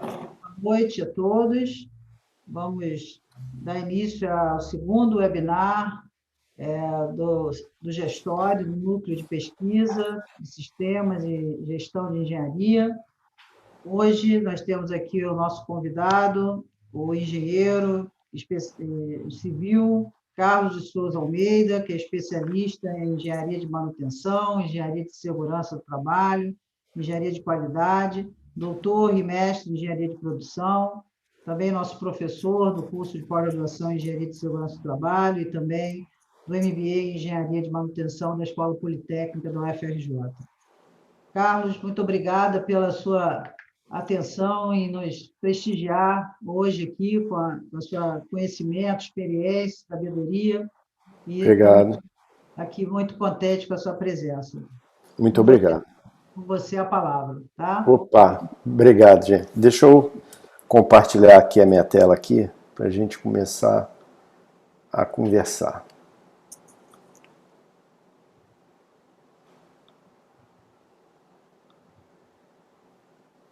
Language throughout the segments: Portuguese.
Boa noite a todos. Vamos dar início ao segundo webinar do Gestório, do Núcleo de Pesquisa de Sistemas e Gestão de Engenharia. Hoje nós temos aqui o nosso convidado, o engenheiro civil Carlos de Souza Almeida, que é especialista em engenharia de manutenção, engenharia de segurança do trabalho, engenharia de qualidade, doutor e mestre em engenharia de produção, também nosso professor do curso de pós-graduação em engenharia de segurança do trabalho e também do MBA em engenharia de manutenção da Escola Politécnica da UFRJ. Carlos, muito obrigada pela sua atenção em nos prestigiar hoje aqui com o seu conhecimento, experiência, sabedoria. E obrigado. Aqui muito contente com a sua presença. Muito obrigado. Com você a palavra, tá? Opa, obrigado, gente. Deixa eu compartilhar aqui a minha tela aqui para a gente começar a conversar.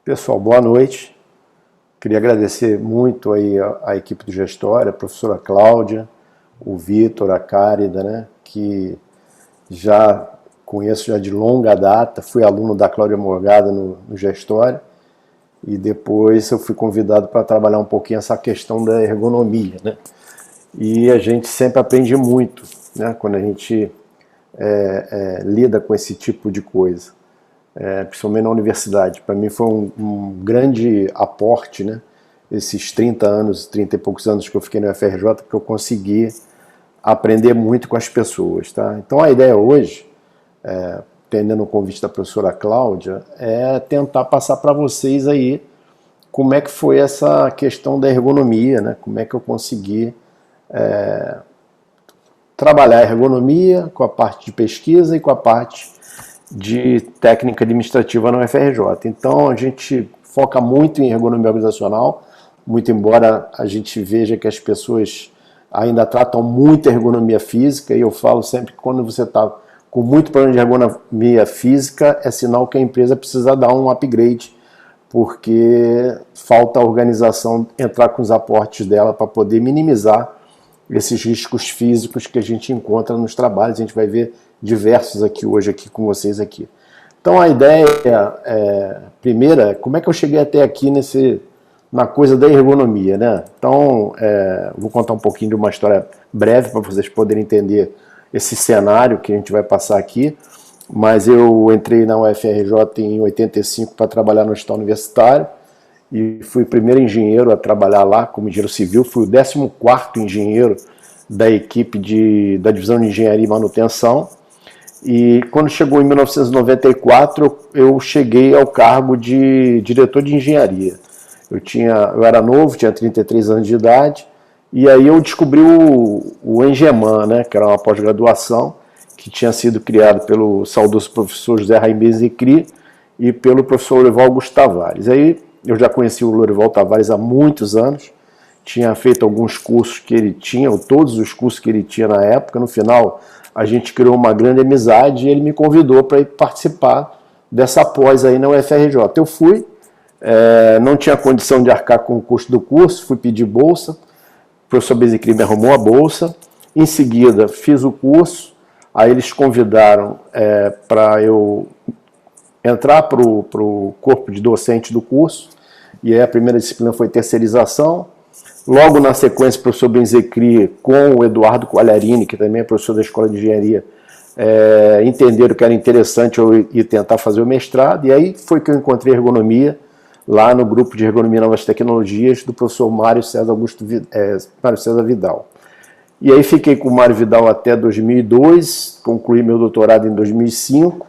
Pessoal, boa noite. Queria agradecer muito aí a equipe do Gestório, a professora Cláudia, o Vitor, a Cárida, né, que já conheço já de longa data, fui aluno da Cláudia Morgado no Gestório, e depois eu fui convidado para trabalhar um pouquinho essa questão da ergonomia, né? E a gente sempre aprende muito, né, quando a gente lida com esse tipo de coisa. Principalmente na universidade. Para mim foi um grande aporte, né? Esses 30 anos, 30 e poucos anos que eu fiquei no UFRJ, que eu consegui aprender muito com as pessoas, tá? Então a ideia hoje, atendendo o convite da professora Cláudia, é tentar passar para vocês aí como é que foi essa questão da ergonomia, né? Como é que eu consegui trabalhar a ergonomia com a parte de pesquisa e com a parte de técnica administrativa na UFRJ. Então a gente foca muito em ergonomia organizacional, muito embora a gente veja que as pessoas ainda tratam muito a ergonomia física, e eu falo sempre que quando você está com muito problema de ergonomia física, é sinal que a empresa precisa dar um upgrade, porque falta a organização entrar com os aportes dela para poder minimizar esses riscos físicos que a gente encontra nos trabalhos. A gente vai ver diversos aqui hoje aqui com vocês aqui. Então a ideia primeira, como é que eu cheguei até aqui na coisa da ergonomia, né? Então vou contar um pouquinho de uma história breve para vocês poderem entender esse cenário que a gente vai passar aqui. Mas eu entrei na UFRJ em 85 para trabalhar no Hospital Universitário e fui o primeiro engenheiro a trabalhar lá como engenheiro civil, fui o 14º engenheiro da equipe da divisão de engenharia e manutenção. E quando chegou em 1994, eu cheguei ao cargo de diretor de engenharia. Eu era novo, tinha 33 anos de idade, e aí eu descobri o Engeman, né, que era uma pós-graduação, que tinha sido criado pelo saudoso professor José Raimez Zecri e pelo professor Lorival Augusto Tavares. Aí eu já conheci o Lorival Tavares há muitos anos, tinha feito alguns cursos que ele tinha, ou todos os cursos que ele tinha na época. No final, a gente criou uma grande amizade e ele me convidou para ir participar dessa pós aí na UFRJ. Eu fui, não tinha condição de arcar com o custo do curso, fui pedir bolsa, o professor Bezicri me arrumou a bolsa, em seguida fiz o curso, aí eles convidaram para eu entrar para o corpo de docente do curso, e aí a primeira disciplina foi terceirização. Logo na sequência, o professor Benzecri com o Eduardo Quagliarini, que também é professor da Escola de Engenharia, entenderam que era interessante eu ir tentar fazer o mestrado, e aí foi que eu encontrei ergonomia, lá no grupo de Ergonomia e Novas Tecnologias, do professor Mário César Vidal. E aí fiquei com o Mário Vidal até 2002, concluí meu doutorado em 2005,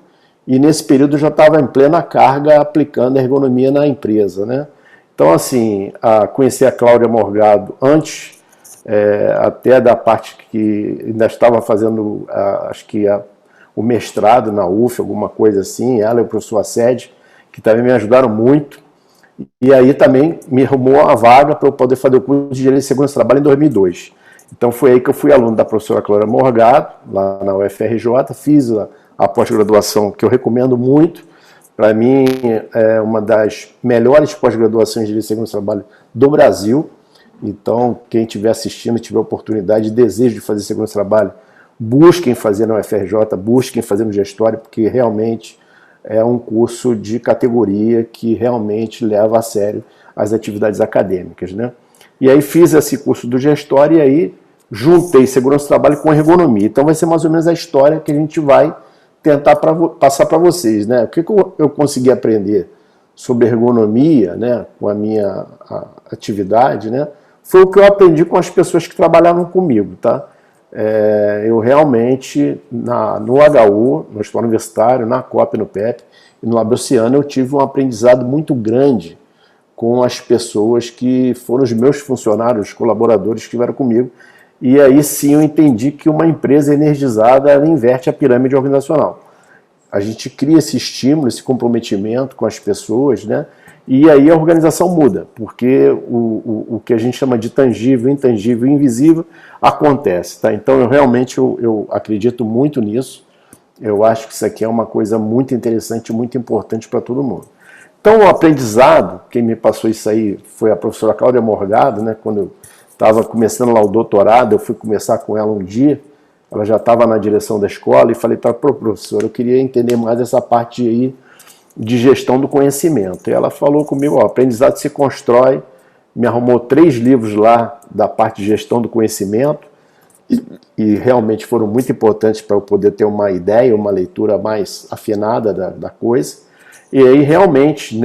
e nesse período eu já estava em plena carga aplicando ergonomia na empresa, né? Então, assim, conheci a Cláudia Morgado antes, até da parte que ainda estava fazendo, acho que o mestrado na UF, alguma coisa assim, ela e o professor Assed, que também me ajudaram muito, e aí também me arrumou a vaga para eu poder fazer o curso de Engenharia de Segurança do Trabalho em 2002. Então foi aí que eu fui aluno da professora Cláudia Morgado, lá na UFRJ, fiz a pós-graduação, que eu recomendo muito, para mim, é uma das melhores pós-graduações de segurança do trabalho do Brasil. Então, quem estiver assistindo, tiver oportunidade e desejo de fazer segurança do trabalho, busquem fazer na UFRJ, busquem fazer no Gestório, porque realmente é um curso de categoria que realmente leva a sério as atividades acadêmicas, né? E aí fiz esse curso do Gestório e aí juntei segurança do trabalho com ergonomia. Então vai ser mais ou menos a história que a gente vai tentar passar para vocês, né? O que eu consegui aprender sobre ergonomia, né, com a minha atividade, né, foi o que eu aprendi com as pessoas que trabalhavam comigo, tá? Eu realmente, no HU, no Hospital Universitário, na COP, no PEP e no Labossiano, eu tive um aprendizado muito grande com as pessoas que foram os meus funcionários, os colaboradores que estiveram comigo. E aí sim eu entendi que uma empresa energizada, ela inverte a pirâmide organizacional. A gente cria esse estímulo, esse comprometimento com as pessoas, né? E aí a organização muda, porque o que a gente chama de tangível, intangível e invisível acontece, tá? Então eu realmente eu acredito muito nisso. Eu acho que isso aqui é uma coisa muito interessante, muito importante para todo mundo. Então o aprendizado, quem me passou isso aí foi a professora Cláudia Morgado, né? Quando eu estava começando lá o doutorado, eu fui conversar com ela um dia, ela já estava na direção da escola e falei, tá, professor, eu queria entender mais essa parte aí de gestão do conhecimento. E ela falou comigo, ó, aprendizado se constrói, me arrumou 3 livros lá da parte de gestão do conhecimento e realmente foram muito importantes para eu poder ter uma ideia, uma leitura mais afinada da coisa. E aí realmente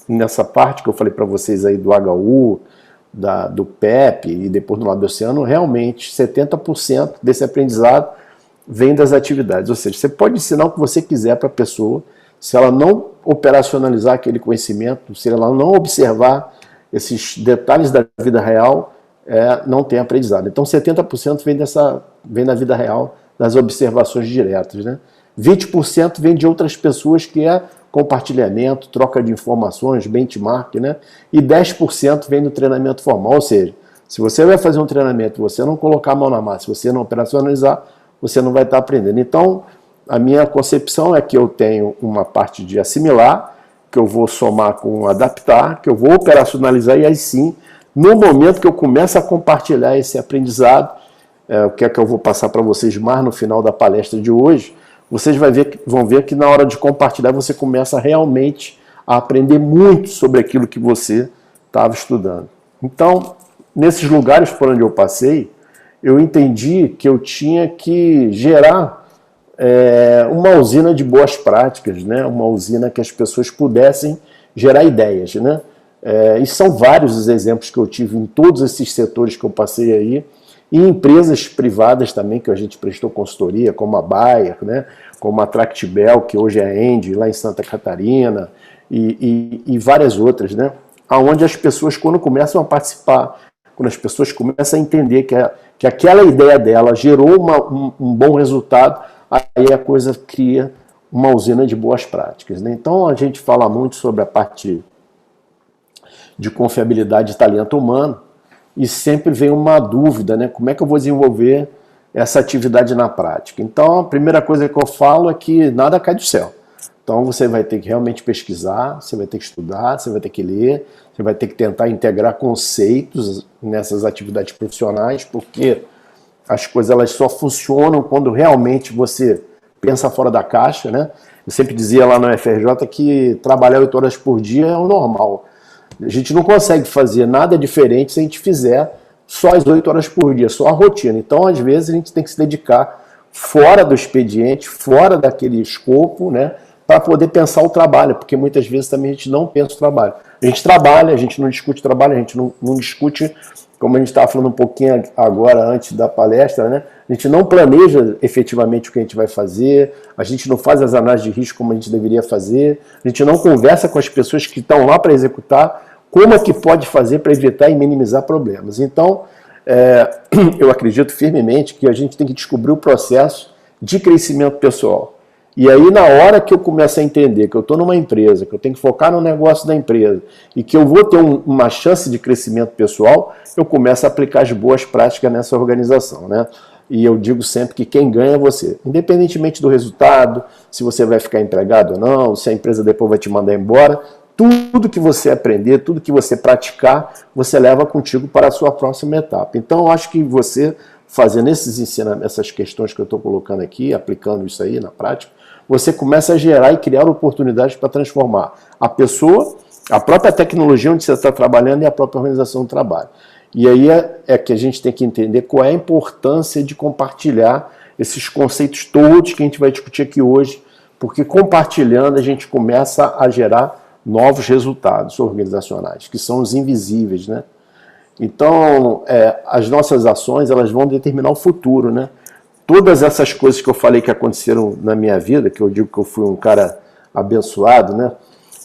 nessa parte que eu falei para vocês aí do HU, do PEP e depois no Labossiano, realmente 70% desse aprendizado vem das atividades. Ou seja, você pode ensinar o que você quiser para a pessoa, se ela não operacionalizar aquele conhecimento, se ela não observar esses detalhes da vida real, não tem aprendizado. Então 70% vem da vida real, das observações diretas, né? 20% vem de outras pessoas, que é compartilhamento, troca de informações, benchmark, né? E 10% vem do treinamento formal. Ou seja, se você vai fazer um treinamento e você não colocar a mão na massa, se você não operacionalizar, você não vai estar aprendendo. Então, a minha concepção é que eu tenho uma parte de assimilar, que eu vou somar com adaptar, que eu vou operacionalizar, e aí sim, no momento que eu começo a compartilhar esse aprendizado, o que é que eu vou passar para vocês mais no final da palestra de hoje, vocês vão ver que na hora de compartilhar você começa realmente a aprender muito sobre aquilo que você estava estudando. Então, nesses lugares por onde eu passei, eu entendi que eu tinha que gerar uma usina de boas práticas, né? Uma usina que as pessoas pudessem gerar ideias, né? E são vários os exemplos que eu tive em todos esses setores que eu passei aí, e empresas privadas também, que a gente prestou consultoria, como a Bayer, né? Como a Tractibel, que hoje é Engie, lá em Santa Catarina, e várias outras, né? Onde as pessoas, quando começam a participar, quando as pessoas começam a entender que aquela ideia dela gerou um bom resultado, aí a coisa cria uma usina de boas práticas, né? Então a gente fala muito sobre a parte de confiabilidade e talento humano, e sempre vem uma dúvida, né? Como é que eu vou desenvolver essa atividade na prática? Então a primeira coisa que eu falo é que nada cai do céu. Então você vai ter que realmente pesquisar, você vai ter que estudar, você vai ter que ler, você vai ter que tentar integrar conceitos nessas atividades profissionais, porque as coisas elas só funcionam quando realmente você pensa fora da caixa, né? Eu sempre dizia lá na UFRJ que trabalhar 8 horas por dia é o normal. A gente não consegue fazer nada diferente se a gente fizer só as 8 horas por dia, só a rotina. Então, às vezes, a gente tem que se dedicar fora do expediente, fora daquele escopo, né? Para poder pensar o trabalho, porque muitas vezes também a gente não pensa o trabalho. A gente trabalha, a gente não discute o trabalho, a gente não discute, como a gente estava falando um pouquinho agora antes da palestra, né? A gente não planeja efetivamente o que a gente vai fazer, a gente não faz as análises de risco como a gente deveria fazer, a gente não conversa com as pessoas que estão lá para executar como é que pode fazer para evitar e minimizar problemas. Então, eu acredito firmemente que a gente tem que descobrir o processo de crescimento pessoal. E aí, na hora que eu começo a entender que eu estou numa empresa, que eu tenho que focar no negócio da empresa e que eu vou ter uma chance de crescimento pessoal, eu começo a aplicar as boas práticas nessa organização, né? e eu digo sempre que quem ganha é você. Independentemente do resultado, se você vai ficar empregado ou não, se a empresa depois vai te mandar embora, tudo que você aprender, tudo que você praticar, você leva contigo para a sua próxima etapa. Então, eu acho que você, fazendo esses ensinamentos, essas questões que eu estou colocando aqui, aplicando isso aí na prática, você começa a gerar e criar oportunidades para transformar a pessoa, a própria tecnologia onde você está trabalhando e a própria organização do trabalho. E aí é que a gente tem que entender qual é a importância de compartilhar esses conceitos todos que a gente vai discutir aqui hoje, porque compartilhando a gente começa a gerar novos resultados organizacionais, que são os invisíveis, né? Então, as nossas ações, elas vão determinar o futuro, né? Todas essas coisas que eu falei que aconteceram na minha vida, que eu digo que eu fui um cara abençoado, né?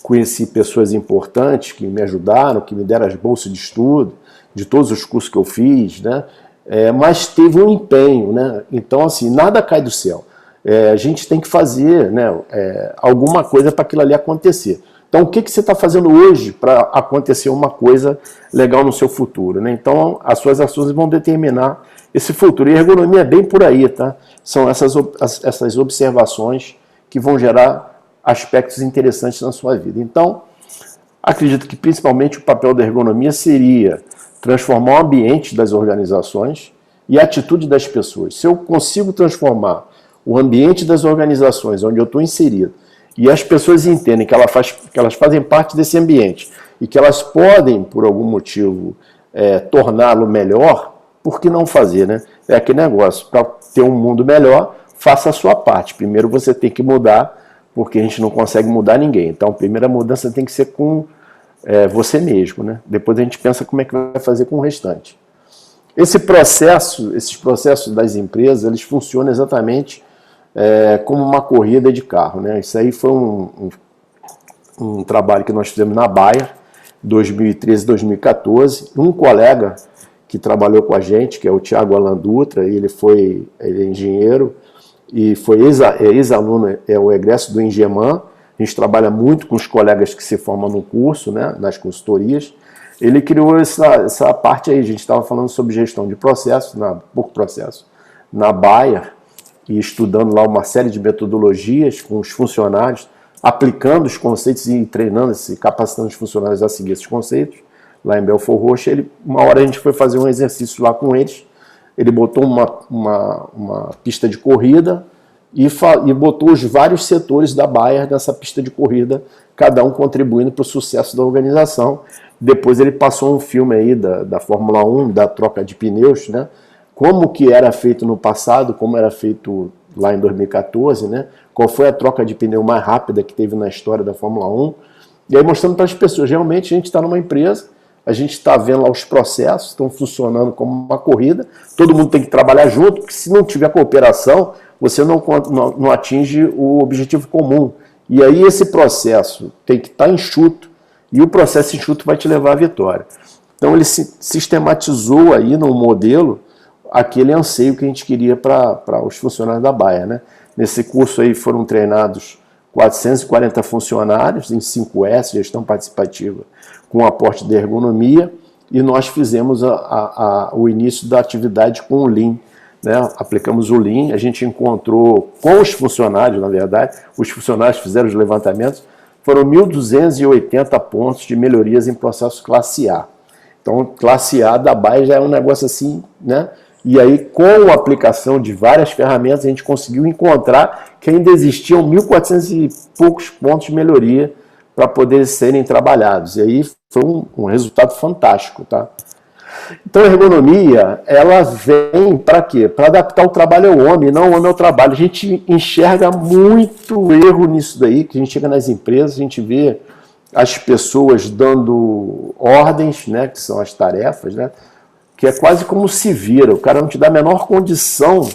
Conheci pessoas importantes que me ajudaram, que me deram as bolsas de estudo, de todos os cursos que eu fiz, né? Mas teve um empenho, né? Então, assim, nada cai do céu. A gente tem que fazer, né, alguma coisa para aquilo ali acontecer. Então, o que você está fazendo hoje para acontecer uma coisa legal no seu futuro, né? Então, as suas ações vão determinar esse futuro. E a ergonomia é bem por aí, tá? São essas observações que vão gerar aspectos interessantes na sua vida. Então, acredito que principalmente o papel da ergonomia seria transformar o ambiente das organizações e a atitude das pessoas. Se eu consigo transformar o ambiente das organizações onde eu estou inserido e as pessoas entendem que elas fazem parte desse ambiente e que elas podem, por algum motivo, torná-lo melhor, por que não fazer, né? É aquele negócio, para ter um mundo melhor, faça a sua parte. Primeiro você tem que mudar, porque a gente não consegue mudar ninguém. Então, a primeira mudança tem que ser com você mesmo, né? Depois a gente pensa como é que vai fazer com o restante. Esses processos das empresas, eles funcionam exatamente como uma corrida de carro, né? Isso aí foi um trabalho que nós fizemos na Bayer, 2013, 2014. Um colega que trabalhou com a gente, que é o Thiago Alan Dutra, ele é engenheiro e foi ex-aluno, o egresso do Engeman. A gente trabalha muito com os colegas que se formam no curso, né, nas consultorias. Ele criou essa parte aí, a gente estava falando sobre gestão de processos, pouco processo, na Bayer, e estudando lá uma série de metodologias com os funcionários, aplicando os conceitos e treinando, capacitando os funcionários a seguir esses conceitos. Lá em Belfort Roxo, uma hora a gente foi fazer um exercício lá com eles, ele botou uma pista de corrida e botou os vários setores da Bayer nessa pista de corrida, cada um contribuindo para o sucesso da organização. Depois ele passou um filme aí da Fórmula 1, da troca de pneus, né? Como que era feito no passado, como era feito lá em 2014, né? Qual foi a troca de pneu mais rápida que teve na história da Fórmula 1. E aí mostrando para as pessoas, realmente a gente está numa empresa, a gente está vendo lá os processos, estão funcionando como uma corrida, todo mundo tem que trabalhar junto, porque se não tiver cooperação, você não atinge o objetivo comum. E aí esse processo tem que estar enxuto, e o processo enxuto vai te levar à vitória. Então ele sistematizou aí no modelo aquele anseio que a gente queria para os funcionários da Bayer, né? Nesse curso aí foram treinados 440 funcionários em 5S, gestão participativa, com aporte de ergonomia, e nós fizemos o início da atividade com o Lean, né? Aplicamos o Lean, a gente encontrou com os funcionários, na verdade, os funcionários fizeram os levantamentos, foram 1.280 pontos de melhorias em processo classe A. Então, classe A da Bayer já é um negócio assim, né? E aí, com a aplicação de várias ferramentas, a gente conseguiu encontrar que ainda existiam 1.400 e poucos pontos de melhoria para poder serem trabalhados. E aí foi um resultado fantástico, tá? Então, a ergonomia, ela vem para quê? Para adaptar o trabalho ao homem, não o homem ao trabalho. A gente enxerga muito erro nisso daí, que a gente chega nas empresas, a gente vê as pessoas dando ordens, né, que são as tarefas, né? Que é quase como se vira, o cara não te dá a menor condição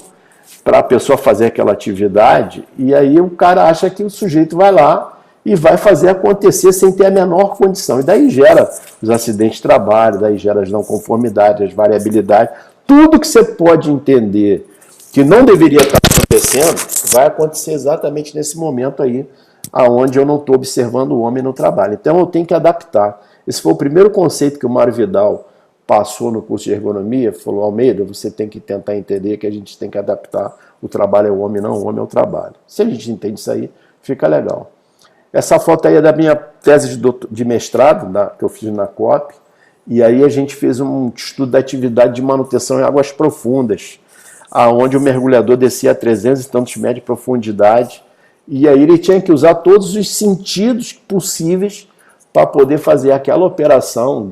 para a pessoa fazer aquela atividade, e aí o cara acha que o sujeito vai lá e vai fazer acontecer sem ter a menor condição. E daí gera os acidentes de trabalho, daí gera as não conformidades, as variabilidades, tudo que você pode entender que não deveria estar acontecendo, vai acontecer exatamente nesse momento aí, aonde eu não estou observando o homem no trabalho. Então eu tenho que adaptar. Esse foi o primeiro conceito que o Mário Vidal passou no curso de ergonomia, falou: Almeida, você tem que tentar entender que a gente tem que adaptar o trabalho ao homem, não o homem ao trabalho. Se a gente entende isso aí, fica legal. Essa foto aí é da minha tese de mestrado, que eu fiz na COP, e aí a gente fez um estudo da atividade de manutenção em águas profundas, aonde o mergulhador descia a 300 e tantos metros de profundidade, e aí ele tinha que usar todos os sentidos possíveis para poder fazer aquela operação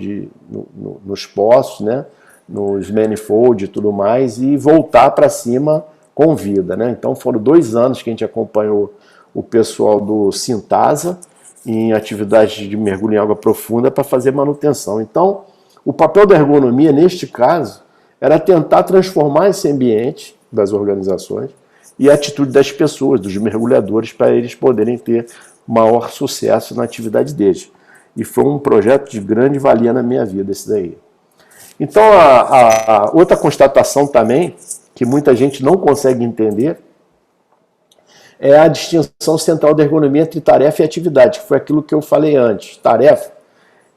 nos poços, né, nos manifold e tudo mais, e voltar para cima com vida, né? Então foram 2 anos que a gente acompanhou o pessoal do Sintasa em atividades de mergulho em água profunda para fazer manutenção. Então, o papel da ergonomia, neste caso, era tentar transformar esse ambiente das organizações e a atitude das pessoas, dos mergulhadores, para eles poderem ter maior sucesso na atividade deles. E foi um projeto de grande valia na minha vida, esse daí. Então, a outra constatação também, que muita gente não consegue entender, é a distinção central da ergonomia entre tarefa e atividade, que foi aquilo que eu falei antes. Tarefa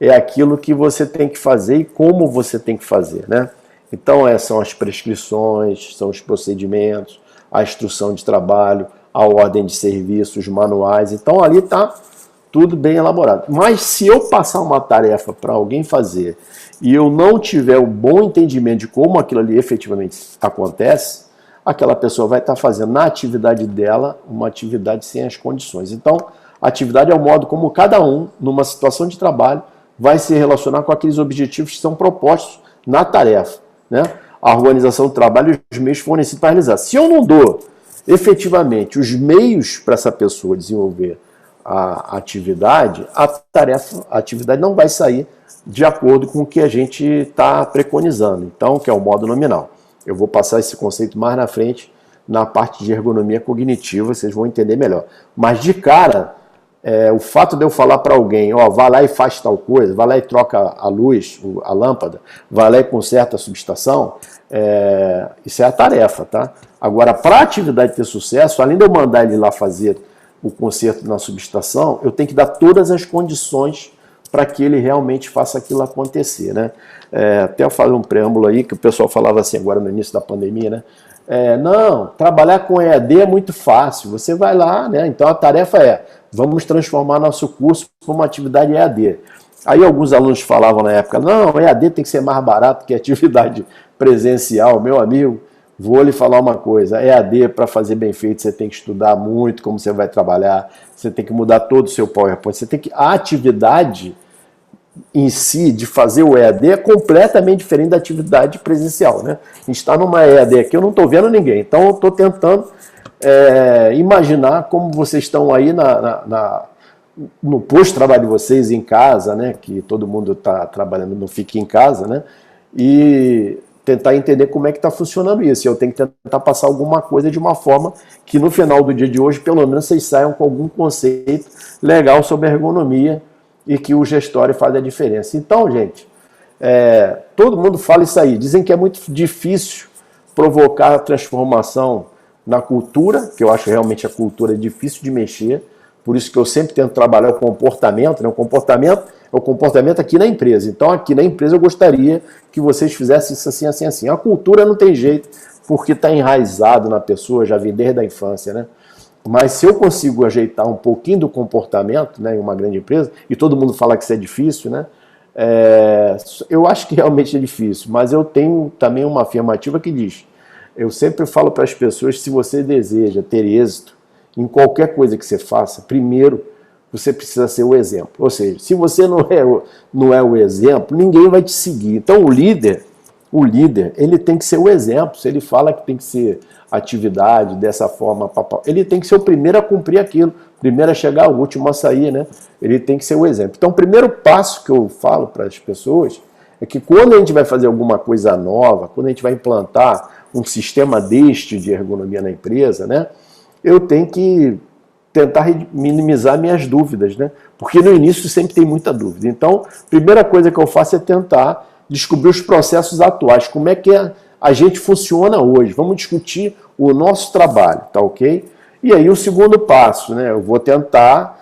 é aquilo que você tem que fazer e como você tem que fazer, né? Então, são as prescrições, são os procedimentos, a instrução de trabalho, a ordem de serviço, os manuais. Então, ali está tudo bem elaborado. Mas se eu passar uma tarefa para alguém fazer e eu não tiver o bom entendimento de como aquilo ali efetivamente acontece, aquela pessoa vai estar fazendo na atividade dela uma atividade sem as condições. Então, a atividade é o modo como cada um, numa situação de trabalho, vai se relacionar com aqueles objetivos que são propostos na tarefa, né? A organização do trabalho e os meios fornecidos para realizar. Se eu não dou efetivamente os meios para essa pessoa desenvolver a atividade, a atividade não vai sair de acordo com o que a gente está preconizando. Então, que é o modo nominal. Eu vou passar esse conceito mais na frente, na parte de ergonomia cognitiva, vocês vão entender melhor. Mas de cara, o fato de eu falar para alguém, ó, vai lá e faz tal coisa, vai lá e troca a luz, a lâmpada, vai lá e conserta a subestação, isso é a tarefa, tá? Agora, para a atividade ter sucesso, além de eu mandar ele lá fazer o conserto na subestação, eu tenho que dar todas as condições para que ele realmente faça aquilo acontecer, né? Até eu falei um preâmbulo aí, que o pessoal falava assim agora no início da pandemia, né? Não, trabalhar com EAD é muito fácil, você vai lá, né? Então a tarefa vamos transformar nosso curso para uma atividade EAD. Aí alguns alunos falavam na época, não, EAD tem que ser mais barato que atividade presencial. Meu amigo, vou lhe falar uma coisa, EAD, para fazer bem feito, você tem que estudar muito como você vai trabalhar, você tem que mudar todo o seu PowerPoint, a atividade em si de fazer o EAD é completamente diferente da atividade presencial, né? A gente está numa EAD aqui, eu não estou vendo ninguém, então eu estou tentando imaginar como vocês estão aí no posto de trabalho de vocês em casa, né? Que todo mundo está trabalhando, não fica em casa, né? E tentar entender como é que está funcionando isso. Eu tenho que tentar passar alguma coisa de uma forma que no final do dia de hoje, pelo menos, vocês saiam com algum conceito legal sobre ergonomia e que o gestório faz a diferença. Então, gente, todo mundo fala isso aí. Dizem que é muito difícil provocar a transformação na cultura, que eu acho realmente a cultura difícil de mexer, por isso que eu sempre tento trabalhar o comportamento, né? O comportamento é o comportamento aqui na empresa. Então, aqui na empresa eu gostaria que vocês fizessem isso assim, assim, assim. A cultura não tem jeito, porque está enraizado na pessoa, já vem desde a infância, né? Mas se eu consigo ajeitar um pouquinho do comportamento, né, em uma grande empresa, e todo mundo fala que isso é difícil, né? Eu acho que realmente é difícil, mas eu tenho também uma afirmativa que diz, eu sempre falo para as pessoas, se você deseja ter êxito em qualquer coisa que você faça, primeiro você precisa ser o exemplo. Ou seja, se você não é o exemplo, ninguém vai te seguir. Então o líder, ele tem que ser o exemplo. Se ele fala que tem que ser atividade dessa forma, ele tem que ser o primeiro a cumprir aquilo, primeiro a chegar, o último a sair, né? Ele tem que ser o exemplo. Então o primeiro passo que eu falo para as pessoas é que quando a gente vai fazer alguma coisa nova, quando a gente vai implantar um sistema deste de ergonomia na empresa, né? Eu tenho que tentar minimizar minhas dúvidas, né? Porque no início sempre tem muita dúvida. Então, a primeira coisa que eu faço é tentar descobrir os processos atuais, como é que a gente funciona hoje. Vamos discutir o nosso trabalho, tá ok? E aí o segundo passo, né? Eu vou tentar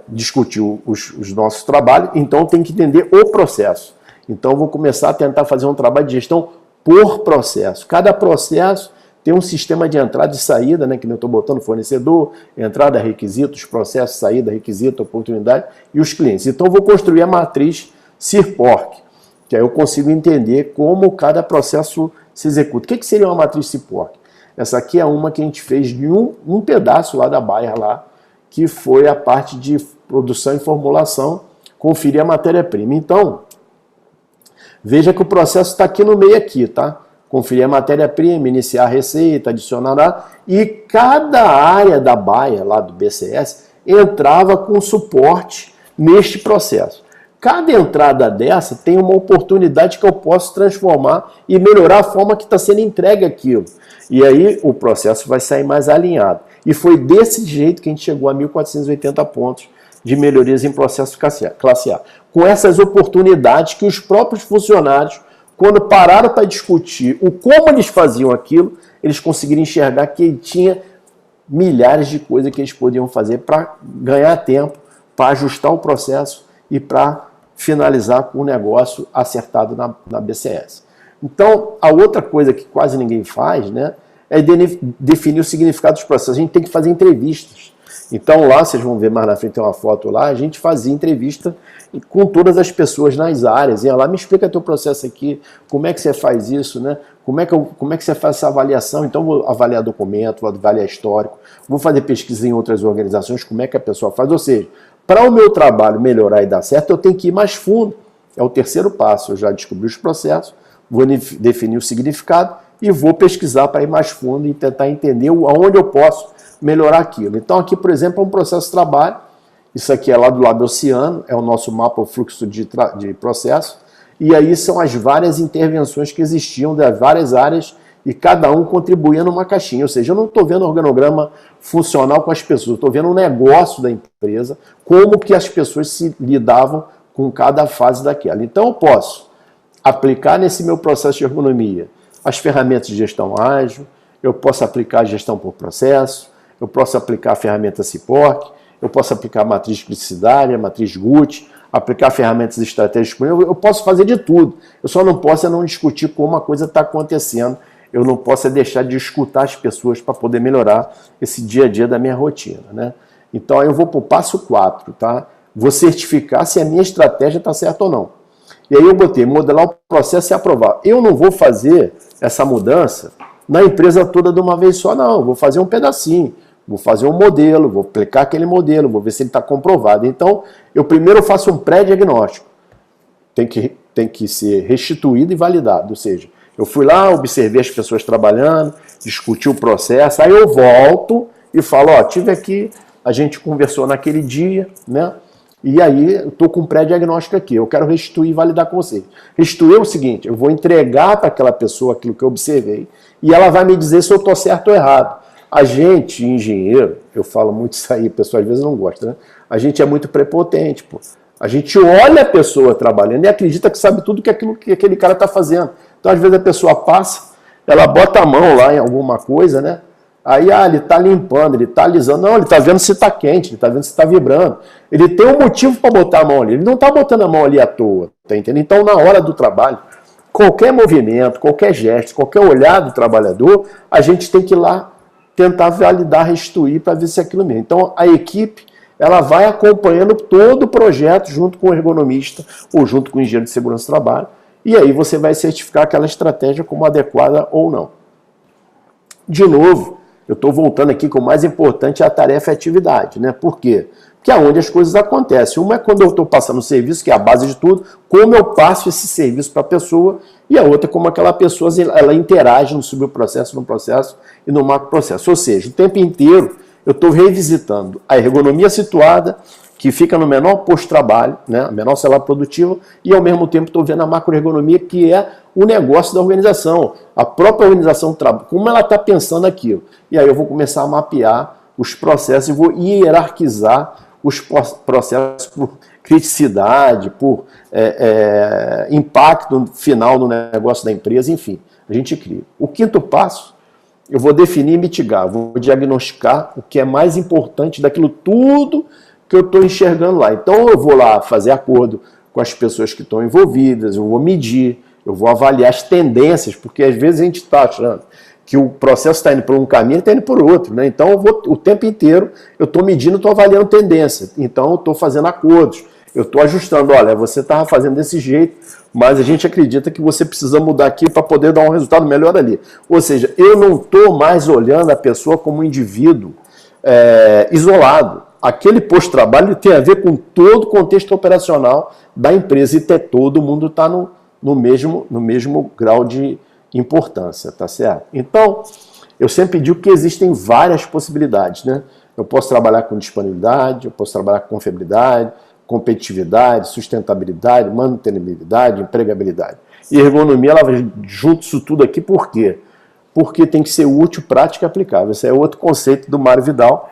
discutir os nossos trabalhos, então tem que entender o processo. Então eu vou começar a tentar fazer um trabalho de gestão por processo. Cada processo tem um sistema de entrada e saída, né, que eu estou botando fornecedor, entrada, requisitos, processo, saída, requisito, oportunidade e os clientes. Então eu vou construir a matriz CIRPORC, que aí eu consigo entender como cada processo se executa. O que seria uma matriz CIRPORC? Essa aqui é uma que a gente fez de um pedaço lá da Bayer, lá, que foi a parte de produção e formulação, conferir a matéria-prima. Então, veja que o processo está aqui no meio aqui, tá? Conferir a matéria-prima, iniciar a receita, adicionar lá, e cada área da Bayer, lá do BCS, entrava com suporte neste processo. Cada entrada dessa tem uma oportunidade que eu posso transformar e melhorar a forma que está sendo entregue aquilo. E aí o processo vai sair mais alinhado. E foi desse jeito que a gente chegou a 1.480 pontos de melhorias em processo classe A. Com essas oportunidades que os próprios funcionários, quando pararam para discutir o como eles faziam aquilo, eles conseguiram enxergar que tinha milhares de coisas que eles podiam fazer para ganhar tempo, para ajustar o processo e para finalizar com o negócio acertado na BCS. Então, a outra coisa que quase ninguém faz, né, é definir o significado dos processos. A gente tem que fazer entrevistas. Então lá, vocês vão ver mais na frente, tem uma foto lá, a gente fazia entrevista com todas as pessoas nas áreas. Ia lá, me explica teu processo aqui, como é que você faz isso, né? Como é que você faz essa avaliação? Então vou avaliar documento, vou avaliar histórico, vou fazer pesquisa em outras organizações, como é que a pessoa faz. Ou seja, para o meu trabalho melhorar e dar certo, eu tenho que ir mais fundo. É o terceiro passo, eu já descobri os processos, vou definir o significado e vou pesquisar para ir mais fundo e tentar entender aonde eu posso melhorar aquilo. Então aqui, por exemplo, é um processo de trabalho. Isso aqui é lá do lado do oceano, é o nosso mapa, o fluxo de processo. E aí são as várias intervenções que existiam das várias áreas e cada um contribuía numa caixinha. Ou seja, eu não estou vendo o organograma funcional com as pessoas, estou vendo o negócio da empresa, como que as pessoas se lidavam com cada fase daquela. Então eu posso aplicar nesse meu processo de ergonomia as ferramentas de gestão ágil, eu posso aplicar a gestão por processo, eu posso aplicar a ferramenta CIPORC, eu posso aplicar a matriz criticidade, a matriz GUT, aplicar ferramentas estratégicas, eu posso fazer de tudo. Eu só não posso não discutir como a coisa está acontecendo, eu não posso deixar de escutar as pessoas para poder melhorar esse dia a dia da minha rotina, né? Então eu vou para o passo 4, tá? Vou certificar se a minha estratégia está certa ou não. E aí eu botei modelar o processo e aprovar. Eu não vou fazer essa mudança na empresa toda de uma vez só, não. Vou fazer um pedacinho, vou fazer um modelo, vou aplicar aquele modelo, vou ver se ele está comprovado. Então, eu primeiro faço um pré-diagnóstico. Tem que ser restituído e validado. Ou seja, eu fui lá, observei as pessoas trabalhando, discuti o processo, aí eu volto e falo, ó, tive aqui, a gente conversou naquele dia, né? E aí eu estou com um pré-diagnóstico aqui, eu quero restituir e validar com você. Restituir é o seguinte, eu vou entregar para aquela pessoa aquilo que eu observei e ela vai me dizer se eu estou certo ou errado. A gente, engenheiro, eu falo muito isso aí, a pessoa às vezes não gosta, né? A gente é muito prepotente, pô. A gente olha a pessoa trabalhando e acredita que sabe tudo que aquele cara está fazendo. Então às vezes a pessoa passa, ela bota a mão lá em alguma coisa, né? Aí, ele está limpando, ele está alisando. Não, ele está vendo se está quente, ele está vendo se está vibrando. Ele tem um motivo para botar a mão ali. Ele não está botando a mão ali à toa, tá entendendo? Então, na hora do trabalho, qualquer movimento, qualquer gesto, qualquer olhar do trabalhador, a gente tem que ir lá tentar validar, restituir para ver se é aquilo mesmo. Então, a equipe, ela vai acompanhando todo o projeto junto com o ergonomista ou junto com o engenheiro de segurança do trabalho. E aí você vai certificar aquela estratégia como adequada ou não. De novo, eu estou voltando aqui com o mais importante, a tarefa e a atividade, né? Por quê? Porque é onde as coisas acontecem. Uma é quando eu estou passando o serviço, que é a base de tudo, como eu passo esse serviço para a pessoa, e a outra é como aquela pessoa ela interage no subprocesso, no processo e no macroprocesso. Ou seja, o tempo inteiro eu estou revisitando a ergonomia situada, que fica no menor posto-trabalho, né, a menor célula produtiva, e ao mesmo tempo estou vendo a macroergonomia, que é o negócio da organização, a própria organização do trabalho, como ela está pensando aquilo. E aí eu vou começar a mapear os processos e vou hierarquizar os processos por criticidade, por impacto final no negócio da empresa, enfim, a gente cria. O quinto passo, eu vou definir e mitigar, vou diagnosticar o que é mais importante daquilo tudo que eu estou enxergando lá. Então eu vou lá fazer acordo com as pessoas que estão envolvidas, eu vou medir, eu vou avaliar as tendências, porque às vezes a gente está achando que o processo está indo por um caminho e está indo por outro, né? Então eu vou, o tempo inteiro eu estou medindo, estou avaliando tendência, então eu estou fazendo acordos, eu estou ajustando, olha, você estava fazendo desse jeito, mas a gente acredita que você precisa mudar aqui para poder dar um resultado melhor ali. Ou seja, eu não estou mais olhando a pessoa como um indivíduo isolado. Aquele posto de trabalho tem a ver com todo o contexto operacional da empresa e todo mundo está no mesmo grau de importância, tá certo? Então, eu sempre digo que existem várias possibilidades, né? Eu posso trabalhar com disponibilidade, eu posso trabalhar com confiabilidade, competitividade, sustentabilidade, manutenibilidade, empregabilidade. E ergonomia, ela junta isso tudo aqui, por quê? Porque tem que ser útil, prático e aplicável. Esse é outro conceito do Mário Vidal,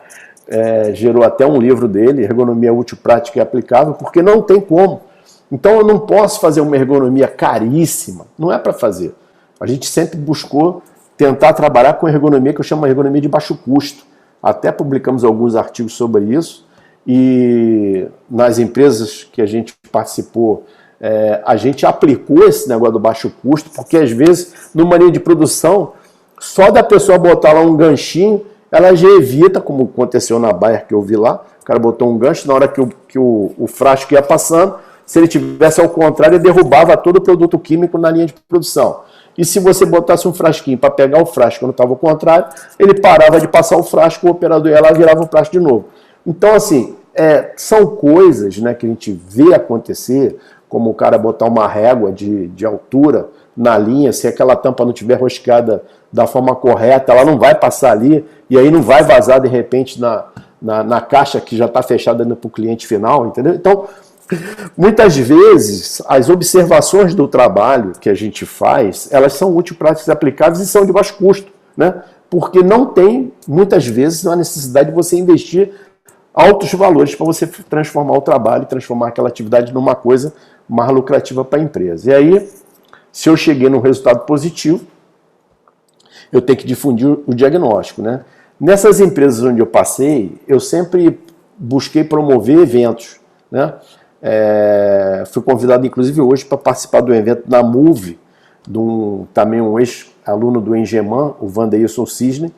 gerou até um livro dele, Ergonomia Útil, Prática e Aplicável, porque não tem como. Então eu não posso fazer uma ergonomia caríssima, não é para fazer. A gente sempre buscou tentar trabalhar com ergonomia, que eu chamo de ergonomia de baixo custo. Até publicamos alguns artigos sobre isso, e nas empresas que a gente participou, a gente aplicou esse negócio do baixo custo, porque às vezes, numa linha de produção, só da pessoa botar lá um ganchinho, ela já evita, como aconteceu na Bayer que eu vi lá, o cara botou um gancho, na hora que o frasco ia passando, se ele tivesse ao contrário, ele derrubava todo o produto químico na linha de produção. E se você botasse um frasquinho para pegar o frasco quando estava ao contrário, ele parava de passar o frasco, o operador ia lá e virava o frasco de novo. Então, assim, são coisas, né, que a gente vê acontecer, como o cara botar uma régua de altura na linha, se aquela tampa não estiver rosqueada da forma correta, ela não vai passar ali, e aí não vai vazar, de repente, na caixa que já está fechada para o cliente final, entendeu? Então, muitas vezes, as observações do trabalho que a gente faz, elas são úteis, práticas e aplicáveis e são de baixo custo, né? Porque não tem, muitas vezes, a necessidade de você investir altos valores para você transformar o trabalho e transformar aquela atividade numa coisa mais lucrativa para a empresa. E aí, se eu cheguei num resultado positivo, eu tenho que difundir o diagnóstico, né? Nessas empresas onde eu passei, eu sempre busquei promover eventos, né? Fui convidado, inclusive, hoje para participar do evento da Move, também um ex-aluno do Engeman, o Wanderson Cisne,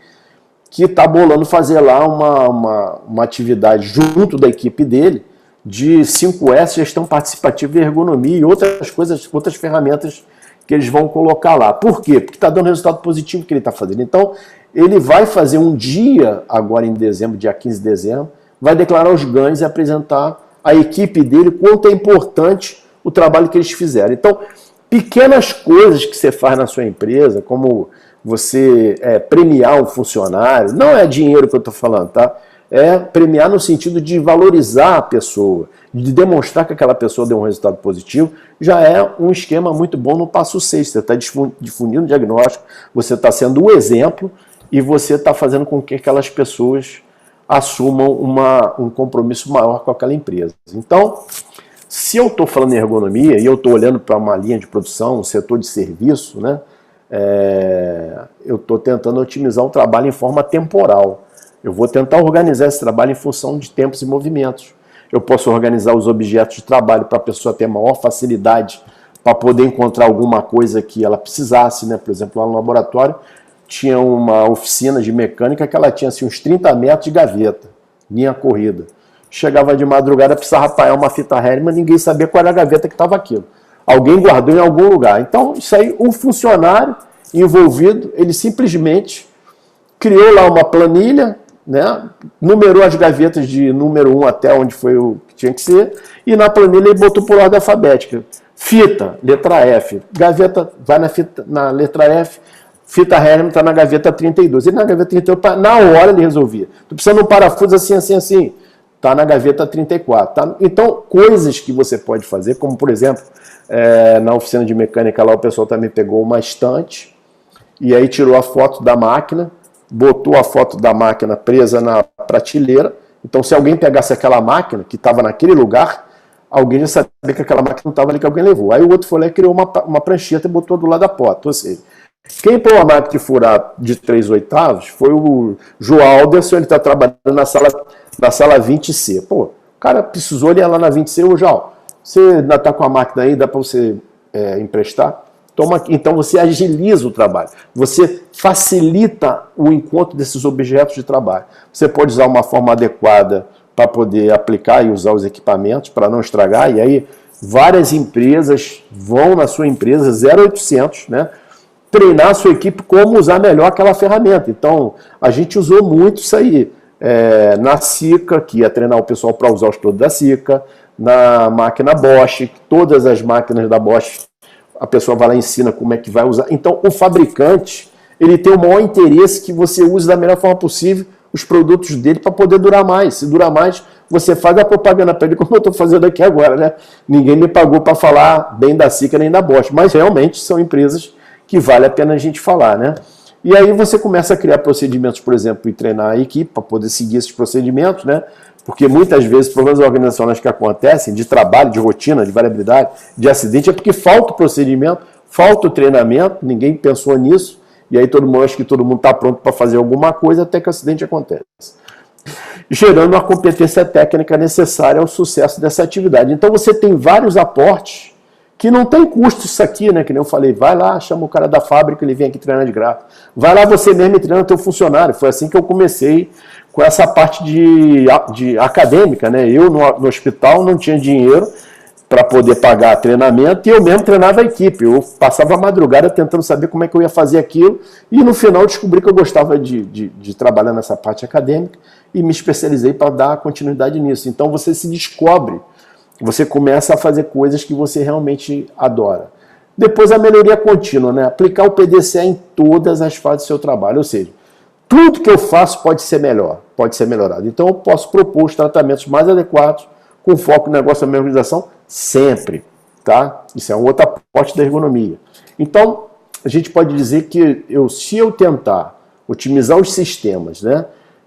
que está bolando fazer lá uma atividade junto da equipe dele de 5S, gestão participativa e ergonomia e outras coisas, outras ferramentas que eles vão colocar lá. Por quê? Porque está dando resultado positivo que ele está fazendo. Então, ele vai fazer um dia, agora em dezembro, dia 15 de dezembro, vai declarar os ganhos e apresentar a equipe dele, quanto é importante o trabalho que eles fizeram. Então, pequenas coisas que você faz na sua empresa, como você premiar um funcionário, não é dinheiro que eu estou falando, tá? É premiar no sentido de valorizar a pessoa, de demonstrar que aquela pessoa deu um resultado positivo, já é um esquema muito bom no passo 6. Você está difundindo o diagnóstico, você está sendo o exemplo e você está fazendo com que aquelas pessoas assumam um compromisso maior com aquela empresa. Então, se eu estou falando em ergonomia e eu estou olhando para uma linha de produção, um setor de serviço, né, eu estou tentando otimizar o trabalho em forma temporal. Eu vou tentar organizar esse trabalho em função de tempos e movimentos. Eu posso organizar os objetos de trabalho para a pessoa ter maior facilidade para poder encontrar alguma coisa que ela precisasse, né? Por exemplo, lá no laboratório tinha uma oficina de mecânica que ela tinha assim, uns 30 metros de gaveta, linha corrida. Chegava de madrugada, precisava apanhar uma fita Hermann, ninguém sabia qual era a gaveta que estava aquilo. Alguém guardou em algum lugar. Então, isso aí, o funcionário envolvido, ele simplesmente criou lá uma planilha, né, numerou as gavetas de número 1 até onde foi o que tinha que ser, e na planilha ele botou por ordem alfabética. Fita, letra F. Gaveta, vai na letra F, fita Hermann está na gaveta 32. Ele na gaveta 32, na hora ele resolvia. Estou precisando de um parafuso assim. Está na gaveta 34. Tá? Então, coisas que você pode fazer, como por exemplo, na oficina de mecânica lá o pessoal também pegou uma estante e aí tirou a foto da máquina, botou a foto da máquina presa na prateleira. Então, se alguém pegasse aquela máquina que estava naquele lugar, alguém já sabia que aquela máquina não estava ali, que alguém levou. Aí o outro foi lá e criou uma prancheta e botou do lado da porta. Ou seja, quem pôs a máquina de furar de 3/8 foi o João Alderson, ele está trabalhando na sala 20C. Pô, o cara precisou, ele ia lá na 20C, ô João, Você ainda está com a máquina aí, dá para você emprestar? Toma aqui. Então você agiliza o trabalho, você facilita o encontro desses objetos de trabalho. Você pode usar uma forma adequada para poder aplicar e usar os equipamentos para não estragar, e aí várias empresas vão na sua empresa 0800, né, treinar a sua equipe como usar melhor aquela ferramenta. Então a gente usou muito isso aí na Sika, que ia treinar o pessoal para usar os produtos da Sika, na máquina Bosch, todas as máquinas da Bosch, a pessoa vai lá e ensina como é que vai usar. Então, o fabricante, ele tem o maior interesse que você use da melhor forma possível os produtos dele para poder durar mais. Se durar mais, você faz a propaganda para ele, como eu estou fazendo aqui agora, né? Ninguém me pagou para falar bem da Sika nem da Bosch, mas realmente são empresas que vale a pena a gente falar, né? E aí você começa a criar procedimentos, por exemplo, e treinar a equipe para poder seguir esses procedimentos, né? Porque muitas vezes problemas organizacionais que acontecem, de trabalho, de rotina, de variabilidade, de acidente, é porque falta o procedimento, falta o treinamento, ninguém pensou nisso, e aí todo mundo acha que todo mundo está pronto para fazer alguma coisa até que o acidente acontece. Gerando a competência técnica necessária ao sucesso dessa atividade. Então você tem vários aportes que não tem custo isso aqui, né? Que nem eu falei, vai lá, chama o cara da fábrica, ele vem aqui treinar de graça. Vai lá você mesmo e treina o teu funcionário. Foi assim que eu comecei com essa parte de acadêmica, né? Eu no hospital não tinha dinheiro para poder pagar treinamento e eu mesmo treinava a equipe. Eu passava a madrugada tentando saber como é que eu ia fazer aquilo e no final descobri que eu gostava de trabalhar nessa parte acadêmica e me especializei para dar continuidade nisso. Então você se descobre, você começa a fazer coisas que você realmente adora. Depois a melhoria contínua, né? Aplicar o PDCA em todas as fases do seu trabalho, ou seja, tudo que eu faço pode ser melhor, pode ser melhorado. Então eu posso propor os tratamentos mais adequados, com foco no negócio da minha organização, sempre, tá? Isso é um outro aporte da ergonomia. Então, a gente pode dizer que se eu tentar otimizar os sistemas, né,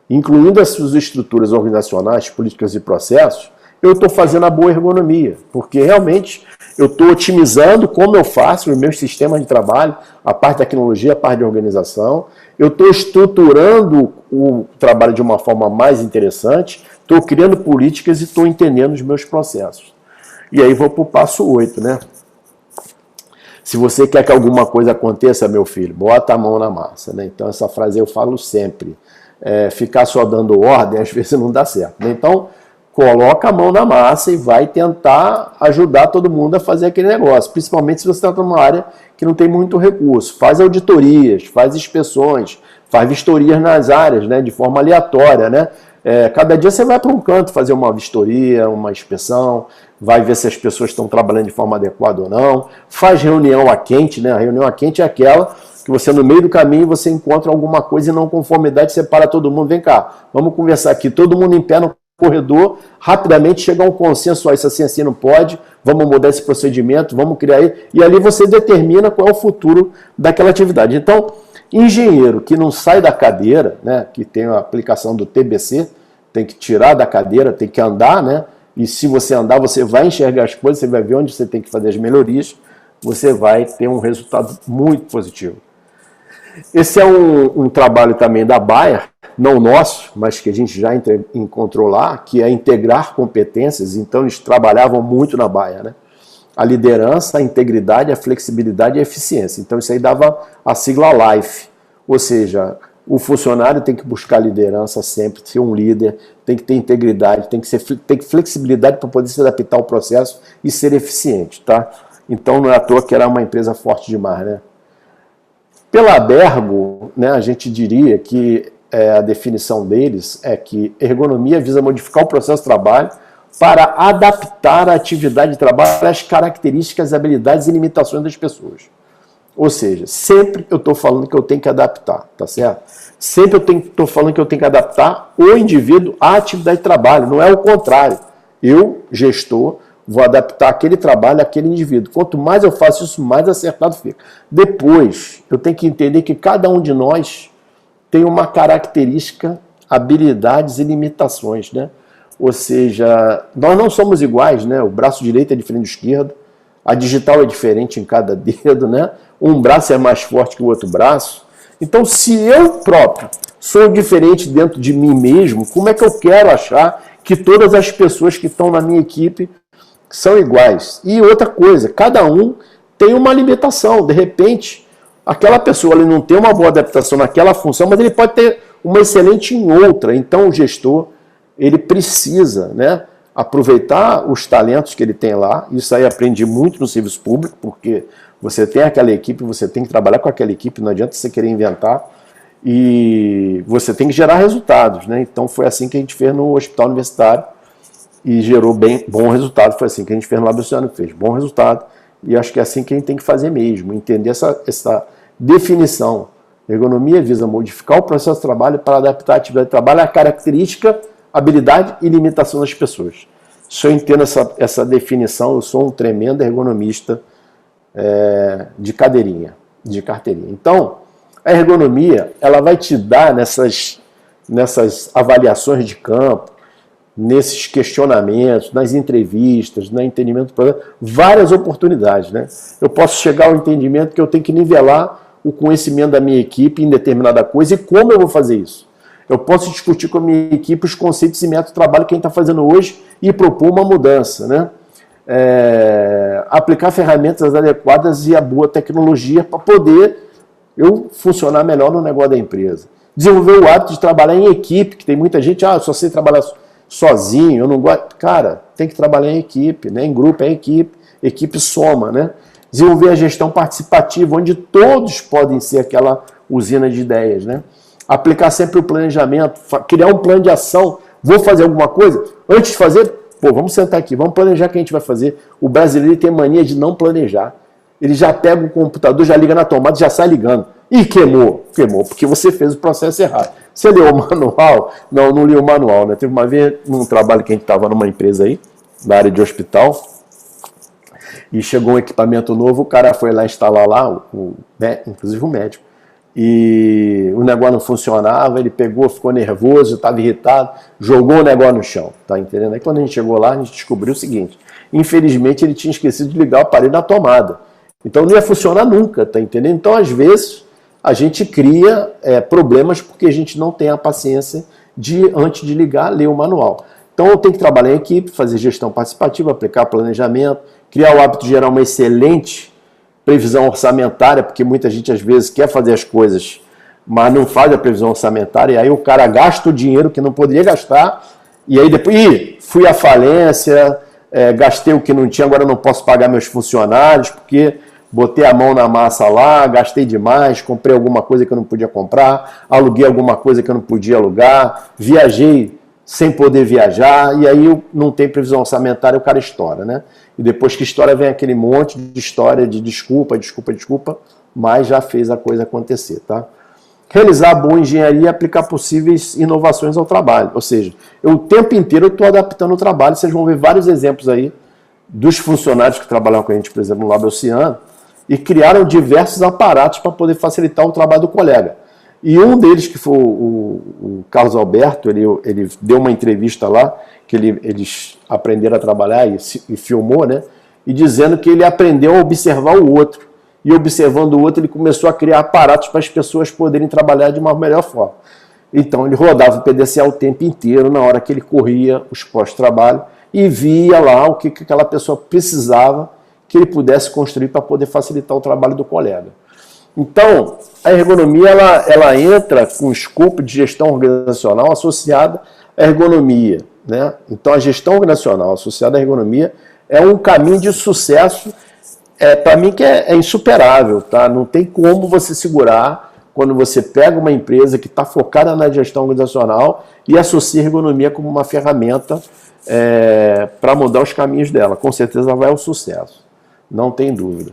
incluindo as suas estruturas organizacionais, políticas e processos, eu estou fazendo a boa ergonomia, porque realmente eu estou otimizando como eu faço os meus sistemas de trabalho, a parte da tecnologia, a parte de organização, eu estou estruturando o trabalho de uma forma mais interessante, estou criando políticas e estou entendendo os meus processos. E aí vou para o passo 8, né? Se você quer que alguma coisa aconteça, meu filho, bota a mão na massa, né? Então essa frase eu falo sempre. Ficar só dando ordem, às vezes não dá certo, né? Então, coloca a mão na massa e vai tentar ajudar todo mundo a fazer aquele negócio, principalmente se você está numa área que não tem muito recurso. Faz auditorias, faz inspeções, faz vistorias nas áreas, né, de forma aleatória, né? Cada dia você vai para um canto fazer uma vistoria, uma inspeção, vai ver se as pessoas estão trabalhando de forma adequada ou não. Faz reunião a quente, né? A reunião a quente é aquela que você, no meio do caminho, você encontra alguma coisa e não conformidade, separa todo mundo, vem cá, vamos conversar aqui, todo mundo em pé no corredor, rapidamente chegar a um consenso, isso assim não pode, vamos mudar esse procedimento, vamos criar, e ali você determina qual é o futuro daquela atividade. Então, engenheiro que não sai da cadeira, né, que tem a aplicação do TBC, tem que tirar da cadeira, tem que andar, né, e se você andar, você vai enxergar as coisas, você vai ver onde você tem que fazer as melhorias, você vai ter um resultado muito positivo. Esse é um trabalho também da Bayer, não nosso, mas que a gente já encontrou lá, que é integrar competências. Então eles trabalhavam muito na Bayer, né? A liderança, a integridade, a flexibilidade e a eficiência. Então isso aí dava a sigla LIFE, ou seja, o funcionário tem que buscar liderança sempre, ser um líder, tem que ter integridade, tem que flexibilidade para poder se adaptar ao processo e ser eficiente, tá? Então não é à toa que era uma empresa forte demais, né? Pela Abergo, né, a gente diria que a definição deles é que ergonomia visa modificar o processo de trabalho para adaptar a atividade de trabalho às características, habilidades e limitações das pessoas. Ou seja, sempre eu estou falando que eu tenho que adaptar, tá certo? Sempre eu estou falando que eu tenho que adaptar o indivíduo à atividade de trabalho, não é o contrário. Eu, gestor, vou adaptar aquele trabalho àquele indivíduo. Quanto mais eu faço isso, mais acertado fica. Depois, eu tenho que entender que cada um de nós tem uma característica, habilidades e limitações, né? Ou seja, nós não somos iguais, né? O braço direito é diferente do esquerdo, a digital é diferente em cada dedo, né? Um braço é mais forte que o outro braço. Então, se eu próprio sou diferente dentro de mim mesmo, como é que eu quero achar que todas as pessoas que estão na minha equipe são iguais. E outra coisa, cada um tem uma limitação. De repente, aquela pessoa ali não tem uma boa adaptação naquela função, mas ele pode ter uma excelente em outra. Então, o gestor, ele precisa, né, aproveitar os talentos que ele tem lá. Isso aí aprendi muito no serviço público, porque você tem aquela equipe, você tem que trabalhar com aquela equipe, não adianta você querer inventar, e você tem que gerar resultados, né? Então foi assim que a gente fez no Hospital Universitário e gerou bom resultado. Foi assim que a gente fez no Laboratório, fez bom resultado, e acho que é assim que a gente tem que fazer mesmo, entender essa definição. A ergonomia visa modificar o processo de trabalho para adaptar a atividade de trabalho à característica, habilidade e limitação das pessoas. Se eu entendo essa definição, eu sou um tremendo ergonomista de cadeirinha, de carteirinha. Então, a ergonomia, ela vai te dar nessas avaliações de campo, nesses questionamentos, nas entrevistas, no entendimento do problema, várias oportunidades, né? Eu posso chegar ao entendimento que eu tenho que nivelar o conhecimento da minha equipe em determinada coisa e como eu vou fazer isso. Eu posso discutir com a minha equipe os conceitos e métodos de trabalho que a gente está fazendo hoje e propor uma mudança, né? Aplicar ferramentas adequadas e a boa tecnologia para poder eu funcionar melhor no negócio da empresa. Desenvolver o hábito de trabalhar em equipe, que tem muita gente, eu só sei trabalhar sozinho, eu não gosto. Cara, tem que trabalhar em equipe, né? Em grupo é equipe soma, né? Desenvolver a gestão participativa, onde todos podem ser aquela usina de ideias, né? Aplicar sempre o planejamento, criar um plano de ação. Vou fazer alguma coisa? Antes de fazer, vamos sentar aqui, vamos planejar o que a gente vai fazer. O brasileiro tem mania de não planejar. Ele já pega o computador, já liga na tomada, já sai ligando. Ih, queimou, porque você fez o processo errado. Você leu o manual? Não li o manual, né? Teve uma vez, num trabalho que a gente estava numa empresa aí, na área de hospital, e chegou um equipamento novo, o cara foi lá instalar lá, inclusive o médico, e o negócio não funcionava, ele pegou, ficou nervoso, estava irritado, jogou o negócio no chão, tá entendendo? Aí quando a gente chegou lá, a gente descobriu o seguinte, infelizmente ele tinha esquecido de ligar o aparelho na tomada, então não ia funcionar nunca, tá entendendo? Então às vezes a gente cria problemas porque a gente não tem a paciência de, antes de ligar, ler o manual. Então eu tenho que trabalhar em equipe, fazer gestão participativa, aplicar planejamento, criar o hábito de gerar uma excelente previsão orçamentária, porque muita gente às vezes quer fazer as coisas, mas não faz a previsão orçamentária, e aí o cara gasta o dinheiro que não poderia gastar, e aí depois, fui à falência, gastei o que não tinha, agora não posso pagar meus funcionários, porque botei a mão na massa lá, gastei demais, comprei alguma coisa que eu não podia comprar, aluguei alguma coisa que eu não podia alugar, viajei sem poder viajar, e aí não tem previsão orçamentária, o cara estoura, né? E depois que estoura, vem aquele monte de história de desculpa, mas já fez a coisa acontecer, tá? Realizar boa engenharia e aplicar possíveis inovações ao trabalho. Ou seja, eu o tempo inteiro estou adaptando o trabalho, vocês vão ver vários exemplos aí dos funcionários que trabalham com a gente, por exemplo, no Lab Oceano, e criaram diversos aparatos para poder facilitar o trabalho do colega. E um deles, que foi o Carlos Alberto, ele deu uma entrevista lá, que eles aprenderam a trabalhar e filmou, né? E dizendo que ele aprendeu a observar o outro. E observando o outro, ele começou a criar aparatos para as pessoas poderem trabalhar de uma melhor forma. Então, ele rodava o PDCA o tempo inteiro, na hora que ele corria os pós-trabalho, e via lá o que aquela pessoa precisava que ele pudesse construir para poder facilitar o trabalho do colega. Então, a ergonomia ela entra com o escopo de gestão organizacional associada à ergonomia, né? Então, a gestão organizacional associada à ergonomia é um caminho de sucesso, para mim, que é insuperável, tá? Não tem como você segurar quando você pega uma empresa que está focada na gestão organizacional e associa a ergonomia como uma ferramenta para mudar os caminhos dela. Com certeza vai ao sucesso, não tem dúvida.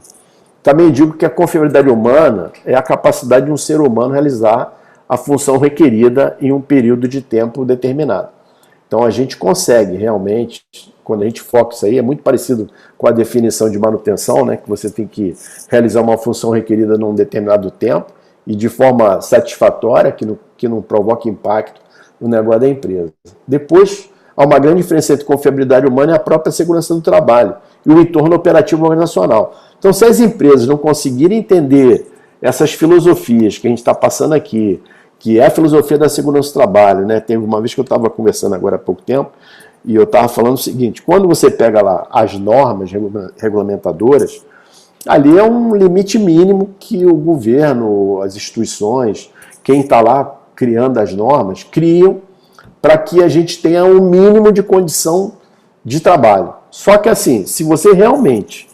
Também digo que a confiabilidade humana é a capacidade de um ser humano realizar a função requerida em um período de tempo determinado. Então a gente consegue realmente, quando a gente foca isso aí, é muito parecido com a definição de manutenção, né, que você tem que realizar uma função requerida num determinado tempo e de forma satisfatória, que não provoque impacto no negócio da empresa. Depois, há uma grande diferença entre confiabilidade humana e a própria segurança do trabalho e o entorno operativo organizacional. Então, se as empresas não conseguirem entender essas filosofias que a gente está passando aqui, que é a filosofia da segurança do trabalho, né? Teve uma vez que eu estava conversando agora há pouco tempo, E eu estava falando o seguinte, quando você pega lá as normas regulamentadoras, ali é um limite mínimo que o governo, as instituições, quem está lá criando as normas, criam para que a gente tenha um mínimo de condição de trabalho. Só que assim, se você realmente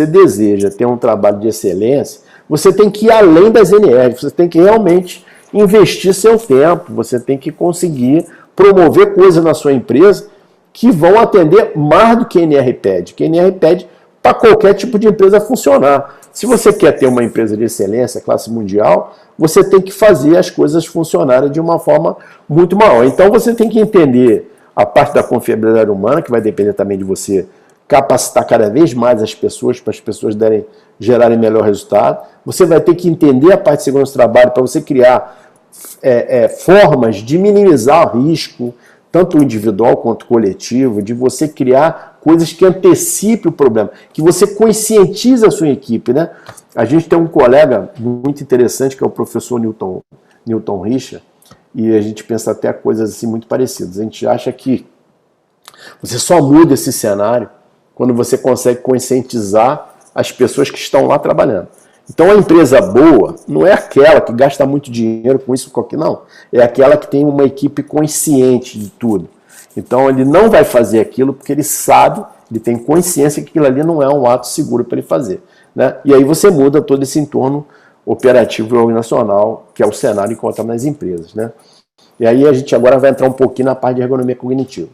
deseja ter um trabalho de excelência, você tem que ir além das NRs, você tem que realmente investir seu tempo, você tem que conseguir promover coisas na sua empresa que vão atender mais do que a NR pede. Que a NR pede para qualquer tipo de empresa funcionar. Se você quer ter uma empresa de excelência, classe mundial, você tem que fazer as coisas funcionarem de uma forma muito maior. Então você tem que entender a parte da confiabilidade humana, que vai depender também de você capacitar cada vez mais as pessoas, para as pessoas gerarem melhor resultado. Você vai ter que entender a parte de segurança do trabalho para você criar formas de minimizar o risco, tanto individual quanto coletivo, de você criar coisas que antecipem o problema, que você conscientize a sua equipe, né? A gente tem um colega muito interessante, que é o professor Newton Richa, e a gente pensa até coisas assim muito parecidas. A gente acha que você só muda esse cenário quando você consegue conscientizar as pessoas que estão lá trabalhando. Então a empresa boa não é aquela que gasta muito dinheiro com isso, com aquilo, não. É aquela que tem uma equipe consciente de tudo. Então ele não vai fazer aquilo porque ele sabe, ele tem consciência que aquilo ali não é um ato seguro para ele fazer, né? E aí você muda todo esse entorno operativo e organizacional, que é o cenário que encontra nas empresas, né? E aí a gente agora vai entrar um pouquinho na parte de ergonomia cognitiva.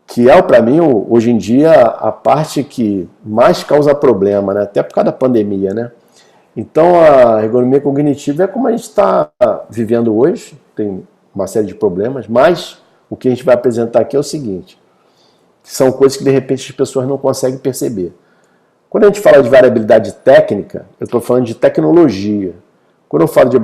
Que é, para mim, hoje em dia, a parte que mais causa problema, né? Até por causa da pandemia, né? Então, a ergonomia cognitiva é como a gente está vivendo hoje, tem uma série de problemas, mas o que a gente vai apresentar aqui é o seguinte, são coisas que, de repente, as pessoas não conseguem perceber. Quando a gente fala de variabilidade técnica, eu estou falando de tecnologia. Quando eu falo de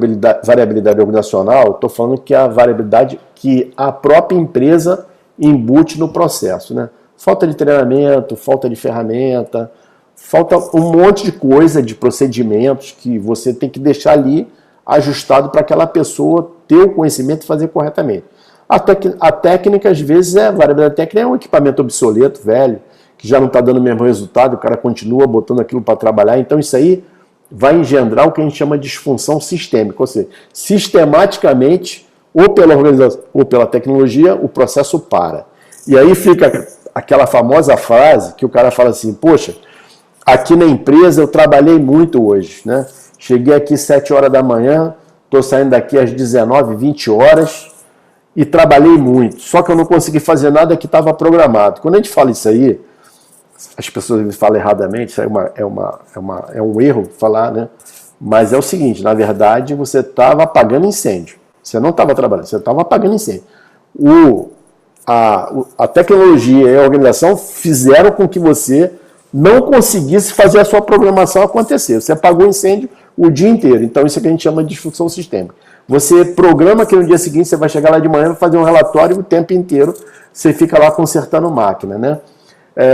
variabilidade organizacional, eu estou falando que é a variabilidade que a própria empresa embute no processo, né? Falta de treinamento, falta de ferramenta, falta um monte de coisa, de procedimentos que você tem que deixar ali ajustado para aquela pessoa ter o conhecimento e fazer corretamente. A técnica, às vezes, variabilidade técnica é um equipamento obsoleto, velho, que já não está dando o mesmo resultado, o cara continua botando aquilo para trabalhar, então isso aí vai engendrar o que a gente chama de disfunção sistêmica, ou seja, sistematicamente, ou pela organização ou pela tecnologia, o processo para. E aí fica aquela famosa frase que o cara fala assim, poxa, aqui na empresa eu trabalhei muito hoje, né? Cheguei aqui 7 horas da manhã, estou saindo daqui às 19, 20 horas e trabalhei muito, só que eu não consegui fazer nada que estava programado. Quando a gente fala isso aí, as pessoas falam erradamente, isso é um erro falar, né? Mas é o seguinte, na verdade, você estava apagando incêndio. Você não estava trabalhando, você estava apagando incêndio. A tecnologia e a organização fizeram com que você não conseguisse fazer a sua programação acontecer. Você apagou o incêndio o dia inteiro. Então, isso é que a gente chama de disfunção sistêmica. Você programa que no dia seguinte você vai chegar lá de manhã, vai fazer um relatório e o tempo inteiro você fica lá consertando máquina, né?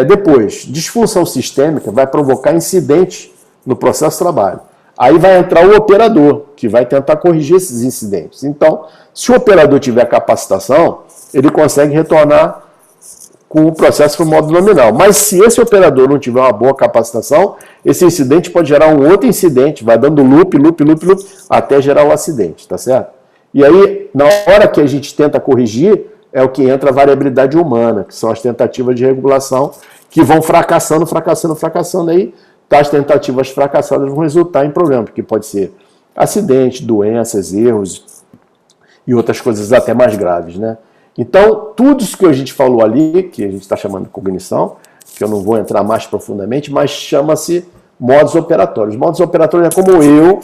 Depois, disfunção sistêmica vai provocar incidente no processo de trabalho. Aí vai entrar o operador, que vai tentar corrigir esses incidentes. Então, se o operador tiver capacitação, ele consegue retornar com o processo para o modo nominal. Mas se esse operador não tiver uma boa capacitação, esse incidente pode gerar um outro incidente, vai dando loop, até gerar um acidente, tá certo? E aí, na hora que a gente tenta corrigir, é o que entra a variabilidade humana, que são as tentativas de regulação, que vão fracassando, aí as tentativas fracassadas vão resultar em problema, porque pode ser acidente, doenças, erros e outras coisas até mais graves, né? Então, tudo isso que a gente falou ali, que a gente está chamando de cognição, que eu não vou entrar mais profundamente, mas chama-se modos operatórios. Modos operatórios é como eu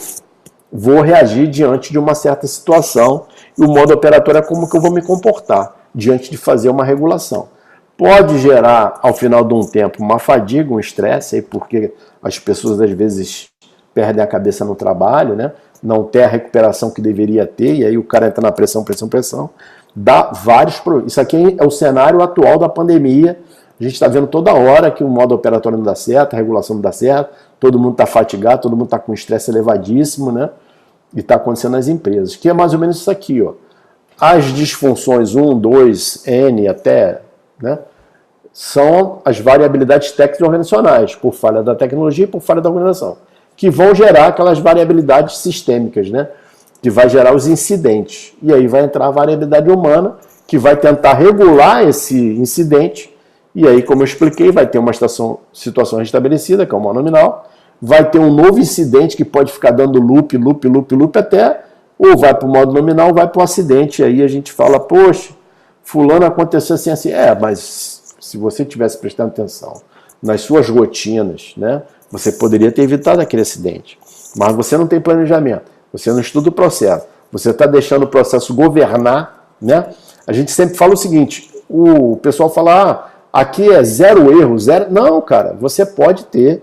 vou reagir diante de uma certa situação, e o modo operatório é como que eu vou me comportar diante de fazer uma regulação. Pode gerar, ao final de um tempo, uma fadiga, um estresse, aí porque as pessoas, às vezes, perdem a cabeça no trabalho, né? Não tem a recuperação que deveria ter, e aí o cara entra na pressão, dá vários problemas. Isso aqui é o cenário atual da pandemia. A gente está vendo toda hora que o modo operatório não dá certo, a regulação não dá certo, todo mundo está fatigado, todo mundo está com estresse elevadíssimo, né? E está acontecendo nas empresas, que é mais ou menos isso aqui, ó. As disfunções 1, 2, N até, né, são as variabilidades técnicas organizacionais, por falha da tecnologia e por falha da organização, que vão gerar aquelas variabilidades sistêmicas, né, que vai gerar os incidentes. E aí vai entrar a variabilidade humana, que vai tentar regular esse incidente, e aí, como eu expliquei, vai ter uma situação restabelecida, que é o monominal, vai ter um novo incidente que pode ficar dando loop, até, ou vai para o modo nominal, ou vai para o acidente, e aí a gente fala, poxa, fulano aconteceu assim, mas se você tivesse prestando atenção nas suas rotinas, né, você poderia ter evitado aquele acidente, mas você não tem planejamento, você não estuda o processo, você está deixando o processo governar, né? A gente sempre fala o seguinte, o pessoal fala, aqui é zero erro, zero... Não, cara, você pode ter,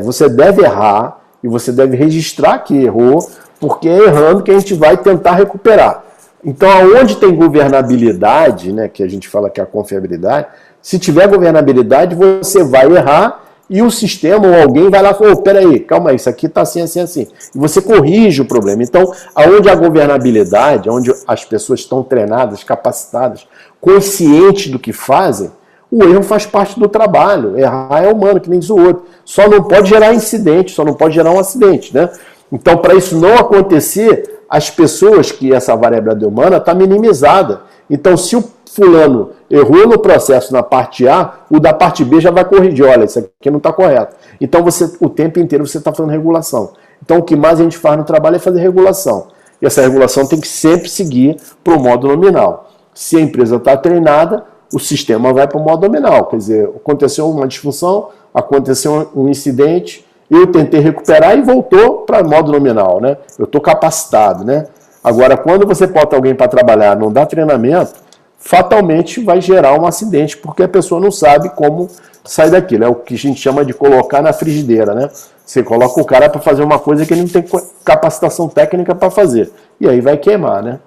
você deve errar e você deve registrar que errou, porque é errando que a gente vai tentar recuperar. Então, aonde tem governabilidade, né, que a gente fala que é a confiabilidade, se tiver governabilidade, você vai errar e o sistema ou alguém vai lá e fala, peraí, calma aí, isso aqui está assim, assim, assim. E você corrige o problema. Então, aonde a governabilidade, onde as pessoas estão treinadas, capacitadas, conscientes do que fazem, o erro faz parte do trabalho. Errar é humano, que nem diz o outro. Só não pode gerar incidente, só não pode gerar um acidente, né? Então, para isso não acontecer, as pessoas que essa variabilidade humana está minimizada. Então, se o fulano errou no processo na parte A, o da parte B já vai corrigir. Olha, isso aqui não está correto. Então, o tempo inteiro você está fazendo regulação. Então, o que mais a gente faz no trabalho é fazer regulação. E essa regulação tem que sempre seguir para o modo nominal. Se a empresa está treinada, o sistema vai para o modo nominal. Quer dizer, aconteceu uma disfunção, aconteceu um incidente, eu tentei recuperar e voltou para o modo nominal, né? Eu estou capacitado, né? Agora, quando você bota alguém para trabalhar, não dá treinamento, fatalmente vai gerar um acidente, porque a pessoa não sabe como sair daquilo. É o que a gente chama de colocar na frigideira, né? Você coloca o cara para fazer uma coisa que ele não tem capacitação técnica para fazer. E aí vai queimar, né?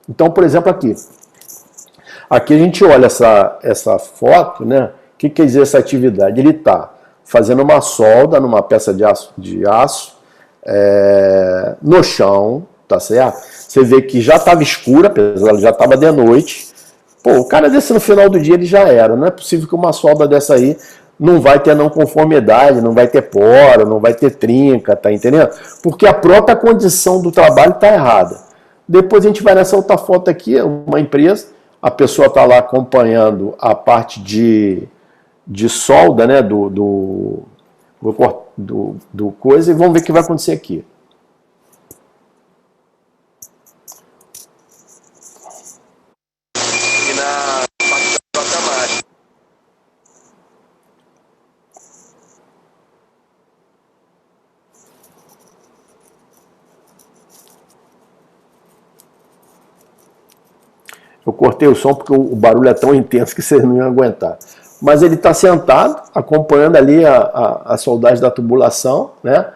Então, por exemplo, aqui. Aqui a gente olha essa foto, né? O que quer dizer essa atividade? Ele está fazendo uma solda numa peça de aço no chão, tá certo? Você vê que já estava escura, apesar de já estava de noite. Pô, o cara desse no final do dia ele já era. Não é possível que uma solda dessa aí não vai ter não conformidade, não vai ter poro, não vai ter trinca, tá entendendo? Porque a própria condição do trabalho está errada. Depois a gente vai nessa outra foto aqui, uma empresa, a pessoa está lá acompanhando a parte de solda, né, do coisa, e vamos ver o que vai acontecer aqui. E na parte da placa-mágica. Eu cortei o som porque o barulho é tão intenso que vocês não iam aguentar. Mas ele está sentado, acompanhando ali a soldagem da tubulação, né?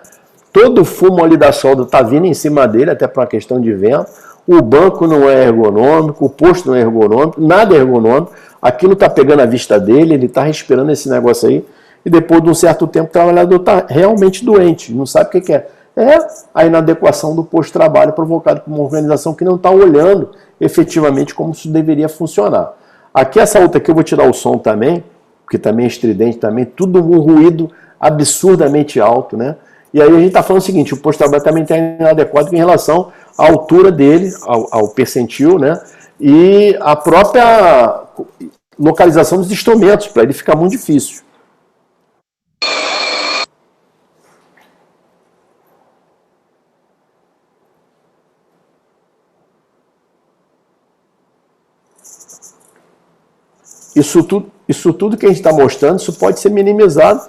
Todo o fumo ali da solda está vindo em cima dele, até por uma questão de vento. O banco não é ergonômico, o posto não é ergonômico, nada é ergonômico. Aquilo está pegando a vista dele, ele está respirando esse negócio aí. E depois de um certo tempo, o trabalhador está realmente doente, não sabe o que é. É a inadequação do posto de trabalho provocado por uma organização que não está olhando efetivamente como isso deveria funcionar. Aqui essa outra aqui eu vou tirar o som também, porque também é estridente, também tudo um ruído absurdamente alto, né? E aí a gente está falando o seguinte, o posto de trabalho também está inadequado em relação à altura dele, ao percentil, né? E a própria localização dos instrumentos, para ele ficar muito difícil. Isso tudo que a gente está mostrando, isso pode ser minimizado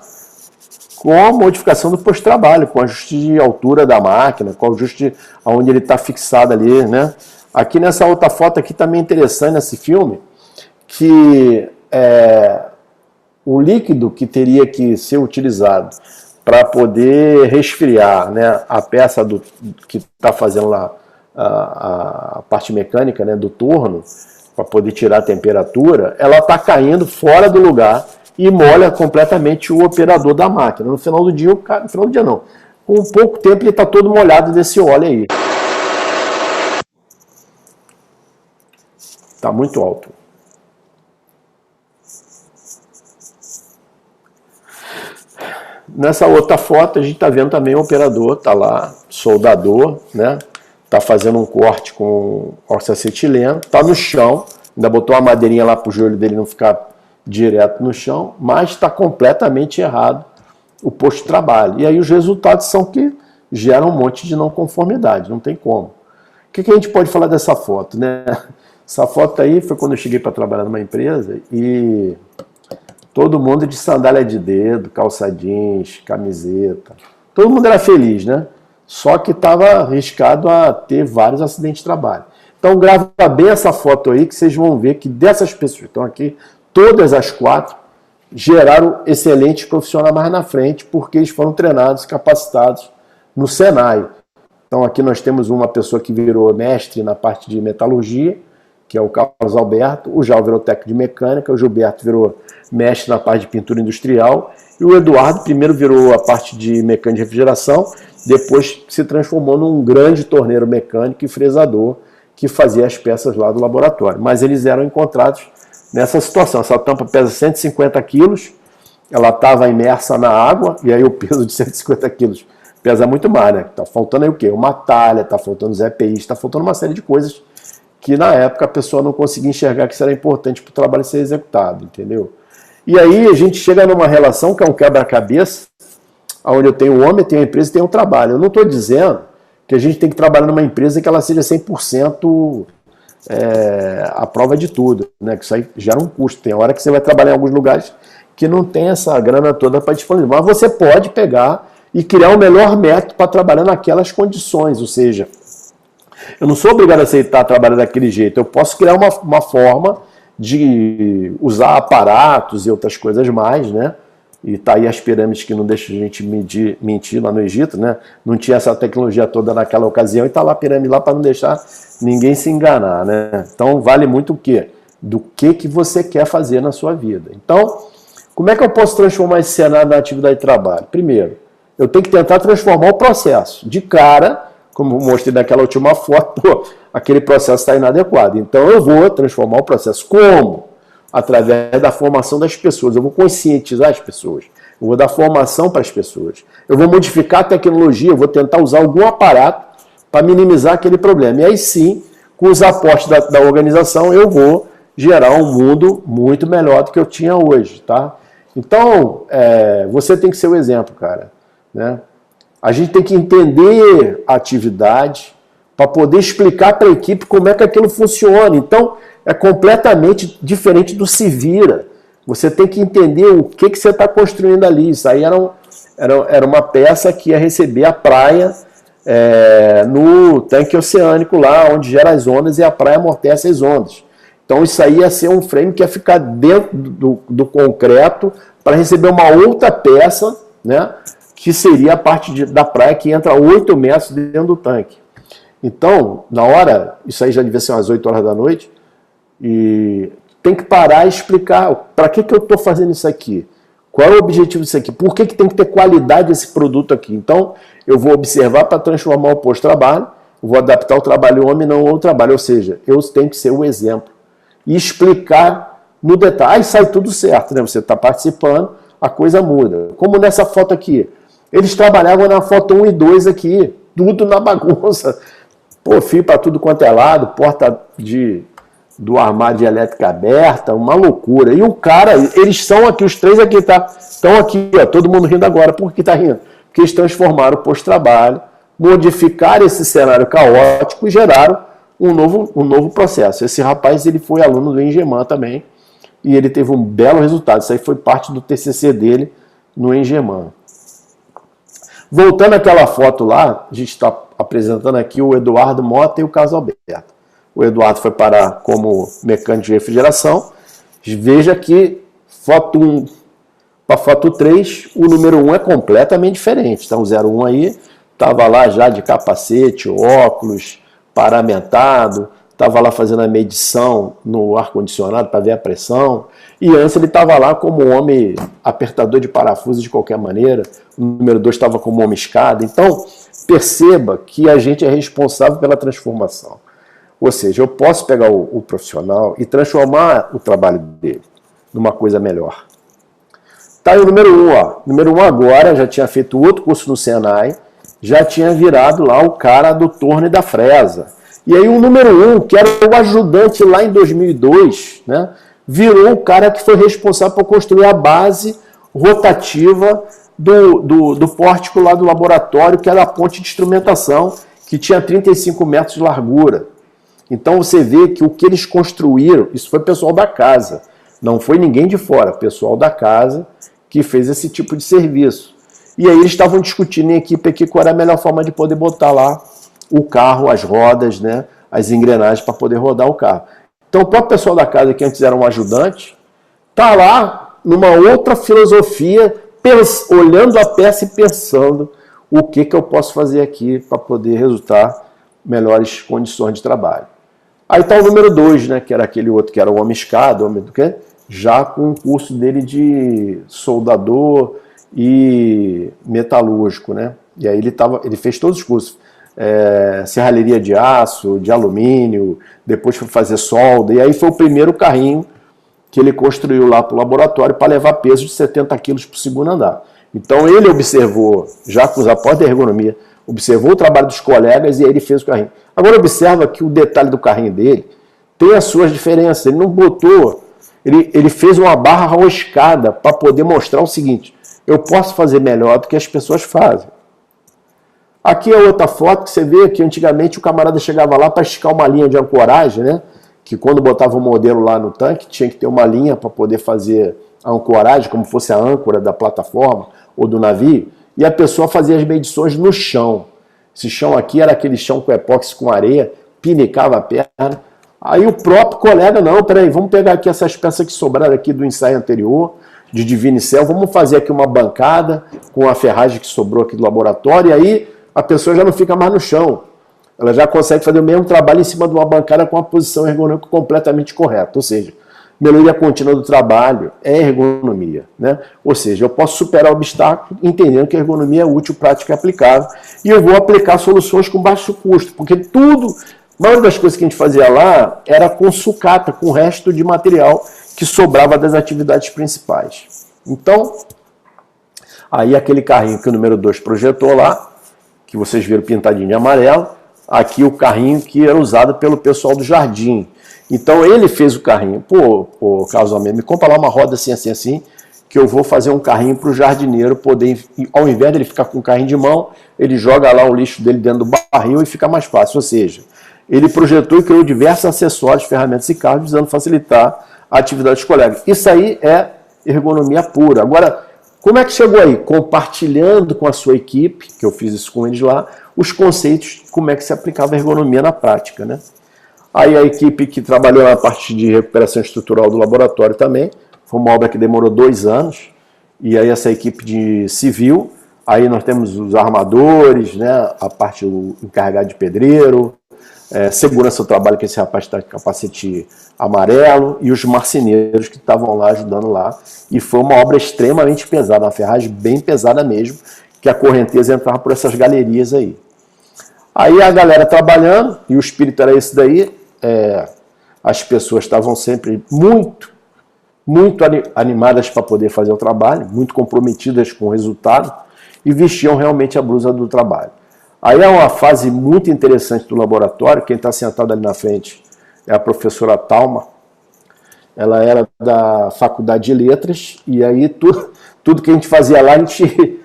com a modificação do posto de trabalho, com ajuste de altura da máquina, com ajuste aonde ele está fixado ali, né? Aqui nessa outra foto aqui também é interessante nesse filme, que o líquido que teria que ser utilizado para poder resfriar, né, a peça que está fazendo lá a parte mecânica, né, do torno, para poder tirar a temperatura, ela está caindo fora do lugar e molha completamente o operador da máquina. No final do dia, no final do dia não, com pouco tempo ele está todo molhado desse óleo aí. Está muito alto. Nessa outra foto a gente está vendo também o operador, está lá, soldador, né? Está fazendo um corte com oxacetileno, está no chão, ainda botou uma madeirinha lá para o joelho dele não ficar direto no chão, mas está completamente errado o posto de trabalho. E aí os resultados são que geram um monte de não conformidade, não tem como. O que a gente pode falar dessa foto, né? Essa foto aí foi quando eu cheguei para trabalhar numa empresa e todo mundo de sandália de dedo, calça jeans, camiseta. Todo mundo era feliz, né? Só que estava arriscado a ter vários acidentes de trabalho. Então grava bem essa foto aí que vocês vão ver que dessas pessoas que estão aqui, todas as 4 geraram excelentes profissionais mais na frente porque eles foram treinados, capacitados no Senai. Então aqui nós temos uma pessoa que virou mestre na parte de metalurgia, que é o Carlos Alberto, o Jal virou técnico de mecânica, o Gilberto virou mestre na parte de pintura industrial, e o Eduardo primeiro virou a parte de mecânica de refrigeração, depois se transformou num grande torneiro mecânico e fresador, que fazia as peças lá do laboratório. Mas eles eram encontrados nessa situação. Essa tampa pesa 150 quilos, ela estava imersa na água, e aí o peso de 150 quilos pesa muito mais, né? Está faltando aí o quê? Uma talha, está faltando os EPIs, está faltando uma série de coisas que na época a pessoa não conseguia enxergar que isso era importante para o trabalho ser executado, entendeu? E aí a gente chega numa relação que é um quebra-cabeça, onde eu tenho um homem, tenho uma empresa e tenho um trabalho. Eu não estou dizendo que a gente tem que trabalhar numa empresa que ela seja 100% a prova de tudo, né? Que isso aí gera um custo. Tem hora que você vai trabalhar em alguns lugares que não tem essa grana toda para disponibilizar. Mas você pode pegar e criar o melhor método para trabalhar naquelas condições, ou seja, eu não sou obrigado a aceitar trabalhar daquele jeito, eu posso criar uma forma de usar aparatos e outras coisas mais, né? E tá aí as pirâmides que não deixam a gente mentir lá no Egito, né? Não tinha essa tecnologia toda naquela ocasião e tá lá a pirâmide lá para não deixar ninguém se enganar, né? Então vale muito o quê? Do que você quer fazer na sua vida. Então, como é que eu posso transformar esse cenário na atividade de trabalho? Primeiro, eu tenho que tentar transformar o processo. De cara, como eu mostrei naquela última foto, pô, aquele processo está inadequado. Então eu vou transformar o processo. Como? Através da formação das pessoas. Eu vou conscientizar as pessoas. Eu vou dar formação para as pessoas. Eu vou modificar a tecnologia, eu vou tentar usar algum aparato para minimizar aquele problema. E aí sim, com os aportes da organização, eu vou gerar um mundo muito melhor do que eu tinha hoje, tá? Então, você tem que ser o exemplo, cara, né? A gente tem que entender a atividade para poder explicar para a equipe como é que aquilo funciona. Então, é completamente diferente do se vira. Você tem que entender o que você está construindo ali. Isso aí era uma peça que ia receber a praia no tanque oceânico lá, onde gera as ondas e a praia amortece as ondas. Então, isso aí ia ser um frame que ia ficar dentro do concreto para receber uma outra peça, né? Que seria a parte da praia que entra 8 metros dentro do tanque. Então, na hora, isso aí já devia ser umas 8 horas da noite, e tem que parar e explicar para que eu estou fazendo isso aqui, qual é o objetivo disso aqui, por que tem que ter qualidade esse produto aqui. Então, eu vou observar para transformar o posto de trabalho, vou adaptar o trabalho homem não ao trabalho, ou seja, eu tenho que ser o exemplo e explicar no detalhe. Aí sai tudo certo, né? Você está participando, a coisa muda. Como nessa foto aqui. Eles trabalhavam na foto 1 e 2 aqui, tudo na bagunça. Pô, fio para tudo quanto é lado, porta do armário de elétrica aberta, uma loucura. E o cara, eles são aqui, os 3 aqui, tá? Estão aqui, ó, todo mundo rindo agora. Por que tá rindo? Porque eles transformaram o posto-trabalho, modificaram esse cenário caótico e geraram um novo processo. Esse rapaz, ele foi aluno do Engeman também, e ele teve um belo resultado. Isso aí foi parte do TCC dele no Engeman. Voltando àquela foto lá, a gente está apresentando aqui o Eduardo Mota e o Carlos Alberto. O Eduardo foi parar como mecânico de refrigeração. Veja que foto 1 para foto 3, o número 1 é completamente diferente. Então o 01 aí estava lá já de capacete, óculos, paramentado, estava lá fazendo a medição no ar-condicionado para ver a pressão. E antes ele estava lá como homem apertador de parafuso de qualquer maneira. O número 2 estava como homem escada. Então, perceba que a gente é responsável pela transformação. Ou seja, eu posso pegar o profissional e transformar o trabalho dele numa coisa melhor. Tá aí o número 1, ó. Número 1 agora, já tinha feito outro curso no Senai, já tinha virado lá o cara do torno e da fresa. E aí o número 1, que era o ajudante lá em 2002, né, virou o cara que foi responsável por construir a base rotativa do pórtico lá do laboratório, que era a ponte de instrumentação, que tinha 35 metros de largura. Então você vê que o que eles construíram, isso foi pessoal da casa, não foi ninguém de fora, pessoal da casa que fez esse tipo de serviço. E aí eles estavam discutindo em equipe aqui qual era a melhor forma de poder botar lá o carro, as rodas, né, as engrenagens para poder rodar o carro. Então o próprio pessoal da casa, que antes era um ajudante, está lá numa outra filosofia, olhando a peça e pensando o que eu posso fazer aqui para poder resultar melhores condições de trabalho. Aí está o número 2, né, que era aquele outro que era o homem escada, homem do quê? Já com o curso dele de soldador e metalúrgico, né? E aí ele fez todos os cursos, serralheria de aço, de alumínio, depois foi fazer solda, e aí foi o primeiro carrinho que ele construiu lá para o laboratório para levar peso de 70 quilos para o segundo andar. Então ele observou, já com os apoios da ergonomia, observou o trabalho dos colegas e aí ele fez o carrinho. Agora observa que o detalhe do carrinho dele tem as suas diferenças. Ele não botou, ele fez uma barra roscada para poder mostrar o seguinte: eu posso fazer melhor do que as pessoas fazem. Aqui é outra foto que você vê que antigamente o camarada chegava lá para esticar uma linha de ancoragem, né? Que quando botava o modelo lá no tanque, tinha que ter uma linha para poder fazer a ancoragem, como fosse a âncora da plataforma ou do navio, e a pessoa fazia as medições no chão. Esse chão aqui era aquele chão com epóxi com areia, pinicava a perna. Aí o próprio colega, não, peraí, vamos pegar aqui essas peças que sobraram aqui do ensaio anterior, de Divinicel, vamos fazer aqui uma bancada com a ferragem que sobrou aqui do laboratório, e aí a pessoa já não fica mais no chão. Ela já consegue fazer o mesmo trabalho em cima de uma bancada com uma posição ergonômica completamente correta. Ou seja, melhoria contínua do trabalho é ergonomia, né? Ou seja, eu posso superar o obstáculo entendendo que a ergonomia é útil, prática e aplicável, e eu vou aplicar soluções com baixo custo, porque tudo, a maioria das coisas que a gente fazia lá era com sucata, com o resto de material que sobrava das atividades principais. Então, aí aquele carrinho que o número 2 projetou lá, que vocês viram pintadinho de amarelo, aqui o carrinho que era usado pelo pessoal do jardim. Então ele fez o carrinho. Pô, Carlos Almeida, me compra lá uma roda assim, assim, assim, que eu vou fazer um carrinho para o jardineiro poder, ao invés de ele ficar com o carrinho de mão, ele joga lá o lixo dele dentro do barril e fica mais fácil. Ou seja, ele projetou e criou diversos acessórios, ferramentas e carros visando facilitar a atividade dos colegas. Isso aí é ergonomia pura. Agora, como é que chegou aí? Compartilhando com a sua equipe, que eu fiz isso com eles lá, os conceitos, como é que se aplicava a ergonomia na prática, né? Aí a equipe que trabalhou na parte de recuperação estrutural do laboratório também, foi uma obra que demorou 2 anos, e aí essa equipe de civil, aí nós temos os armadores, né, a parte do encarregado de pedreiro, segurança do trabalho, que esse rapaz está de capacete amarelo, e os marceneiros que estavam lá ajudando lá, e foi uma obra extremamente pesada, uma ferragem bem pesada mesmo, que a correnteza entrava por essas galerias aí. Aí a galera trabalhando, e o espírito era esse daí, as pessoas estavam sempre muito animadas para poder fazer o trabalho, muito comprometidas com o resultado, e vestiam realmente a blusa do trabalho. Aí é uma fase muito interessante do laboratório, quem está sentado ali na frente é a professora Talma, ela era da Faculdade de Letras, e aí tudo que a gente fazia lá, a gente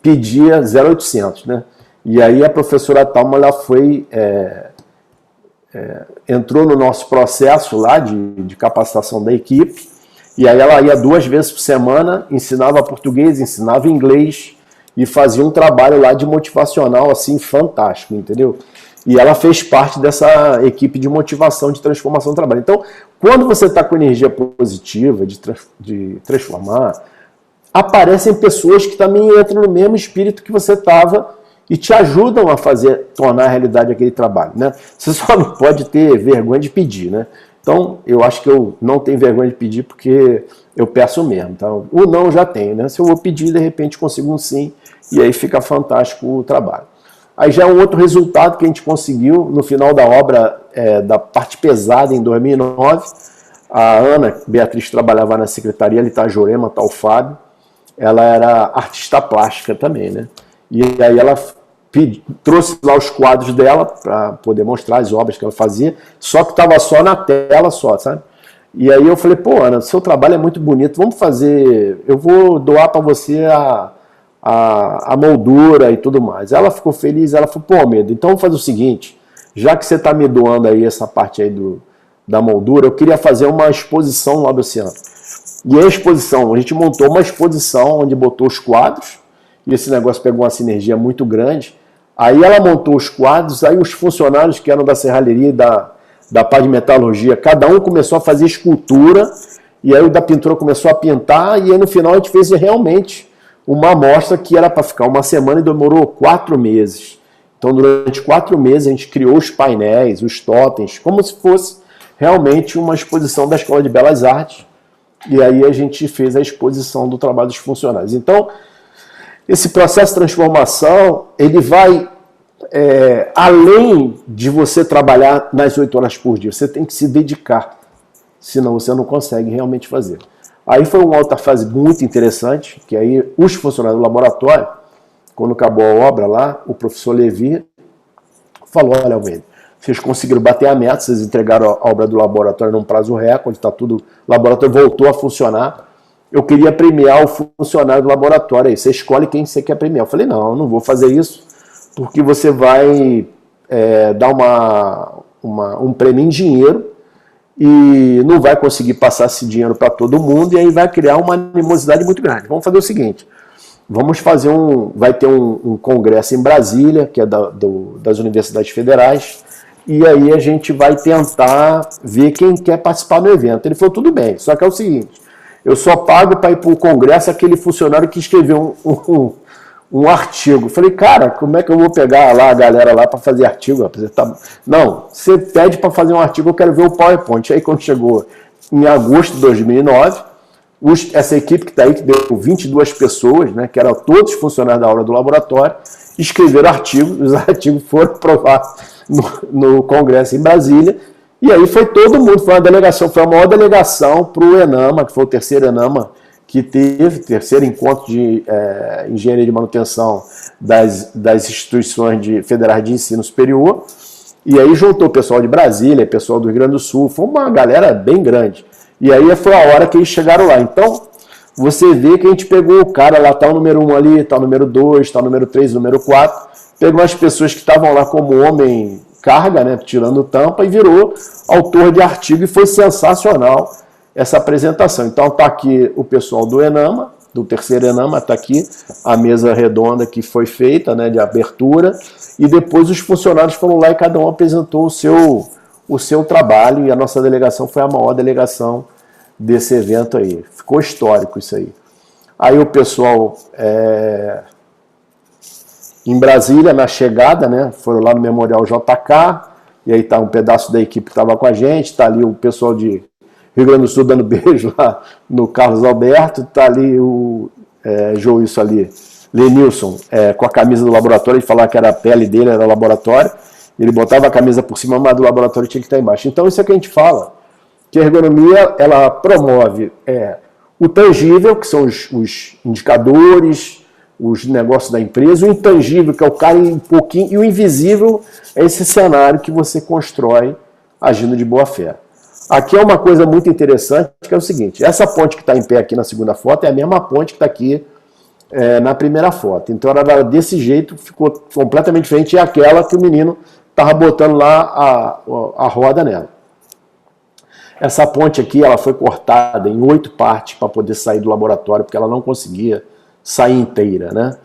pedia 0800, né? E aí a professora Talma, ela foi, entrou no nosso processo lá de capacitação da equipe, e aí ela ia 2 vezes por semana, ensinava português, ensinava inglês, e fazia um trabalho lá de motivacional, assim, fantástico, entendeu? E ela fez parte dessa equipe de motivação, de transformação do trabalho. Então, quando você está com energia positiva, de transformar, aparecem pessoas que também entram no mesmo espírito que você estava e te ajudam a tornar a realidade aquele trabalho, né? Você só não pode ter vergonha de pedir, né? Então, eu acho que eu não tenho vergonha de pedir porque eu peço mesmo. Então, o não eu já tenho, né? Se eu vou pedir, de repente consigo um sim, e aí fica fantástico o trabalho. Aí já é um outro resultado que a gente conseguiu no final da obra, da parte pesada, em 2009. A Ana Beatriz trabalhava na secretaria, ali está a Jorema, está o Fábio. Ela era artista plástica também, né? E aí ela trouxe lá os quadros dela para poder mostrar as obras que ela fazia, só que estava só na tela, sabe? E aí eu falei, pô, Ana, seu trabalho é muito bonito, vamos fazer, eu vou doar para você a moldura e tudo mais. Ela ficou feliz, ela falou, pô, Medo, então vamos fazer o seguinte, já que você está me doando aí essa parte aí da moldura, eu queria fazer uma exposição lá do Oceano. E a exposição, a gente montou uma exposição onde botou os quadros, e esse negócio pegou uma sinergia muito grande. Aí ela montou os quadros, aí os funcionários que eram da serralheria e da parte de metalurgia, cada um começou a fazer escultura, e aí o da pintura começou a pintar, e aí no final a gente fez realmente uma amostra que era para ficar uma semana e demorou 4 meses. Então durante 4 meses a gente criou os painéis, os totens, como se fosse realmente uma exposição da Escola de Belas Artes, e aí a gente fez a exposição do trabalho dos funcionários. Então, esse processo de transformação, ele vai além de você trabalhar nas 8 horas por dia. Você tem que se dedicar, senão você não consegue realmente fazer. Aí foi uma outra fase muito interessante, que aí os funcionários do laboratório, quando acabou a obra lá, o professor Levi falou, olha, Almeida, vocês conseguiram bater a meta, vocês entregaram a obra do laboratório num prazo recorde, está tudo, o laboratório voltou a funcionar. Eu queria premiar o funcionário do laboratório aí. Você escolhe quem você quer premiar. Eu falei, não, eu não vou fazer isso, porque você vai dar um prêmio em dinheiro e não vai conseguir passar esse dinheiro para todo mundo e aí vai criar uma animosidade muito grande. Vamos fazer o seguinte, vai ter um congresso em Brasília, que é das universidades federais, e aí a gente vai tentar ver quem quer participar do evento. Ele falou, tudo bem, só que é o seguinte, eu só pago para ir para o congresso aquele funcionário que escreveu um artigo. Eu falei, cara, como é que eu vou pegar lá a galera lá para fazer artigo? Não, você pede para fazer um artigo, eu quero ver o PowerPoint. Aí quando chegou em agosto de 2009, essa equipe que está aí, que deu 22 pessoas, né, que eram todos funcionários da aula do laboratório, escreveram artigos, os artigos foram aprovados no congresso em Brasília. E aí foi todo mundo, foi uma delegação, foi a maior delegação para o ENAMA, que foi o terceiro ENAMA que teve, terceiro encontro de engenharia de manutenção das instituições federais de ensino superior. E aí juntou o pessoal de Brasília, pessoal do Rio Grande do Sul, foi uma galera bem grande. E aí foi a hora que eles chegaram lá. Então, você vê que a gente pegou o cara lá, tá o número 1 ali, tá o número 2, tá o número 3, o número 4, pegou as pessoas que estavam lá como homem carga, né, tirando tampa, e virou autor de artigo, e foi sensacional essa apresentação. Então está aqui o pessoal do ENAMA, do terceiro ENAMA, está aqui a mesa redonda que foi feita, né, de abertura, e depois os funcionários foram lá e cada um apresentou o seu trabalho, e a nossa delegação foi a maior delegação desse evento aí. Ficou histórico isso aí. Aí o pessoal em Brasília, na chegada, né, foram lá no Memorial JK, e aí tá um pedaço da equipe que estava com a gente, está ali o pessoal de Rio Grande do Sul dando beijo lá no Carlos Alberto, está ali o Joilson ali, Lenilson, com a camisa do laboratório, ele falava que era a pele dele, era o laboratório, ele botava a camisa por cima, mas do laboratório tinha que estar embaixo. Então isso é que a gente fala, que a ergonomia, ela promove o tangível, que são os indicadores, os negócios da empresa, o intangível, que é o cara um pouquinho, e o invisível é esse cenário que você constrói agindo de boa fé. Aqui é uma coisa muito interessante, que é o seguinte, essa ponte que está em pé aqui na segunda foto é a mesma ponte que está aqui na primeira foto. Então ela era desse jeito, ficou completamente diferente, e aquela que o menino estava botando lá a roda nela. Essa ponte aqui, ela foi cortada em 8 partes para poder sair do laboratório, porque ela não conseguia sair inteira, né?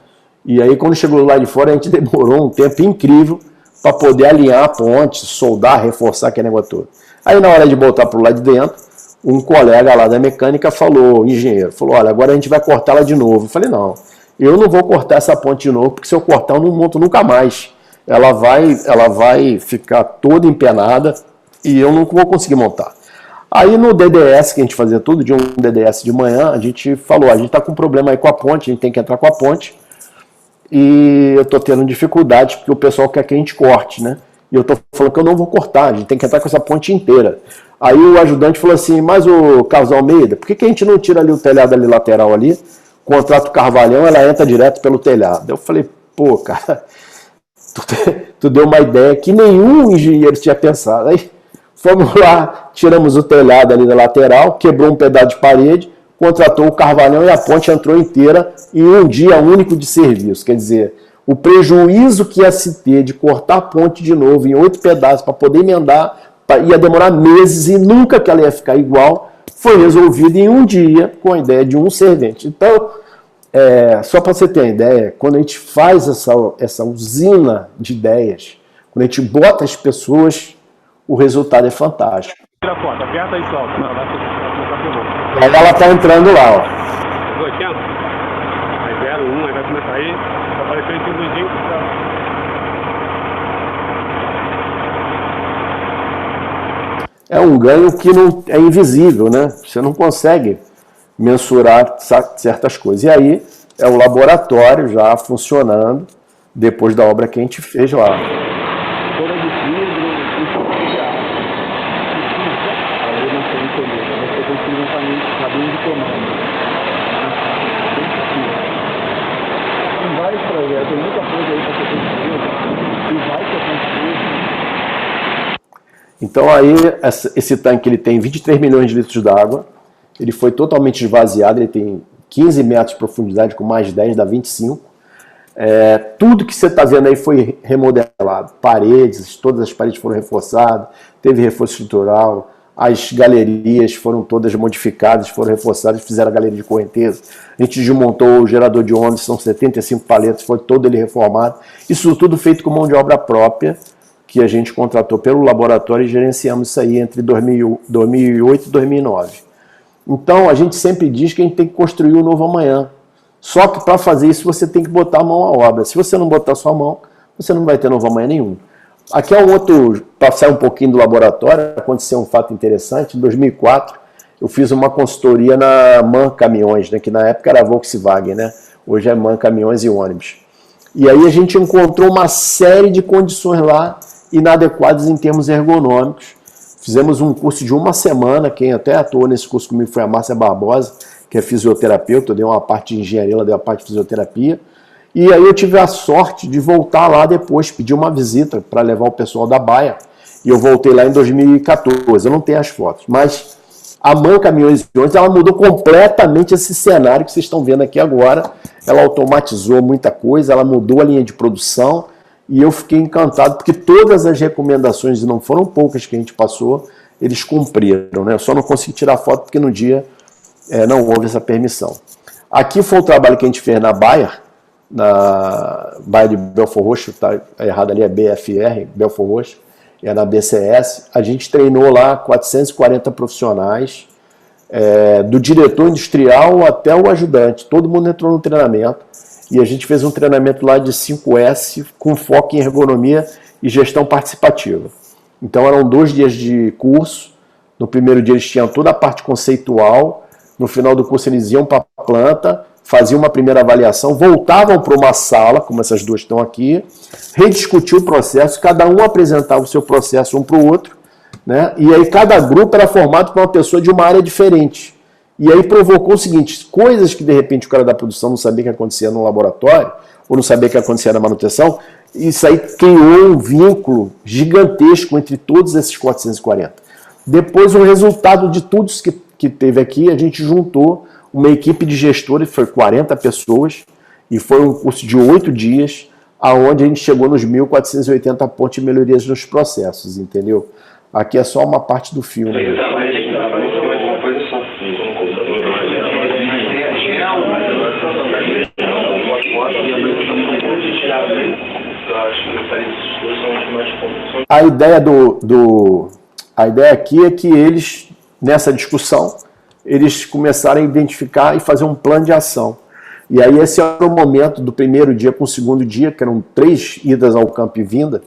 E aí quando chegou lá de fora, a gente demorou um tempo incrível para poder alinhar a ponte, soldar, reforçar aquele negócio todo. Aí na hora de botar para o lado de dentro, um colega lá da mecânica falou, engenheiro, falou, olha, agora a gente vai cortar ela de novo. Eu falei, não, eu não vou cortar essa ponte de novo, porque se eu cortar eu não monto nunca mais. Ela vai ficar toda empenada e eu não vou conseguir montar. Aí no DDS, que a gente fazia todo dia, um DDS de manhã, a gente falou, a gente está com um problema aí com a ponte, a gente tem que entrar com a ponte. e eu estou tendo dificuldades porque o pessoal quer que a gente corte, né? E eu estou falando que eu não vou cortar, a gente tem que entrar com essa ponte inteira. Aí o ajudante falou assim, mas o Carlos Almeida, por que a gente não tira ali o telhado ali lateral ali, contrata o Carvalhão, ela entra direto pelo telhado? Eu falei, pô, cara, tu deu uma ideia que nenhum engenheiro tinha pensado. Aí fomos lá, tiramos o telhado ali da lateral, quebrou um pedaço de parede, contratou o Carvalhão e a ponte entrou inteira em um dia único de serviço. Quer dizer, o prejuízo que ia se ter de cortar a ponte de novo em 8 pedaços para poder emendar, ia demorar meses e nunca que ela ia ficar igual, foi resolvido em um dia com a ideia de um servente. Então, só para você ter uma ideia, quando a gente faz essa usina de ideias, quando a gente bota as pessoas, o resultado é fantástico. Tira a foto, aperta e solta. Não, Aí ela está entrando lá, ó. 80. Aí 0, 1, aí vai começar aí. Vai aparecer esse luzzinho. É um ganho que não é invisível, né? Você não consegue mensurar certas coisas. E aí é o laboratório já funcionando depois da obra que a gente fez lá. Toda de vidro, ali na frente ali, você conseguiu um caminho de comando. Tem vários projetos, tem muita coisa aí para ser construída e vai ser construída. Então aí esse tanque ele tem 23 milhões de litros d'água, ele foi totalmente esvaziado, ele tem 15 metros de profundidade com mais 10, dá 25. Tudo que você está vendo aí foi remodelado, paredes, todas as paredes foram reforçadas, teve reforço estrutural, as galerias foram todas modificadas, foram reforçadas, fizeram a galeria de correnteza, a gente desmontou o gerador de ônibus, são 75 paletas, foi todo ele reformado, isso tudo feito com mão de obra própria, que a gente contratou pelo laboratório e gerenciamos isso aí entre 2008 e 2009. Então, a gente sempre diz que a gente tem que construir um novo amanhã. Só que para fazer isso, você tem que botar a mão à obra. Se você não botar a sua mão, você não vai ter novo amanhã nenhum. Aqui é um outro, para sair um pouquinho do laboratório, aconteceu um fato interessante. Em 2004, eu fiz uma consultoria na MAN Caminhões, né, que na época era Volkswagen, né? Hoje é MAN Caminhões e Ônibus. E aí a gente encontrou uma série de condições lá inadequadas em termos ergonômicos. Fizemos um curso de uma semana, quem até atuou nesse curso comigo foi a Márcia Barbosa, que é fisioterapeuta, eu dei uma parte de engenharia, ela deu a parte de fisioterapia. E aí eu tive a sorte de voltar lá depois, pedir uma visita para levar o pessoal da Baia. E eu voltei lá em 2014, eu não tenho as fotos, mas a MAN Caminhões e Ônibus, ela mudou completamente esse cenário que vocês estão vendo aqui agora. Ela automatizou muita coisa, ela mudou a linha de produção, e eu fiquei encantado, porque todas as recomendações, e não foram poucas que a gente passou, eles cumpriram, né? Eu só não consegui tirar foto porque no dia não houve essa permissão. Aqui foi o trabalho que a gente fez na Baia de Belford Roxo, tá errado ali, é BFR, Belford Roxo, é na BCS. A gente treinou lá 440 profissionais, do diretor industrial até o ajudante, todo mundo entrou no treinamento. E a gente fez um treinamento lá de 5S com foco em ergonomia e gestão participativa. Então eram 2 dias de curso. No primeiro dia eles tinham toda a parte conceitual. No final do curso eles iam para a planta, faziam uma primeira avaliação, voltavam para uma sala, como essas duas estão aqui, rediscutiam o processo, cada um apresentava o seu processo um para o outro, né? E aí cada grupo era formado por uma pessoa de uma área diferente. E aí provocou o seguinte, coisas que de repente o cara da produção não sabia que acontecia no laboratório, ou não sabia que acontecia na manutenção, isso aí criou um vínculo gigantesco entre todos esses 440. Depois, o resultado de tudo isso que teve aqui, a gente juntou uma equipe de gestores, foi 40 pessoas, e foi um curso de 8 dias, aonde a gente chegou nos 1.480 pontos de melhorias nos processos, entendeu? Aqui é só uma parte do filme. A ideia aqui é que eles, nessa discussão, eles começaram a identificar e fazer um plano de ação. E aí esse era o momento do primeiro dia com o segundo dia, que eram 3 idas ao campo e vinda.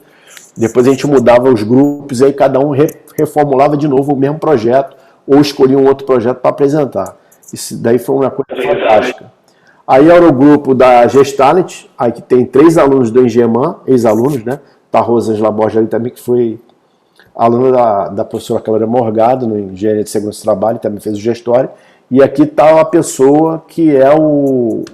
Depois a gente mudava os grupos e aí cada um reformulava de novo o mesmo projeto ou escolhia um outro projeto para apresentar. Isso daí foi uma coisa fantástica. Aí era o grupo da Gestalent, aí que tem 3 alunos do Engeman, ex-alunos, né? Tá a Rosângela Borges ali também, que foi aluna da professora Cláudia Morgado, no Engenharia de Segurança do Trabalho, também fez o gestório. E aqui está uma pessoa que é o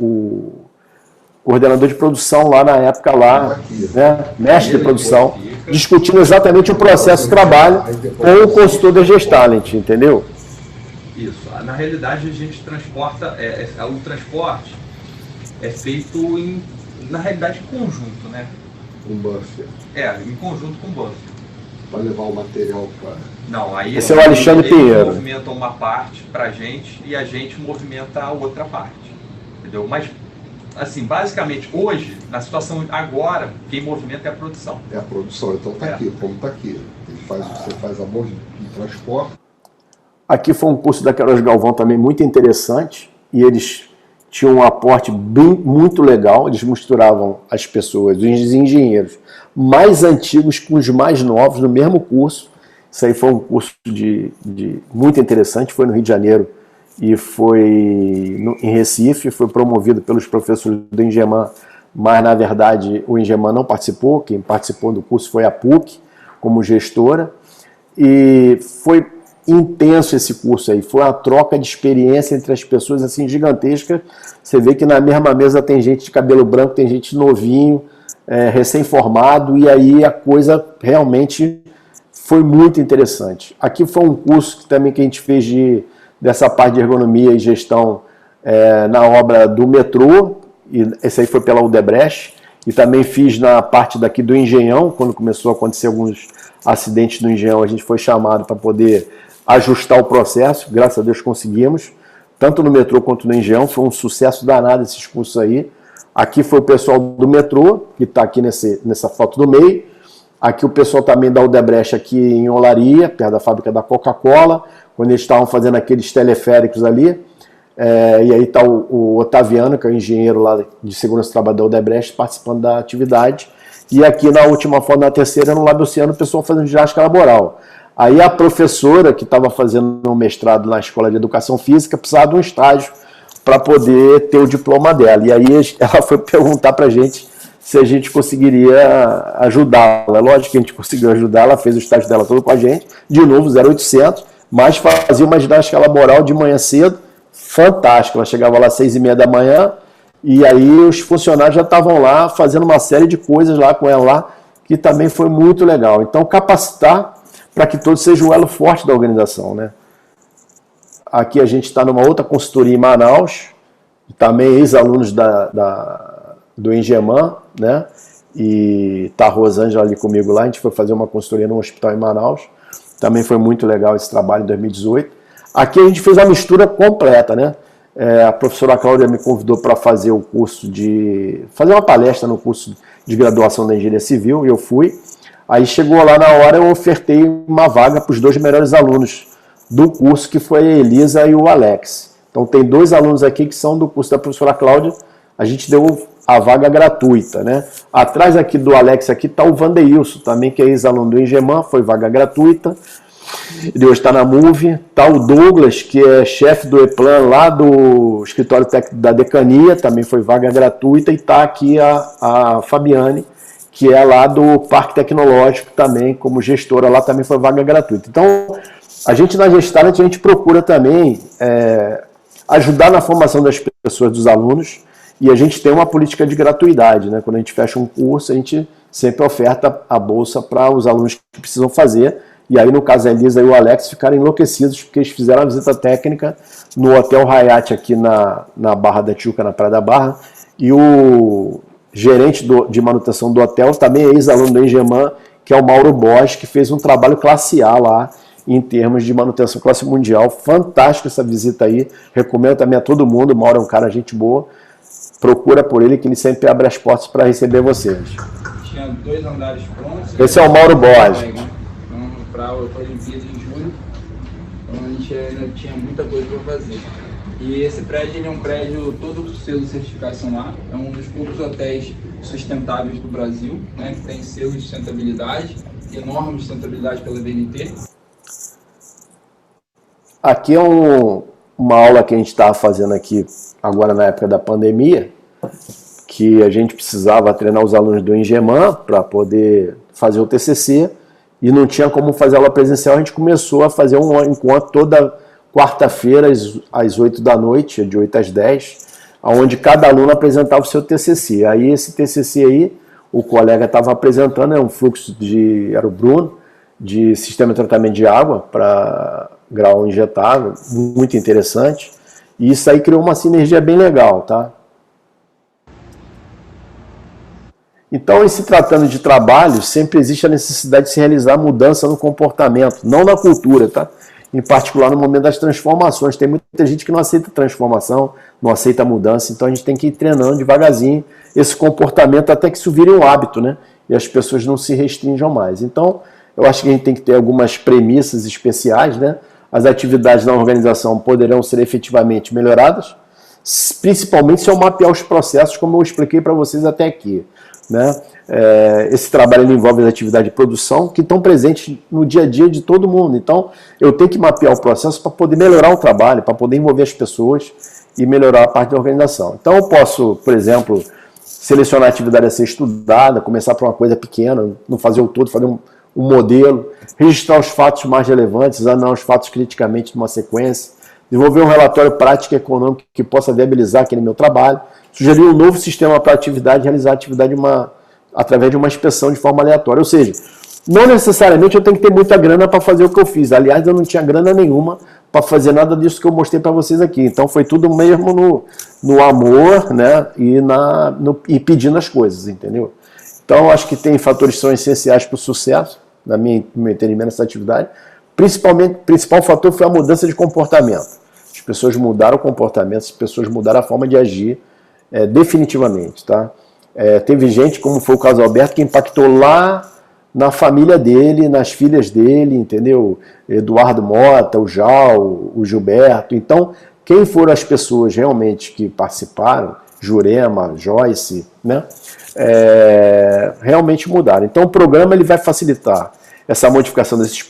coordenador de produção lá na época, lá, né? Mestre de produção, discutindo exatamente o processo de trabalho com o consultor da Gestalent, entendeu? Isso. Na realidade, a gente transporta, o transporte é feito na realidade, em conjunto, né? Um buffer. Em conjunto com o buffer. Para levar o material para... Não, aí esse é o Alexandre Pinheiro. Movimenta uma parte para a gente e a gente movimenta a outra parte, entendeu? Mas, assim, basicamente, hoje, na situação agora, quem movimenta é a produção. É a produção, então está aqui, como está aqui. Você faz a mão de transporte. Aqui foi um curso da Queiroz Galvão também muito interessante, e eles tinham um aporte muito legal, eles misturavam as pessoas, os engenheiros mais antigos com os mais novos no mesmo curso. Isso aí foi um curso muito interessante, foi no Rio de Janeiro e foi em Recife, foi promovido pelos professores do Engeman, mas na verdade o Engeman não participou, quem participou do curso foi a PUC, como gestora, e foi intenso esse curso aí, foi uma troca de experiência entre as pessoas assim gigantesca. Você vê que na mesma mesa tem gente de cabelo branco, tem gente novinho, recém-formado, e aí a coisa realmente foi muito interessante. Aqui foi um curso que a gente fez dessa parte de ergonomia e gestão na obra do metrô, e esse aí foi pela Udebrecht, e também fiz na parte daqui do Engenhão, quando começou a acontecer alguns acidentes no Engenhão, a gente foi chamado para poder ajustar o processo, graças a Deus conseguimos, tanto no metrô quanto no Engenhão, foi um sucesso danado esses cursos aí. Aqui foi o pessoal do metrô, que está aqui nessa foto do meio. Aqui o pessoal também da Udebrecht aqui em Olaria, perto da fábrica da Coca-Cola, quando eles estavam fazendo aqueles teleféricos ali. E aí está o Otaviano, que é o engenheiro lá de segurança do trabalho da Udebrecht, participando da atividade. E aqui na última foto, na terceira, no Lab Oceano, o pessoal fazendo ginástica laboral. Aí a professora, que estava fazendo um mestrado na Escola de Educação Física, precisava de um estágio para poder ter o diploma dela. E aí ela foi perguntar para a gente se a gente conseguiria ajudá-la. É lógico que a gente conseguiu ajudar, ela fez o estágio dela todo com a gente, de novo, 0800, mas fazia uma ginástica laboral de manhã cedo, fantástica. Ela chegava lá às 6h30 da manhã, e aí os funcionários já estavam lá fazendo uma série de coisas lá com ela lá, que também foi muito legal. Então, capacitar para que todos sejam o elo forte da organização, né? Aqui a gente está numa outra consultoria em Manaus, também ex-alunos do Engeman, né? E está a Rosângela ali comigo lá, a gente foi fazer uma consultoria num hospital em Manaus, também foi muito legal esse trabalho em 2018. Aqui a gente fez a mistura completa, né? A professora Cláudia me convidou para fazer o curso fazer uma palestra no curso de graduação da Engenharia Civil, e eu fui. Aí chegou lá na hora, eu ofertei uma vaga para os 2 melhores alunos do curso, que foi a Elisa e o Alex. Então tem 2 alunos aqui que são do curso da professora Cláudia, a gente deu a vaga gratuita, né? Atrás aqui do Alex aqui está o Vandeilson, também que é ex-aluno do Engeman, foi vaga gratuita. Ele hoje está na MUV. Está o Douglas, que é chefe do EPLAN lá do escritório técnico da Decania, também foi vaga gratuita. E está aqui a Fabiane, que é lá do Parque Tecnológico também, como gestora lá, também foi vaga gratuita. Então, a gente na Gestalent, a gente procura também ajudar na formação das pessoas, dos alunos, e a gente tem uma política de gratuidade, né? Quando a gente fecha um curso, a gente sempre oferta a bolsa para os alunos que precisam fazer. E aí, no caso, a Elisa e o Alex ficaram enlouquecidos, porque eles fizeram a visita técnica no Hotel Hyatt aqui na Barra da Tijuca, na Praia da Barra, e o gerente de manutenção do hotel também é ex-aluno do Engeman, que é o Mauro Borges, que fez um trabalho classe A lá, em termos de manutenção classe mundial. Fantástico essa visita aí, recomendo também a todo mundo. O Mauro é um cara gente boa, procura por ele que ele sempre abre as portas para receber vocês. Tinha 2 andares prontos. Esse é o Mauro Borges. Para a Olimpíada em julho, então a gente ainda tinha muita coisa para fazer. E esse prédio, ele é um prédio todo com selo de certificação lá, é um dos poucos hotéis sustentáveis do Brasil, né, que tem selo de sustentabilidade, enorme sustentabilidade pela BNT. Aqui é uma aula que a gente estava fazendo aqui agora na época da pandemia, que a gente precisava treinar os alunos do Engeman para poder fazer o TCC, e não tinha como fazer aula presencial, a gente começou a fazer um encontro toda quarta-feira às 8 da noite, de 8 às 10, onde cada aluno apresentava o seu TCC. Aí esse TCC aí, o colega estava apresentando, era um fluxo era o Bruno, de sistema de tratamento de água para grau injetável, muito interessante, e isso aí criou uma sinergia bem legal, tá? Então, em se tratando de trabalho, sempre existe a necessidade de se realizar mudança no comportamento, não na cultura, tá? Em particular no momento das transformações. Tem muita gente que não aceita transformação, não aceita mudança, então a gente tem que ir treinando devagarzinho esse comportamento até que isso vire um hábito, né? E as pessoas não se restringam mais. Então, eu acho que a gente tem que ter algumas premissas especiais, né? As atividades na organização poderão ser efetivamente melhoradas, principalmente se eu mapear os processos, como eu expliquei para vocês até aqui, né? Esse trabalho ele envolve as atividades de produção que estão presentes no dia a dia de todo mundo. Então, eu tenho que mapear o processo para poder melhorar o trabalho, para poder envolver as pessoas e melhorar a parte da organização. Então, eu posso, por exemplo, selecionar a atividade a ser estudada, começar por uma coisa pequena, não fazer o todo, fazer um modelo, registrar os fatos mais relevantes, examinar os fatos criticamente numa sequência, desenvolver um relatório prático e econômico que possa viabilizar aquele meu trabalho, sugerir um novo sistema para a atividade, realizar a atividade através de uma inspeção de forma aleatória. Ou seja, não necessariamente eu tenho que ter muita grana para fazer o que eu fiz. Aliás, eu não tinha grana nenhuma para fazer nada disso que eu mostrei para vocês aqui. Então foi tudo mesmo no amor, né? E pedindo as coisas, entendeu? Então acho que tem fatores que são essenciais para o sucesso, no meu entendimento, nessa atividade. O principal fator foi a mudança de comportamento. As pessoas mudaram o comportamento, as pessoas mudaram a forma de agir definitivamente, tá? Teve gente, como foi o caso do Alberto, que impactou lá na família dele, nas filhas dele, entendeu? Eduardo Mota, o Jal, o Gilberto. Então, quem foram as pessoas realmente que participaram, Jurema, Joyce, né? Realmente mudaram. Então, o programa ele vai facilitar essa modificação desses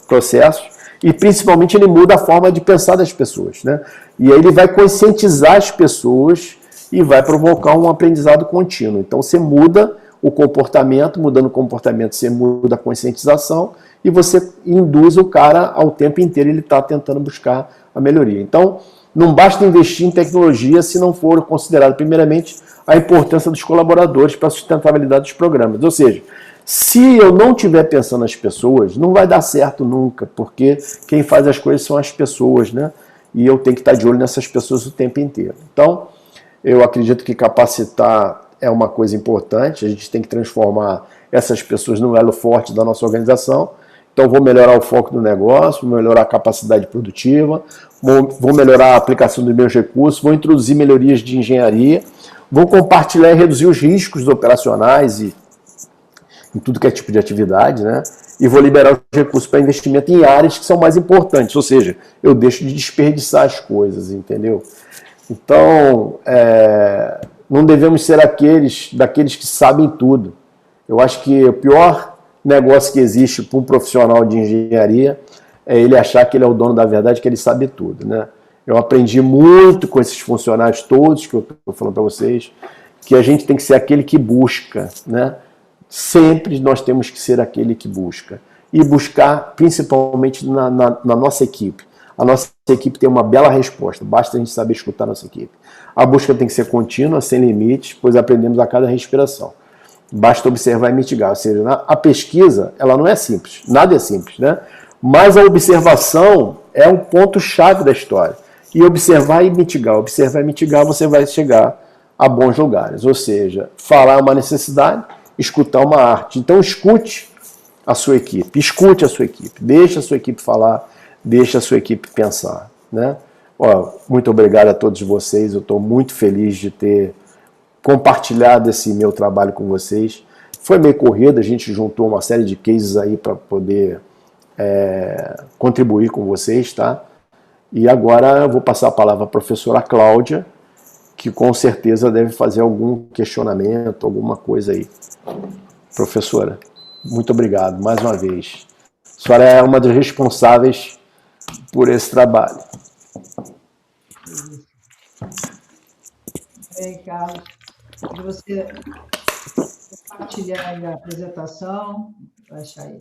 processos e, principalmente, ele muda a forma de pensar das pessoas, né? E aí ele vai conscientizar as pessoas e vai provocar um aprendizado contínuo. Então, você muda o comportamento, mudando o comportamento, você muda a conscientização e você induz o cara ao tempo inteiro, ele está tentando buscar a melhoria. Então, não basta investir em tecnologia se não for considerado, primeiramente, a importância dos colaboradores para a sustentabilidade dos programas. Ou seja, se eu não estiver pensando nas pessoas, não vai dar certo nunca, porque quem faz as coisas são as pessoas, né? E eu tenho que estar de olho nessas pessoas o tempo inteiro. Então, eu acredito que capacitar é uma coisa importante, a gente tem que transformar essas pessoas no elo forte da nossa organização. Então, vou melhorar o foco do negócio, vou melhorar a capacidade produtiva, vou melhorar a aplicação dos meus recursos, vou introduzir melhorias de engenharia, vou compartilhar e reduzir os riscos operacionais e em tudo que é tipo de atividade, né? E vou liberar os recursos para investimento em áreas que são mais importantes, ou seja, eu deixo de desperdiçar as coisas, entendeu? Então, não devemos ser daqueles que sabem tudo. Eu acho que o pior negócio que existe para um profissional de engenharia é ele achar que ele é o dono da verdade, que ele sabe tudo, né? Eu aprendi muito com esses funcionários todos que eu estou falando para vocês, que a gente tem que ser aquele que busca, né? Sempre nós temos que ser aquele que busca. E buscar principalmente na nossa equipe. A nossa equipe tem uma bela resposta, basta a gente saber escutar a nossa equipe. A busca tem que ser contínua, sem limites, pois aprendemos a cada respiração. Basta observar e mitigar. Ou seja, a pesquisa, ela não é simples, nada é simples, né? Mas a observação é um ponto-chave da história. E observar e mitigar, você vai chegar a bons lugares. Ou seja, falar é uma necessidade, escutar é uma arte. Então escute a sua equipe, deixe a sua equipe falar, deixe a sua equipe pensar, né? Muito obrigado a todos vocês, eu estou muito feliz de ter compartilhado esse meu trabalho com vocês. Foi meio corrido, a gente juntou uma série de cases aí para poder contribuir com vocês, tá? E agora eu vou passar a palavra à professora Cláudia, que com certeza deve fazer algum questionamento, alguma coisa aí. Professora, muito obrigado mais uma vez. A senhora é uma das responsáveis por esse trabalho. Bem, Carlos, se você compartilhar aí a apresentação, vai achar aí.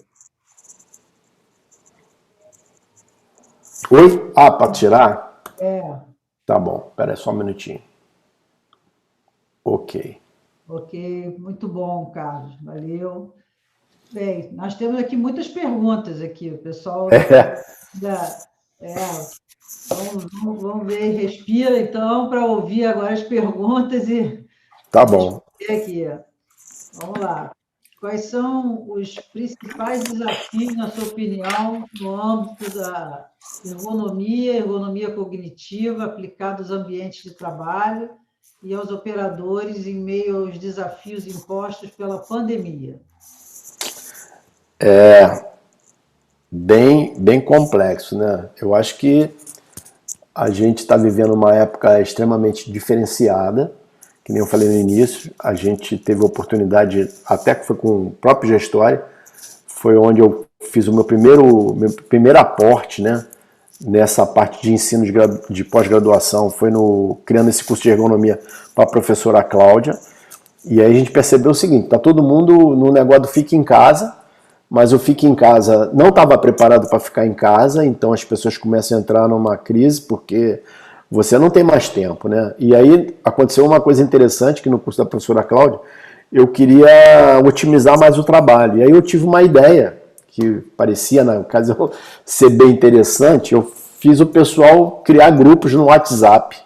Oi? Ah, para tirar? É. Tá bom, espera aí só um minutinho. Ok. Ok, muito bom, Carlos, valeu. Bem, nós temos aqui muitas perguntas aqui, o pessoal vamos ver, respira então para ouvir agora as perguntas e tá bom. Aqui. Vamos lá. Quais são os principais desafios, na sua opinião, no âmbito da ergonomia cognitiva aplicada aos ambientes de trabalho e aos operadores em meio aos desafios impostos pela pandemia? Bem complexo, né? Eu acho que a gente está vivendo uma época extremamente diferenciada, que nem eu falei no início, a gente teve a oportunidade, até que foi com o próprio Gestória, foi onde eu fiz o meu primeiro aporte, né, nessa parte de ensino de pós-graduação, foi criando esse curso de ergonomia para a professora Cláudia, e aí a gente percebeu o seguinte, tá todo mundo no negócio do fique em casa, mas o fique em casa não estava preparado para ficar em casa, então as pessoas começam a entrar numa crise, porque você não tem mais tempo, né? E aí aconteceu uma coisa interessante, que no curso da professora Cláudia, eu queria otimizar mais o trabalho. E aí eu tive uma ideia, que parecia, na ocasião, ser bem interessante, eu fiz o pessoal criar grupos no WhatsApp.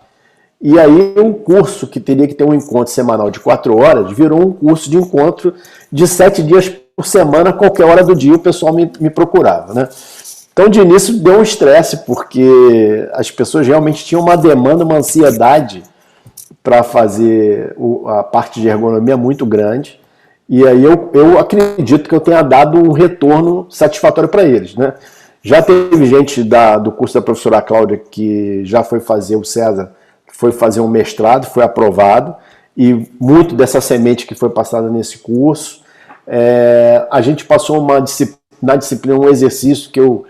E aí um curso que teria que ter um encontro semanal de 4 horas, virou um curso de encontro de 7 dias por semana, qualquer hora do dia o pessoal me procurava, né? Então, de início, deu um estresse, porque as pessoas realmente tinham uma demanda, uma ansiedade para fazer a parte de ergonomia muito grande. E aí eu acredito que eu tenha dado um retorno satisfatório para eles, né? Já teve gente do curso da professora Cláudia que já foi fazer, o César, foi fazer um mestrado, foi aprovado, e muito dessa semente que foi passada nesse curso. A gente passou na disciplina um exercício que o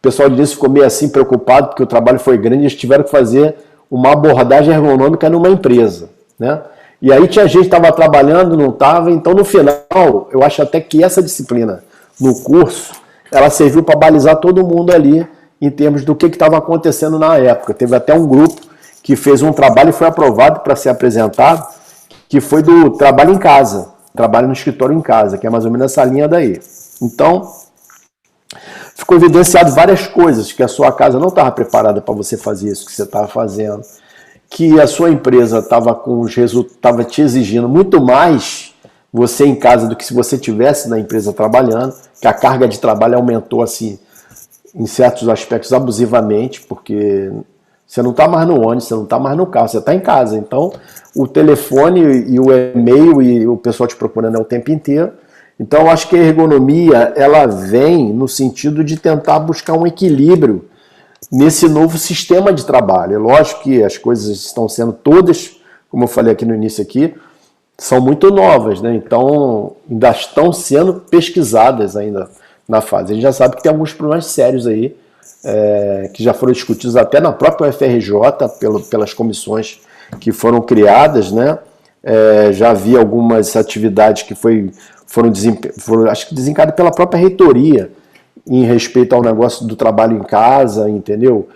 pessoal de início ficou meio assim preocupado, porque o trabalho foi grande, eles tiveram que fazer uma abordagem ergonômica numa empresa, né? E aí tinha gente que estava trabalhando, não estava, então no final, eu acho até que essa disciplina no curso, ela serviu para balizar todo mundo ali em termos do que estava acontecendo na época. Teve até um grupo que fez um trabalho e foi aprovado para ser apresentado, que foi do trabalho em casa, trabalho no escritório em casa, que é mais ou menos essa linha daí. Então, ficou evidenciado várias coisas, que a sua casa não estava preparada para você fazer isso que você estava fazendo, que a sua empresa estava te exigindo muito mais você em casa do que se você tivesse na empresa trabalhando, que a carga de trabalho aumentou assim, em certos aspectos abusivamente, porque você não está mais no ônibus, você não está mais no carro, você está em casa. Então, o telefone e o e-mail e o pessoal te procurando o tempo inteiro. Então, eu acho que a ergonomia, ela vem no sentido de tentar buscar um equilíbrio nesse novo sistema de trabalho. É lógico que as coisas estão sendo todas, como eu falei aqui no início aqui, são muito novas, né? Então, ainda estão sendo pesquisadas ainda na fase. A gente já sabe que tem alguns problemas sérios aí, que já foram discutidos até na própria UFRJ, pelas comissões que foram criadas, né? Já havia algumas atividades que foram acho que desencadeadas pela própria reitoria em respeito ao negócio do trabalho em casa, entendeu?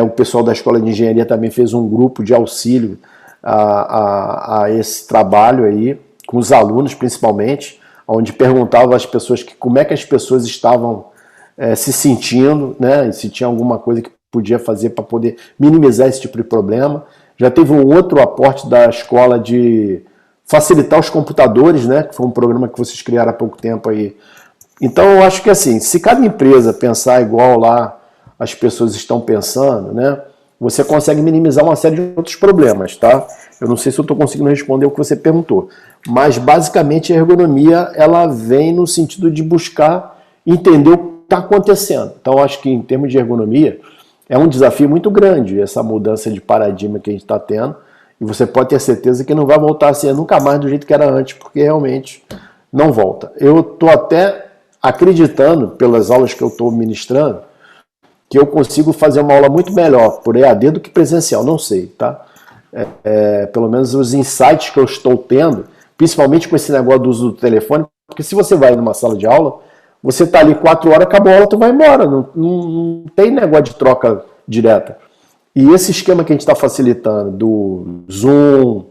O pessoal da Escola de Engenharia também fez um grupo de auxílio a esse trabalho aí, com os alunos principalmente, onde perguntava às pessoas como é que as pessoas estavam se sentindo, né? E se tinha alguma coisa que podia fazer para poder minimizar esse tipo de problema. Já teve um outro aporte da escola de facilitar os computadores, né? Que foi um programa que vocês criaram há pouco tempo aí. Então eu acho que assim, se cada empresa pensar igual lá as pessoas estão pensando, né? Você consegue minimizar uma série de outros problemas, tá? Eu não sei se eu estou conseguindo responder o que você perguntou, mas basicamente a ergonomia, ela vem no sentido de buscar entender o que está acontecendo. Então acho que em termos de ergonomia, é um desafio muito grande essa mudança de paradigma que a gente está tendo, e você pode ter certeza que não vai voltar a ser nunca mais do jeito que era antes, porque realmente não volta. Eu estou até acreditando, pelas aulas que eu estou ministrando, que eu consigo fazer uma aula muito melhor por EAD do que presencial, não sei, tá? pelo menos os insights que eu estou tendo, principalmente com esse negócio do uso do telefone, porque se você vai numa sala de aula, você está ali 4 horas, acabou a aula, tu vai embora, não tem negócio de troca direta. E esse esquema que a gente está facilitando, do Zoom,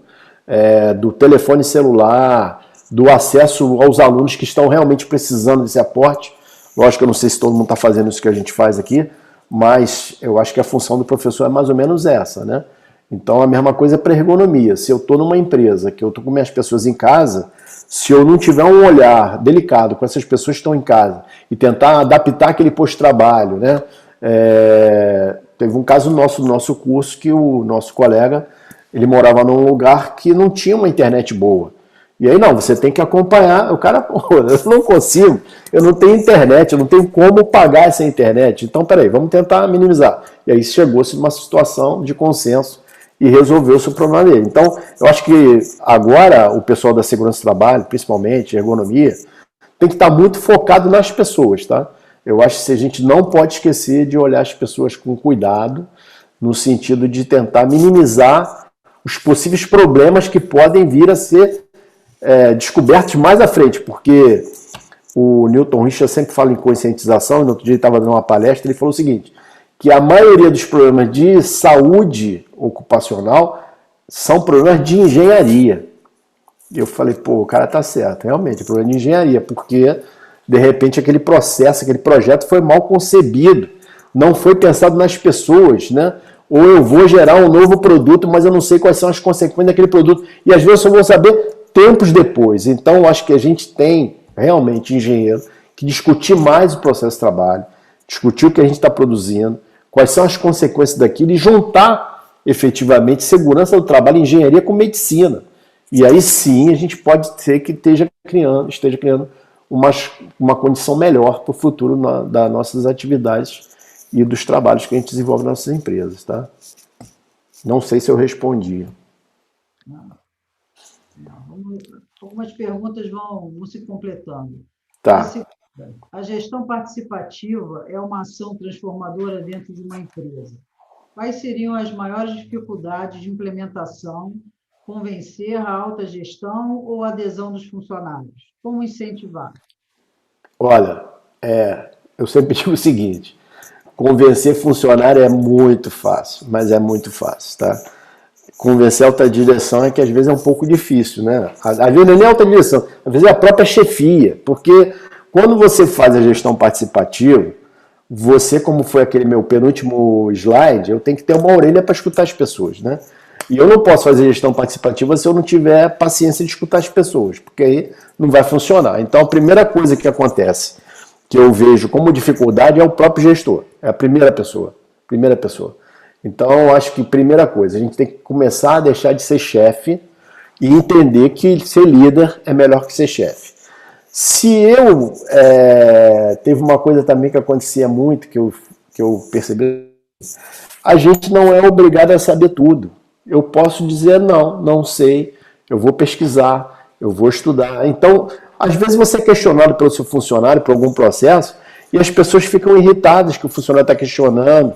do telefone celular, do acesso aos alunos que estão realmente precisando desse aporte, lógico que eu não sei se todo mundo está fazendo isso que a gente faz aqui, mas eu acho que a função do professor é mais ou menos essa, né? Então a mesma coisa é para ergonomia. Se eu estou numa empresa, que eu estou com minhas pessoas em casa, se eu não tiver um olhar delicado com essas pessoas que estão em casa e tentar adaptar aquele posto de trabalho, né? Teve um caso no nosso curso que o nosso colega, ele morava num lugar que não tinha uma internet boa. E aí, não, você tem que acompanhar. O cara, pô, eu não consigo, eu não tenho internet, eu não tenho como pagar essa internet. Então, peraí, vamos tentar minimizar. E aí chegou-se numa situação de consenso e resolveu-se o problema dele. Então, eu acho que agora o pessoal da segurança do trabalho, principalmente, ergonomia, tem que estar muito focado nas pessoas, tá? Eu acho que a gente não pode esquecer de olhar as pessoas com cuidado, no sentido de tentar minimizar os possíveis problemas que podem vir a ser descobertos mais à frente, porque o Newton Richard sempre fala em conscientização, e no outro dia ele estava dando uma palestra, ele falou o seguinte, que a maioria dos problemas de saúde ocupacional são problemas de engenharia. E eu falei, pô, o cara tá certo, realmente, é problema de engenharia, porque de repente aquele processo, aquele projeto foi mal concebido, não foi pensado nas pessoas, né? Ou eu vou gerar um novo produto, mas eu não sei quais são as consequências daquele produto, e às vezes eu vou saber tempos depois. Então, eu acho que a gente tem, realmente, engenheiro, que discutir mais o processo de trabalho, discutir o que a gente está produzindo, quais são as consequências daquilo e juntar, efetivamente, segurança do trabalho e engenharia com medicina. E aí sim, a gente pode ser que esteja criando uma condição melhor para o futuro das nossas atividades e dos trabalhos que a gente desenvolve nas nossas empresas, tá? Não sei se eu respondi. Algumas perguntas vão se completando. Tá. A gestão participativa é uma ação transformadora dentro de uma empresa. Quais seriam as maiores dificuldades de implementação, convencer a alta gestão ou a adesão dos funcionários? Como incentivar? Olha, eu sempre digo o seguinte, convencer funcionário é muito fácil, mas é muito fácil, tá? Convencer a alta direção é que às vezes é um pouco difícil, né? Às vezes não é nem a alta direção, às vezes é a própria chefia, porque quando você faz a gestão participativa, você, como foi aquele meu penúltimo slide, eu tenho que ter uma orelha para escutar as pessoas, né? E eu não posso fazer gestão participativa se eu não tiver paciência de escutar as pessoas, porque aí não vai funcionar. Então a primeira coisa que acontece, que eu vejo como dificuldade, é o próprio gestor, é a primeira pessoa. Então, eu acho que, primeira coisa, a gente tem que começar a deixar de ser chefe e entender que ser líder é melhor que ser chefe. Teve uma coisa também que acontecia muito, que eu percebi, a gente não é obrigado a saber tudo. Eu posso dizer não sei, eu vou pesquisar, eu vou estudar. Então, às vezes você é questionado pelo seu funcionário, por algum processo, e as pessoas ficam irritadas que o funcionário está questionando.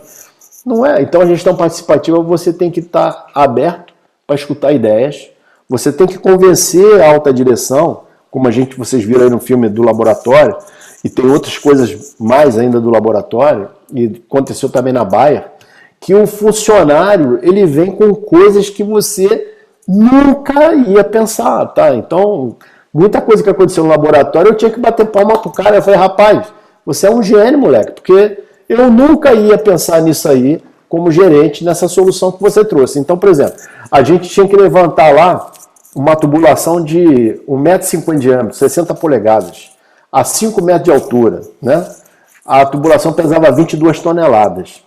Não é. Então a gestão participativa você tem que estar aberto para escutar ideias, você tem que convencer a alta direção, como vocês viram aí no filme do laboratório, e tem outras coisas mais ainda do laboratório, e aconteceu também na Bayer, que o funcionário ele vem com coisas que você nunca ia pensar, tá? Então, muita coisa que aconteceu no laboratório, eu tinha que bater palma pro cara, eu falei, rapaz, você é um gênio, moleque, porque eu nunca ia pensar nisso aí como gerente, nessa solução que você trouxe. Então, por exemplo, a gente tinha que levantar lá uma tubulação de 1,50 m de diâmetro, 60 polegadas, a 5 metros de altura, né? A tubulação pesava 22 toneladas.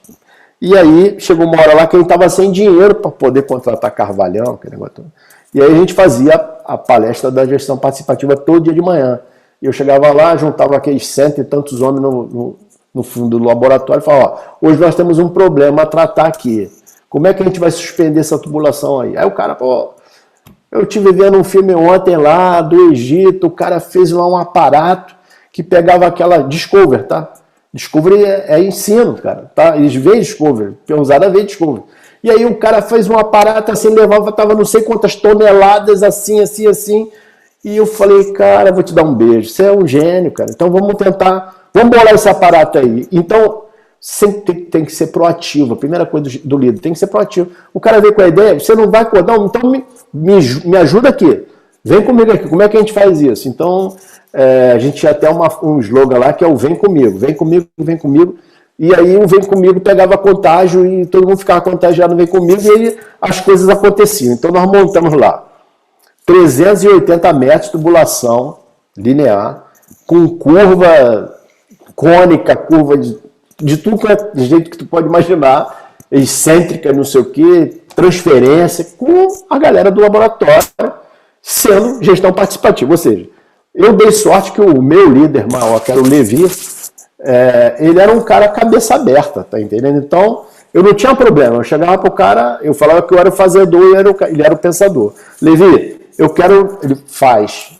E aí, chegou uma hora lá que a gente estava sem dinheiro para poder contratar carvalhão, aquele negócio todo. E aí a gente fazia a palestra da gestão participativa todo dia de manhã. Eu chegava lá, juntava aqueles 100 e tantos homens no fundo do laboratório e falava, hoje nós temos um problema a tratar aqui. Como é que a gente vai suspender essa tubulação aí? Aí o cara, eu estive vendo um filme ontem lá do Egito, o cara fez lá um aparato que pegava aquela Discovery, tá? Discovery é ensino, cara, tá? Eles veem Discovery, Peãozada vê Discovery. E aí o cara fez um aparato assim, levava, tava não sei quantas toneladas, assim. E eu falei, cara, vou te dar um beijo. Você é um gênio, cara. Então vamos bolar esse aparato aí. Então, sempre tem que ser proativo. A primeira coisa do líder, tem que ser proativo. O cara veio com a ideia, você não vai acordar, então me ajuda aqui. Vem comigo aqui, como é que a gente faz isso? Então, a gente tinha até um slogan lá que é o vem comigo, vem comigo, vem comigo. E aí o vem comigo pegava contágio e todo mundo ficava contagiado, vem comigo, e aí as coisas aconteciam. Então nós montamos lá 380 metros de tubulação linear, com curva cônica, curva de tudo que é de jeito que tu pode imaginar, excêntrica, não sei o quê, transferência, com a galera do laboratório, sendo gestão participativa. Ou seja, eu dei sorte que o meu líder maior, que era o Levi, ele era um cara cabeça aberta, tá entendendo? Então, eu não tinha problema. Eu chegava pro cara, eu falava que eu era o fazedor e ele era o pensador. Levi, eu quero... Ele faz.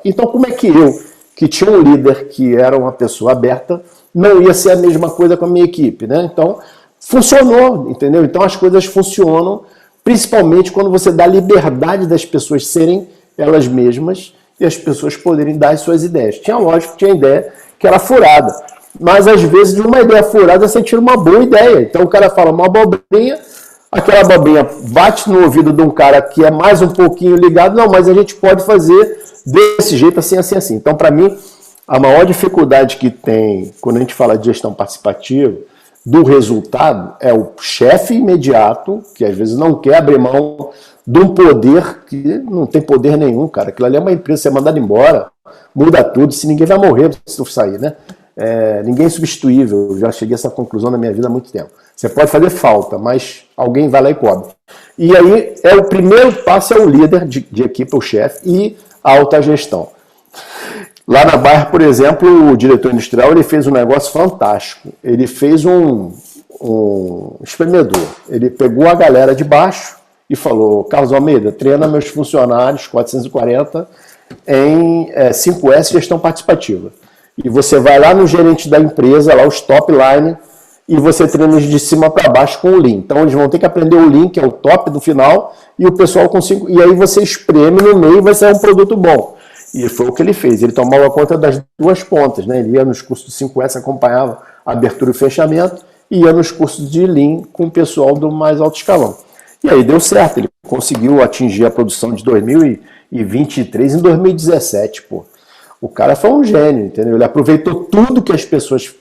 Então, como é que eu, que tinha um líder que era uma pessoa aberta, não ia ser a mesma coisa com a minha equipe, né? Então, funcionou, entendeu? Então, as coisas funcionam, principalmente quando você dá liberdade das pessoas serem elas mesmas e as pessoas poderem dar as suas ideias. Tinha lógico, tinha ideia que era furada. Mas, às vezes, de uma ideia furada, você tira uma boa ideia. Então, o cara fala uma abobrinha, aquela abobrinha bate no ouvido de um cara que é mais um pouquinho ligado. Não, mas a gente pode fazer desse jeito, assim. Então, para mim, a maior dificuldade que tem, quando a gente fala de gestão participativa, do resultado, é o chefe imediato, que às vezes não quer abrir mão de um poder que não tem poder nenhum, cara. Aquilo ali é uma empresa, você é mandado embora, muda tudo, se ninguém vai morrer se tu sair, né? Ninguém é substituível, eu já cheguei a essa conclusão na minha vida há muito tempo. Você pode fazer falta, mas alguém vai lá e cobre. E aí, o primeiro passo é o líder de equipe, o chefe, e a alta gestão. Lá na Bayer, por exemplo, o diretor industrial ele fez um negócio fantástico. Ele fez um espremedor. Ele pegou a galera de baixo e falou, Carlos Almeida, treina meus funcionários 440 em 5S gestão participativa. E você vai lá no gerente da empresa, lá os top line, e você treina de cima para baixo com o Lean. Então eles vão ter que aprender o Lean, que é o top do final, e o pessoal com 5. E aí você espreme no meio e vai sair um produto bom. E foi o que ele fez. Ele tomava conta das duas pontas, né? Ele ia nos cursos de 5S, acompanhava a abertura e fechamento, e ia nos cursos de Lean com o pessoal do mais alto escalão. E aí deu certo. Ele conseguiu atingir a produção de 2023 em 2017, pô. O cara foi um gênio, entendeu? Ele aproveitou tudo que as pessoas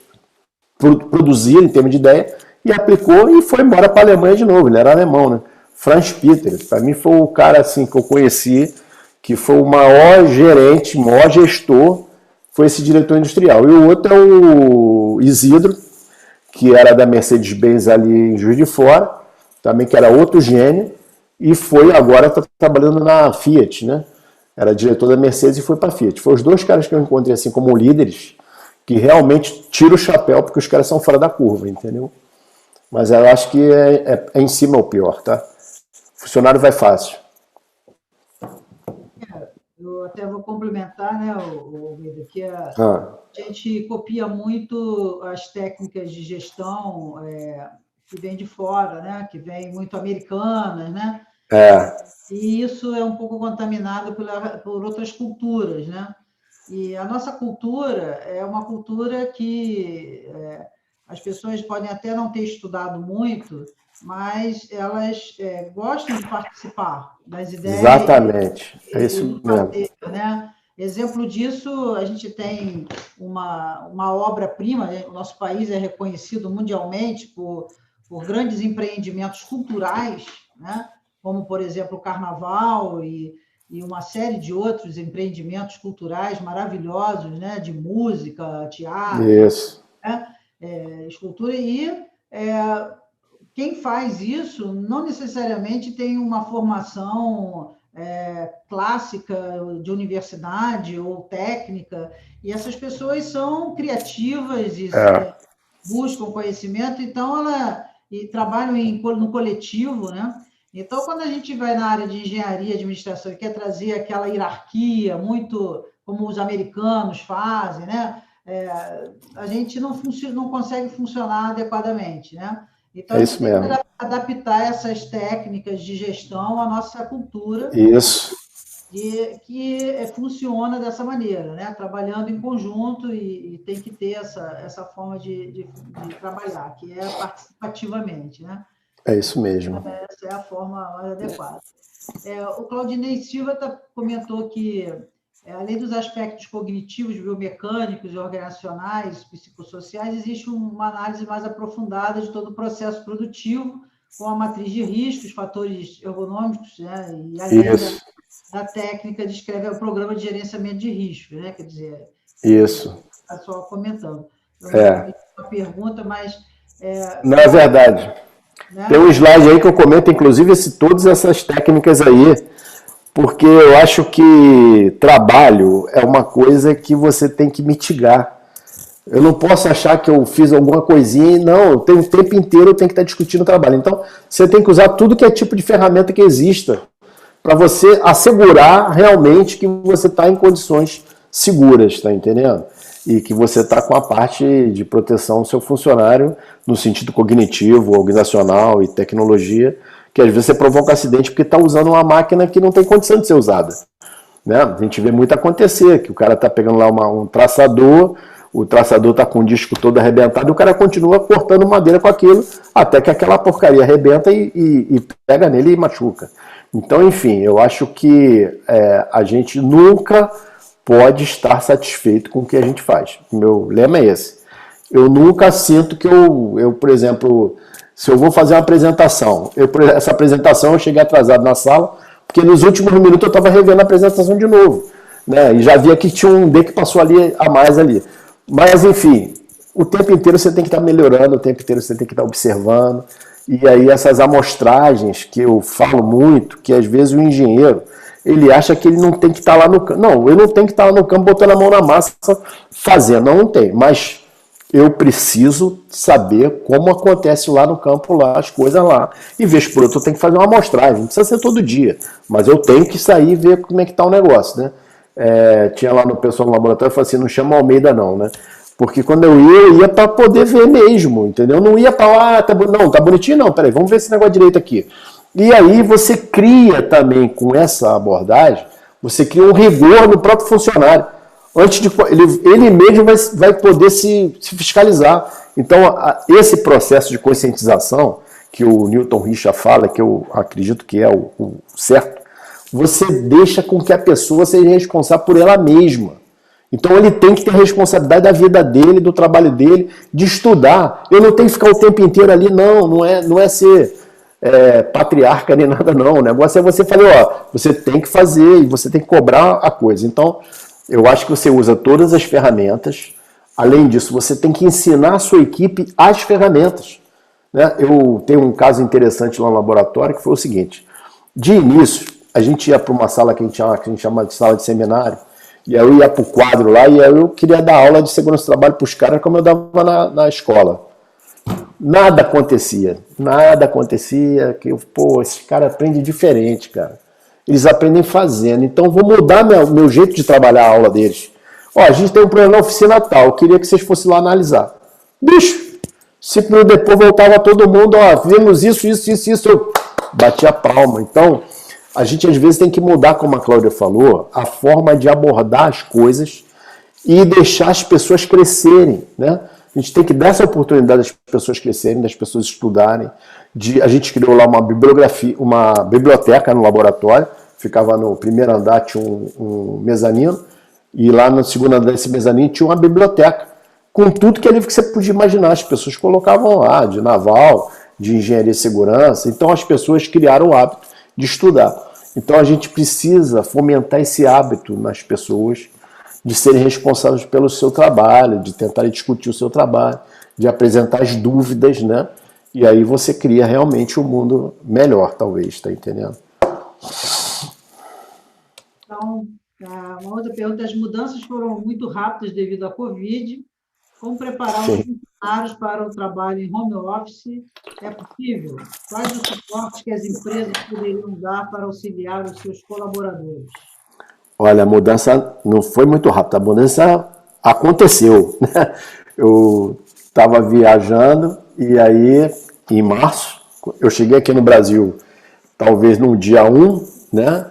produziram em termos de ideia e aplicou e foi embora para a Alemanha de novo. Ele era alemão, né? Franz Peter, para mim foi o cara assim que eu conheci, que foi o maior gerente, maior gestor, foi esse diretor industrial. E o outro é o Isidro, que era da Mercedes-Benz ali em Juiz de Fora, também que era outro gênio, e foi agora tá trabalhando na Fiat, né? Era diretor da Mercedes e foi para a Fiat. Foi os dois caras que eu encontrei assim como líderes, que realmente tira o chapéu, porque os caras são fora da curva, entendeu? Mas eu acho que em cima é o pior, tá? O funcionário vai fácil. Eu até vou complementar, né, que a gente copia muito as técnicas de gestão que vem de fora, né, que vem muito americanas, né? E isso é um pouco contaminado por outras culturas, né? E a nossa cultura é uma cultura que as pessoas podem até não ter estudado muito, mas elas gostam de participar das ideias. Exatamente, é isso mesmo. Né? Exemplo disso, a gente tem uma obra-prima, o nosso país é reconhecido mundialmente por grandes empreendimentos culturais, né? Como, por exemplo, o Carnaval e uma série de outros empreendimentos culturais maravilhosos, né? De música, teatro, isso. Né? Escultura. E quem faz isso não necessariamente tem uma formação clássica de universidade ou técnica, e essas pessoas são criativas e buscam conhecimento, então e trabalham no coletivo, né? Então, quando a gente vai na área de engenharia e administração e quer trazer aquela hierarquia, muito como os americanos fazem, né? A gente não consegue funcionar adequadamente, né? Então, É a isso gente tem mesmo. que adaptar essas técnicas de gestão à nossa cultura, Isso. que funciona dessa maneira, né? Trabalhando em conjunto e tem que ter essa forma de trabalhar, que é participativamente, né? É isso mesmo. Essa é a forma mais adequada. O Claudinei Silva comentou que, além dos aspectos cognitivos, biomecânicos, organizacionais, psicossociais, existe uma análise mais aprofundada de todo o processo produtivo, com a matriz de riscos, fatores ergonômicos, né? E além da técnica, descreve o programa de gerenciamento de risco, né? Quer dizer, Isso. está só comentando. Uma pergunta, mas... Não é verdade. Né? Tem um slide aí que eu comento, inclusive, todas essas técnicas aí, porque eu acho que trabalho é uma coisa que você tem que mitigar. Eu não posso achar que eu fiz alguma coisinha, não, o tempo inteiro eu tenho que estar discutindo o trabalho. Então, você tem que usar tudo que é tipo de ferramenta que exista para você assegurar realmente que você está em condições seguras, tá entendendo? E que você está com a parte de proteção do seu funcionário no sentido cognitivo, organizacional e tecnologia, que às vezes você provoca acidente porque está usando uma máquina que não tem condição de ser usada. Né? A gente vê muito acontecer, que o cara está pegando lá um traçador, o traçador está com o disco todo arrebentado e o cara continua cortando madeira com aquilo até que aquela porcaria arrebenta e pega nele e machuca. Então, enfim, eu acho que a gente nunca pode estar satisfeito com o que a gente faz. O meu lema é esse. Eu nunca sinto que eu, por exemplo, se eu vou fazer uma apresentação, essa apresentação eu cheguei atrasado na sala, porque nos últimos minutos eu estava revendo a apresentação de novo, né? E já via que tinha um D que passou ali a mais ali. Mas, enfim, o tempo inteiro você tem que estar melhorando, o tempo inteiro você tem que estar observando. E aí essas amostragens que eu falo muito, que às vezes o engenheiro, ele acha que ele não tem que estar lá no campo. Não, eu não tenho que estar lá no campo botando a mão na massa fazendo, não tem. Mas eu preciso saber como acontece lá no campo, lá as coisas lá. E vez por outra eu tenho que fazer uma amostragem, não precisa ser todo dia, mas eu tenho que sair e ver como é que está o negócio, né? Tinha lá no pessoal no laboratório, eu falei assim, não chama Almeida não, né? Porque quando eu ia para poder ver mesmo, entendeu? Eu não ia para lá, não, tá bonitinho não, peraí, vamos ver esse negócio direito aqui. E aí você cria também, com essa abordagem, você cria um rigor no próprio funcionário. Antes de ele mesmo vai poder se fiscalizar. Então, esse processo de conscientização, que o Newton Richa fala, que eu acredito que é o certo, você deixa com que a pessoa seja responsável por ela mesma. Então ele tem que ter responsabilidade da vida dele, do trabalho dele, de estudar. Eu não tenho que ficar o tempo inteiro ali, não é ser patriarca nem nada, não. O negócio é você falar, você tem que fazer e você tem que cobrar a coisa. Então, eu acho que você usa todas as ferramentas. Além disso, você tem que ensinar a sua equipe as ferramentas. Né? Eu tenho um caso interessante lá no laboratório que foi o seguinte. De início, a gente ia para uma sala que a gente chama de sala de seminário, e aí eu ia para o quadro lá, e aí eu queria dar aula de segurança do trabalho para os caras como eu dava na escola. Nada acontecia, que esses caras aprendem diferente, cara. Eles aprendem fazendo, então vou mudar meu jeito de trabalhar a aula deles. Ó, a gente tem um problema na oficina tal, eu queria que vocês fossem lá analisar. Bicho, 5 minutos depois voltava todo mundo, ó, vimos isso, eu bati a palma. Então, a gente às vezes tem que mudar, como a Cláudia falou, a forma de abordar as coisas e deixar as pessoas crescerem, né? A gente tem que dar essa oportunidade das pessoas crescerem, das pessoas estudarem. A gente criou lá uma biblioteca no laboratório, ficava no primeiro andar, tinha um mezanino, e lá no segundo andar desse mezanino tinha uma biblioteca, com tudo que é livro que você podia imaginar. As pessoas colocavam lá, de naval, de engenharia e segurança. Então as pessoas criaram o hábito de estudar. Então a gente precisa fomentar esse hábito nas pessoas de serem responsáveis pelo seu trabalho, de tentarem discutir o seu trabalho, de apresentar as dúvidas, né? E aí você cria realmente um mundo melhor, talvez, tá entendendo? Então, uma outra pergunta, as mudanças foram muito rápidas devido à Covid. Como preparar os funcionários para o trabalho em home office é possível? Quais os suportes que as empresas poderiam dar para auxiliar os seus colaboradores? Olha, a mudança não foi muito rápida, a mudança aconteceu, né? Eu estava viajando e aí em março. Eu cheguei aqui no Brasil, talvez no dia 1, né?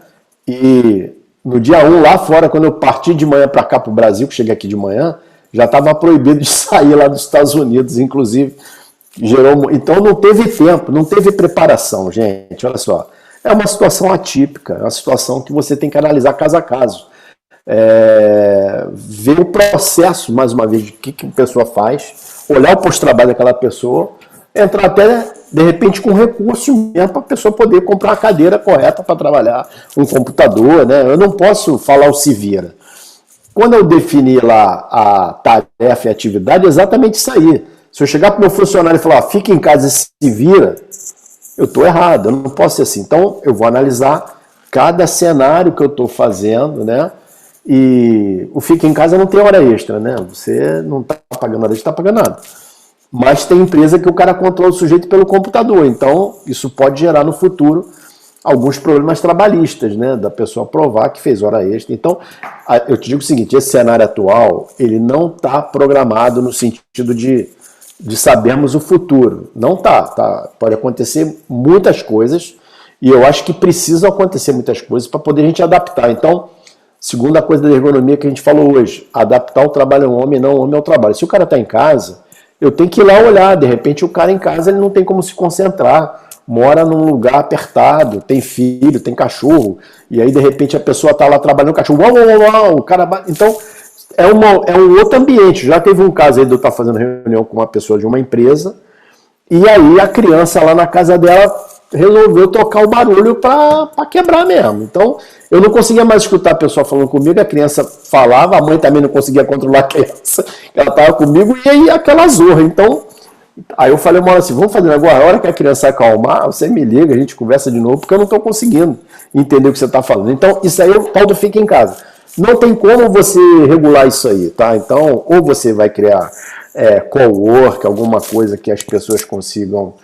E no dia 1, lá fora, quando eu parti de manhã para cá para o Brasil, que cheguei aqui de manhã, já estava proibido de sair lá dos Estados Unidos, inclusive. Então não teve tempo, não teve preparação, gente. Olha só, é uma situação atípica, é uma situação que você tem que analisar caso a caso. Ver o processo, mais uma vez, de que a pessoa faz, olhar o pós-trabalho daquela pessoa, entrar até, de repente, com recurso mesmo para a pessoa poder comprar a cadeira correta para trabalhar, um computador, né? Eu não posso falar o se vira. Quando eu defini lá a tarefa e a atividade, é exatamente isso aí. Se eu chegar para o meu funcionário e falar, fica em casa e se vira, eu estou errado, eu não posso ser assim. Então, eu vou analisar cada cenário que eu estou fazendo, né? E o fica em casa não tem hora extra, né? Você não está pagando hora extra, está pagando nada. Mas tem empresa que o cara controla o sujeito pelo computador. Então, isso pode gerar no futuro alguns problemas trabalhistas, né? Da pessoa provar que fez hora extra. Então, eu te digo o seguinte, esse cenário atual, ele não está programado no sentido de sabermos o futuro. Não está. Pode acontecer muitas coisas e eu acho que precisa acontecer muitas coisas para poder a gente adaptar. Então, segunda coisa da ergonomia que a gente falou hoje, adaptar o trabalho ao homem, não o homem ao trabalho. Se o cara está em casa, eu tenho que ir lá olhar. De repente, o cara em casa ele não tem como se concentrar, mora num lugar apertado, tem filho, tem cachorro, e aí, de repente, a pessoa está lá trabalhando, o cachorro, o cara... Então, é um outro ambiente. Já teve um caso aí de eu estar fazendo reunião com uma pessoa de uma empresa, e aí a criança lá na casa dela resolveu tocar o barulho para quebrar mesmo. Então, eu não conseguia mais escutar a pessoa falando comigo, a criança falava, a mãe também não conseguia controlar a criança, ela estava comigo, e aí aquela zorra. Então, aí eu falei uma hora assim, vamos fazer agora, a hora que a criança acalmar, você me liga, a gente conversa de novo, porque eu não estou conseguindo entender o que você está falando. Então, isso aí é o tal do fica em casa. Não tem como você regular isso aí, tá? Então, ou você vai criar co-work, alguma coisa que as pessoas consigam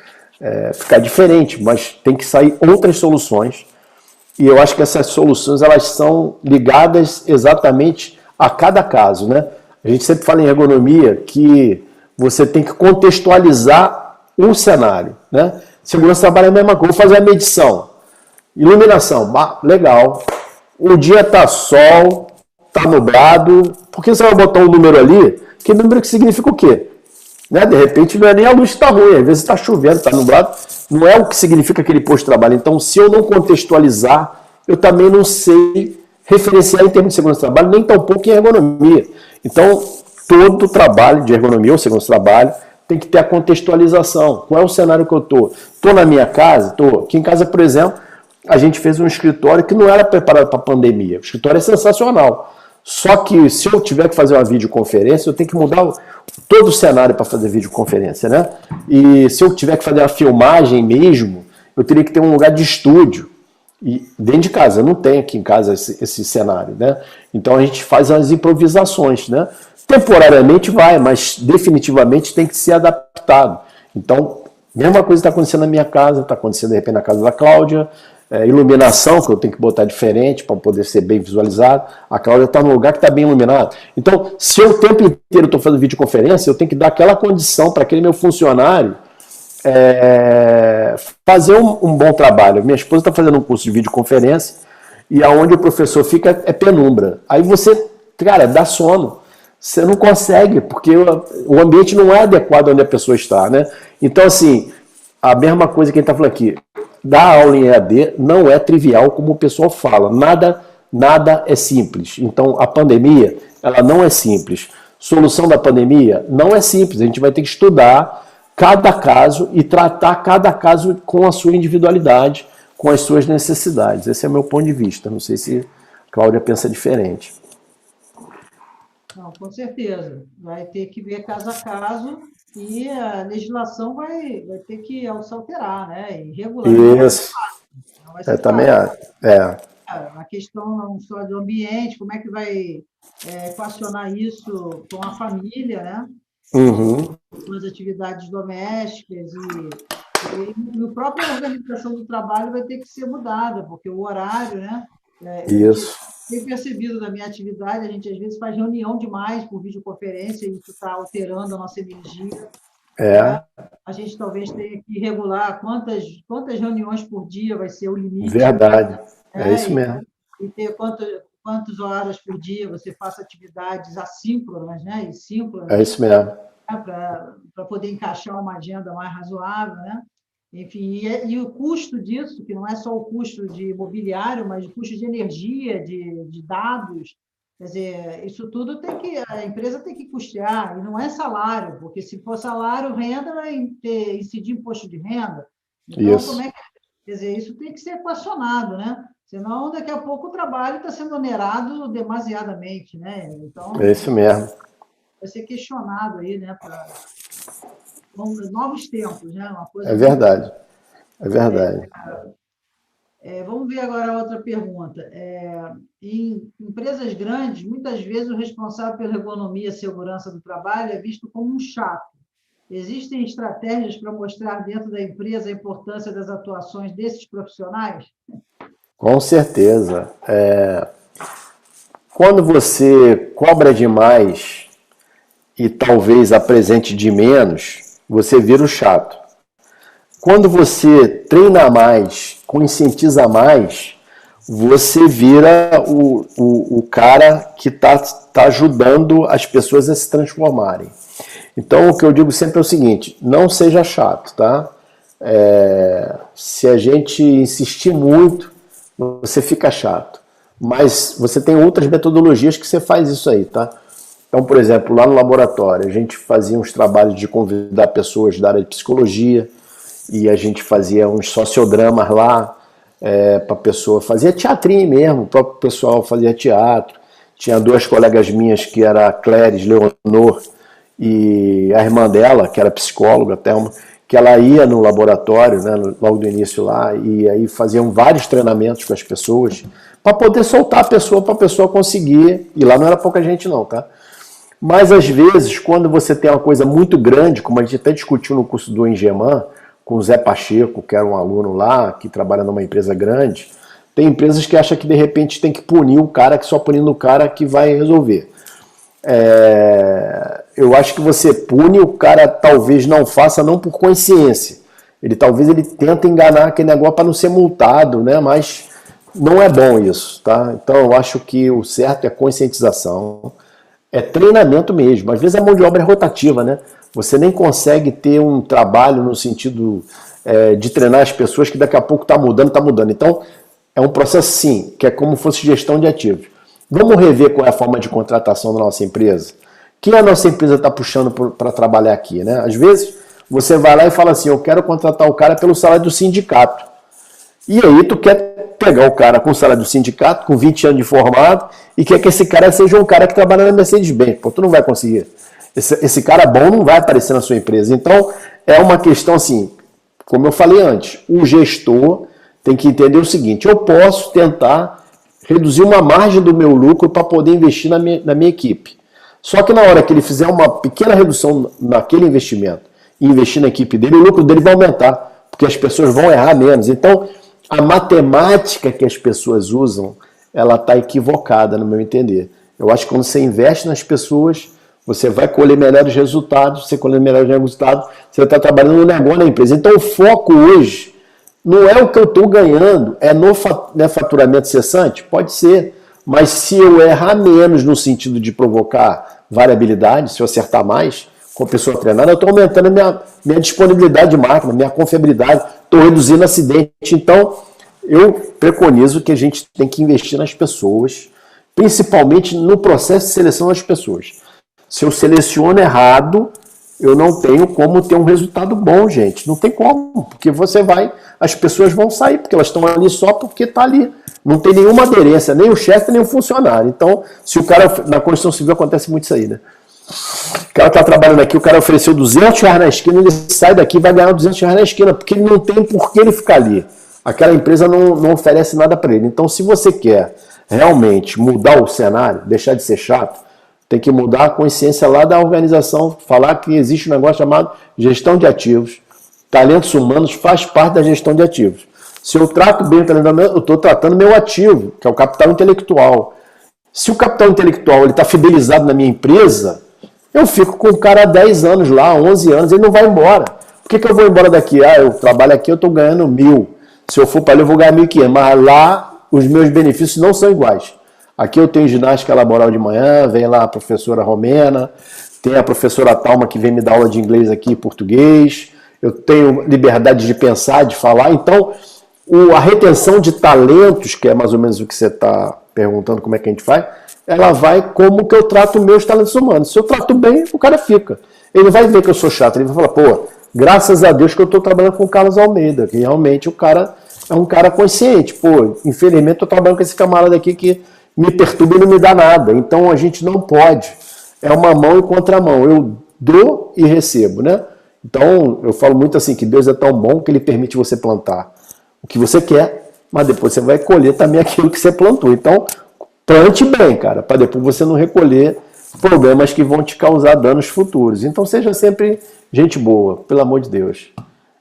ficar diferente, mas tem que sair outras soluções. E eu acho que essas soluções, elas são ligadas exatamente a cada caso, né? A gente sempre fala em ergonomia que você tem que contextualizar um cenário, né? Segurança do trabalho é a mesma coisa. Vou fazer a medição. Iluminação, legal. O dia está sol, está nublado. Por que você vai botar um número ali? Que número que significa o quê? Né? De repente não é nem a luz que está ruim, às vezes está chovendo, está nublado. Não é o que significa aquele posto de trabalho. Então, se eu não contextualizar, eu também não sei referenciar em termos de segurança do trabalho, nem tampouco em ergonomia. Então, todo trabalho de ergonomia ou segurança do trabalho tem que ter a contextualização. Qual é o cenário que eu estou? Estou na minha casa? Estou. Aqui em casa, por exemplo, a gente fez um escritório que não era preparado para a pandemia. O escritório é sensacional. Só que se eu tiver que fazer uma videoconferência, eu tenho que mudar todo o cenário para fazer videoconferência, né? E se eu tiver que fazer a filmagem mesmo, eu teria que ter um lugar de estúdio. E dentro de casa, não tem aqui em casa esse cenário, né? Então a gente faz as improvisações, né? Temporariamente vai, mas definitivamente tem que ser adaptado. Então, mesma coisa está acontecendo na minha casa, está acontecendo de repente na casa da Cláudia, iluminação, que eu tenho que botar diferente para poder ser bem visualizado. A Cláudia está num lugar que está bem iluminado. Então, se eu o tempo inteiro estou fazendo videoconferência, eu tenho que dar aquela condição para aquele meu funcionário fazer um bom trabalho. Minha esposa está fazendo um curso de videoconferência e aonde o professor fica é penumbra. Aí você, cara, dá sono. Você não consegue, porque o ambiente não é adequado onde a pessoa está, né? Então, assim, a mesma coisa que a gente está falando aqui, dar aula em EAD não é trivial como o pessoal fala, nada é simples. Então, a pandemia, ela não é simples. Solução da pandemia não é simples, a gente vai ter que estudar cada caso e tratar cada caso com a sua individualidade, com as suas necessidades. Esse é o meu ponto de vista, não sei se a Cláudia pensa diferente. Não, com certeza. Vai ter que ver caso a caso e a legislação vai ter que se alterar, né? E regular. Isso. Também a questão não só do ambiente, como é que vai equacionar isso com a família, né? Uhum. Com as atividades domésticas e a própria organização do trabalho vai ter que ser mudada, porque o horário, né? Isso. Tenho percebido na minha atividade, a gente às vezes faz reunião demais por videoconferência e isso está alterando a nossa energia. É. A gente talvez tenha que regular quantas reuniões por dia vai ser o limite. Verdade. É isso mesmo. E ter quantas horas por dia você faça atividades assíncronas, né? E síncronas. É isso mesmo. Para poder encaixar uma agenda mais razoável, né? Enfim, e o custo disso, que não é só o custo de mobiliário, mas o custo de energia, de dados, quer dizer, isso tudo a empresa tem que custear, e não é salário, porque se for salário, renda vai incidir imposto de renda. Então, isso. como é que, quer dizer, isso tem que ser equacionado, né? Senão, daqui a pouco, o trabalho está sendo onerado demasiadamente, né? Então, é isso mesmo. Vai ser questionado aí, né? Para novos tempos, né? Uma coisa é verdade. É verdade. Vamos ver agora outra pergunta. Em empresas grandes, muitas vezes o responsável pela ergonomia e segurança do trabalho é visto como um chato. Existem estratégias para mostrar dentro da empresa a importância das atuações desses profissionais? Com certeza. Quando você cobra demais e talvez apresente de menos, você vira o chato. Quando você treina mais, conscientiza mais, você vira o cara que está ajudando as pessoas a se transformarem. Então, o que eu digo sempre é o seguinte, não seja chato, tá? Se a gente insistir muito, você fica chato. Mas você tem outras metodologias que você faz isso aí, tá? Então, por exemplo, lá no laboratório, a gente fazia uns trabalhos de convidar pessoas da área de psicologia, e a gente fazia uns sociodramas lá, para a pessoa, fazia teatrinho mesmo, o próprio pessoal fazia teatro. Tinha duas colegas minhas, que era a Cléris Leonor e a irmã dela, que era psicóloga, até que ela ia no laboratório, né, logo do início lá, e aí faziam vários treinamentos com as pessoas, para poder soltar a pessoa, para a pessoa conseguir, e lá não era pouca gente não, tá? Mas às vezes, quando você tem uma coisa muito grande, como a gente até discutiu no curso do Engeman, com o Zé Pacheco, que era um aluno lá, que trabalha numa empresa grande, tem empresas que acham que de repente tem que punir o cara, que só punindo o cara que vai resolver. Eu acho que você pune, o cara talvez não faça, não por consciência. Talvez ele tenta enganar aquele negócio para não ser multado, né? Mas não é bom isso, tá? Então eu acho que o certo é conscientização, é treinamento mesmo. Às vezes a mão de obra é rotativa, né? Você nem consegue ter um trabalho no sentido de treinar as pessoas, que daqui a pouco está mudando. Então, é um processo, sim, que é como se fosse gestão de ativos. Vamos rever qual é a forma de contratação da nossa empresa? Quem a nossa empresa está puxando para trabalhar aqui, né? Às vezes, você vai lá e fala assim, eu quero contratar o cara pelo salário do sindicato. E aí tu quer pegar o cara com o salário do sindicato, com 20 anos de formado, e quer que esse cara seja um cara que trabalha na Mercedes-Benz. Pô, tu não vai conseguir. Esse cara bom não vai aparecer na sua empresa. Então, é uma questão assim, como eu falei antes, o gestor tem que entender o seguinte, eu posso tentar reduzir uma margem do meu lucro para poder investir na minha equipe. Só que na hora que ele fizer uma pequena redução naquele investimento e investir na equipe dele, o lucro dele vai aumentar, porque as pessoas vão errar menos. Então, a matemática que as pessoas usam, ela está equivocada, no meu entender. Eu acho que quando você investe nas pessoas, você vai colher melhores resultados, você colher melhores resultados, você está trabalhando no negócio da empresa. Então o foco hoje não é o que eu estou ganhando, é no faturamento cessante? Pode ser, mas se eu errar menos no sentido de provocar variabilidade, se eu acertar mais com a pessoa treinada, eu estou aumentando a minha disponibilidade de máquina, minha confiabilidade, estou reduzindo acidente. Então eu preconizo que a gente tem que investir nas pessoas, principalmente no processo de seleção das pessoas. Se eu seleciono errado, eu não tenho como ter um resultado bom, gente. Não tem como, porque as pessoas vão sair, porque elas estão ali só porque está ali. Não tem nenhuma aderência, nem o chefe, nem o funcionário. Então, se o cara, na construção civil acontece muito isso aí, né? O cara está trabalhando aqui, o cara ofereceu R$200 na esquina, ele sai daqui e vai ganhar R$200 na esquina, porque ele não tem por que ele ficar ali. Aquela empresa não oferece nada para ele. Então, se você quer realmente mudar o cenário, deixar de ser chato, tem que mudar a consciência lá da organização, falar que existe um negócio chamado gestão de ativos. Talentos humanos faz parte da gestão de ativos. Se eu trato bem o talento humano, eu estou tratando meu ativo, que é o capital intelectual. Se o capital intelectual está fidelizado na minha empresa, Eu fico com o cara há 10 anos lá, 11 anos, ele não vai embora. Por que eu vou embora daqui? Eu trabalho aqui, eu estou ganhando 1.000. Se eu for para ali, eu vou ganhar 1.500. Mas lá, os meus benefícios não são iguais. Aqui eu tenho ginástica laboral de manhã, vem lá a professora Romena, tem a professora Talma que vem me dar aula de inglês aqui e português, eu tenho liberdade de pensar, de falar. Então, a retenção de talentos, que é mais ou menos o que você está perguntando como é que a gente faz, ela vai como que eu trato meus talentos humanos. Se eu trato bem, o cara fica. Ele não vai ver que eu sou chato, ele vai falar, pô, graças a Deus que eu estou trabalhando com o Carlos Almeida, que realmente o cara é um cara consciente. Pô, infelizmente estou trabalhando com esse camarada aqui que me perturba e não me dá nada. Então a gente não pode. É uma mão e contramão. Eu dou e recebo, né? Então eu falo muito assim, que Deus é tão bom que ele permite você plantar o que você quer, mas depois você vai colher também aquilo que você plantou. Então, plante bem, cara, para depois você não recolher problemas que vão te causar danos futuros. Então seja sempre gente boa, pelo amor de Deus.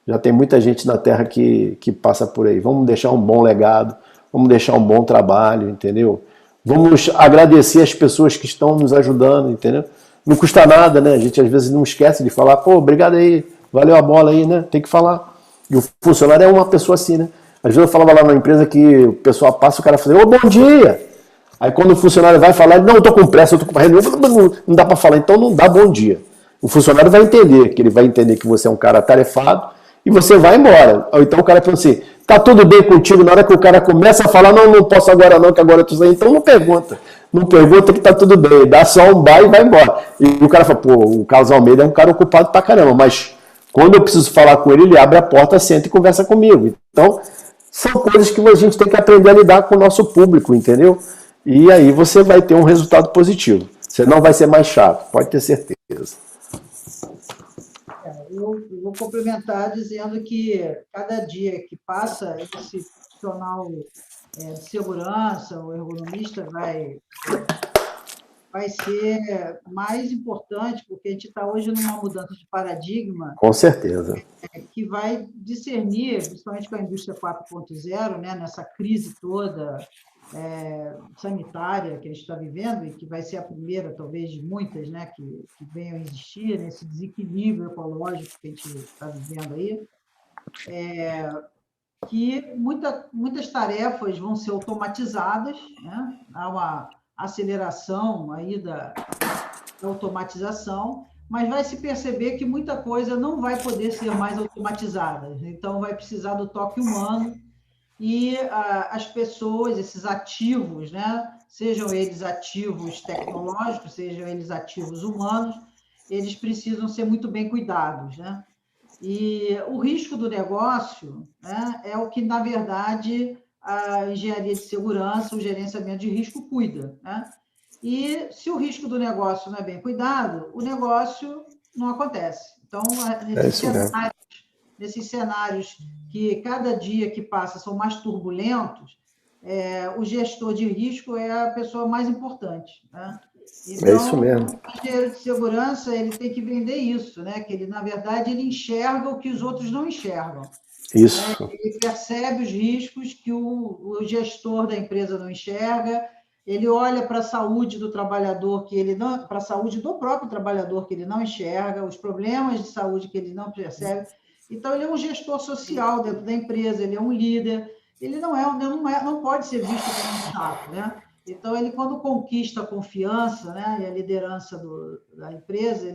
Já tem muita gente na Terra que passa por aí. Vamos deixar um bom legado, vamos deixar um bom trabalho, entendeu? Vamos agradecer as pessoas que estão nos ajudando, entendeu? Não custa nada, né? A gente às vezes não esquece de falar, pô, obrigado aí, valeu a bola aí, né? Tem que falar. E o funcionário é uma pessoa assim, né? Às vezes eu falava lá na empresa que o pessoal passa, o cara fala, ô, bom dia! Aí quando o funcionário vai falar, não, eu tô com pressa, eu tô com reunião, não dá para falar, então não dá bom dia. O funcionário vai entender, que ele vai entender que você é um cara atarefado e você vai embora. Ou então o cara pensa assim, tá tudo bem contigo, na hora que o cara começa a falar, não posso agora não, que agora eu tô saindo, então não pergunta. Não pergunta que tá tudo bem, dá só um bye e vai embora. E o cara fala, pô, o Carlos Almeida é um cara ocupado pra caramba, mas quando eu preciso falar com ele, ele abre a porta, senta e conversa comigo. Então, são coisas que a gente tem que aprender a lidar com o nosso público, entendeu? E aí você vai ter um resultado positivo. Você não vai ser mais chato, pode ter certeza. Eu vou complementar dizendo que cada dia que passa, esse profissional de segurança, o ergonomista, vai ser mais importante, porque a gente está hoje numa mudança de paradigma. Com certeza. Que vai discernir, principalmente com a indústria 4.0, né, nessa crise toda sanitária que a gente está vivendo, e que vai ser a primeira, talvez, de muitas, né, que venham a existir, nesse desequilíbrio ecológico que a gente está vivendo aí, que muitas tarefas vão ser automatizadas, né? Há uma aceleração aí da automatização, mas vai se perceber que muita coisa não vai poder ser mais automatizada. Então, vai precisar do toque humano e as pessoas, esses ativos, né? Sejam eles ativos tecnológicos, sejam eles ativos humanos, eles precisam ser muito bem cuidados, né? E o risco do negócio, né, é o que, na verdade, a engenharia de segurança, o gerenciamento de risco cuida, né? E se o risco do negócio não é bem cuidado, o negócio não acontece. Então, nesses cenários que cada dia que passa são mais turbulentos, o gestor de risco é a pessoa mais importante, né? Então, é isso mesmo. O engenheiro de segurança ele tem que vender isso, né? Que ele, na verdade, ele enxerga o que os outros não enxergam. Isso. Né? Ele percebe os riscos que o gestor da empresa não enxerga, ele olha para a saúde do trabalhador que ele não, para a saúde do próprio trabalhador que ele não enxerga, os problemas de saúde que ele não percebe. Então, ele é um gestor social dentro da empresa, ele é um líder, ele não pode ser visto como um chato, né? Então, ele, quando conquista a confiança, né, e a liderança da empresa,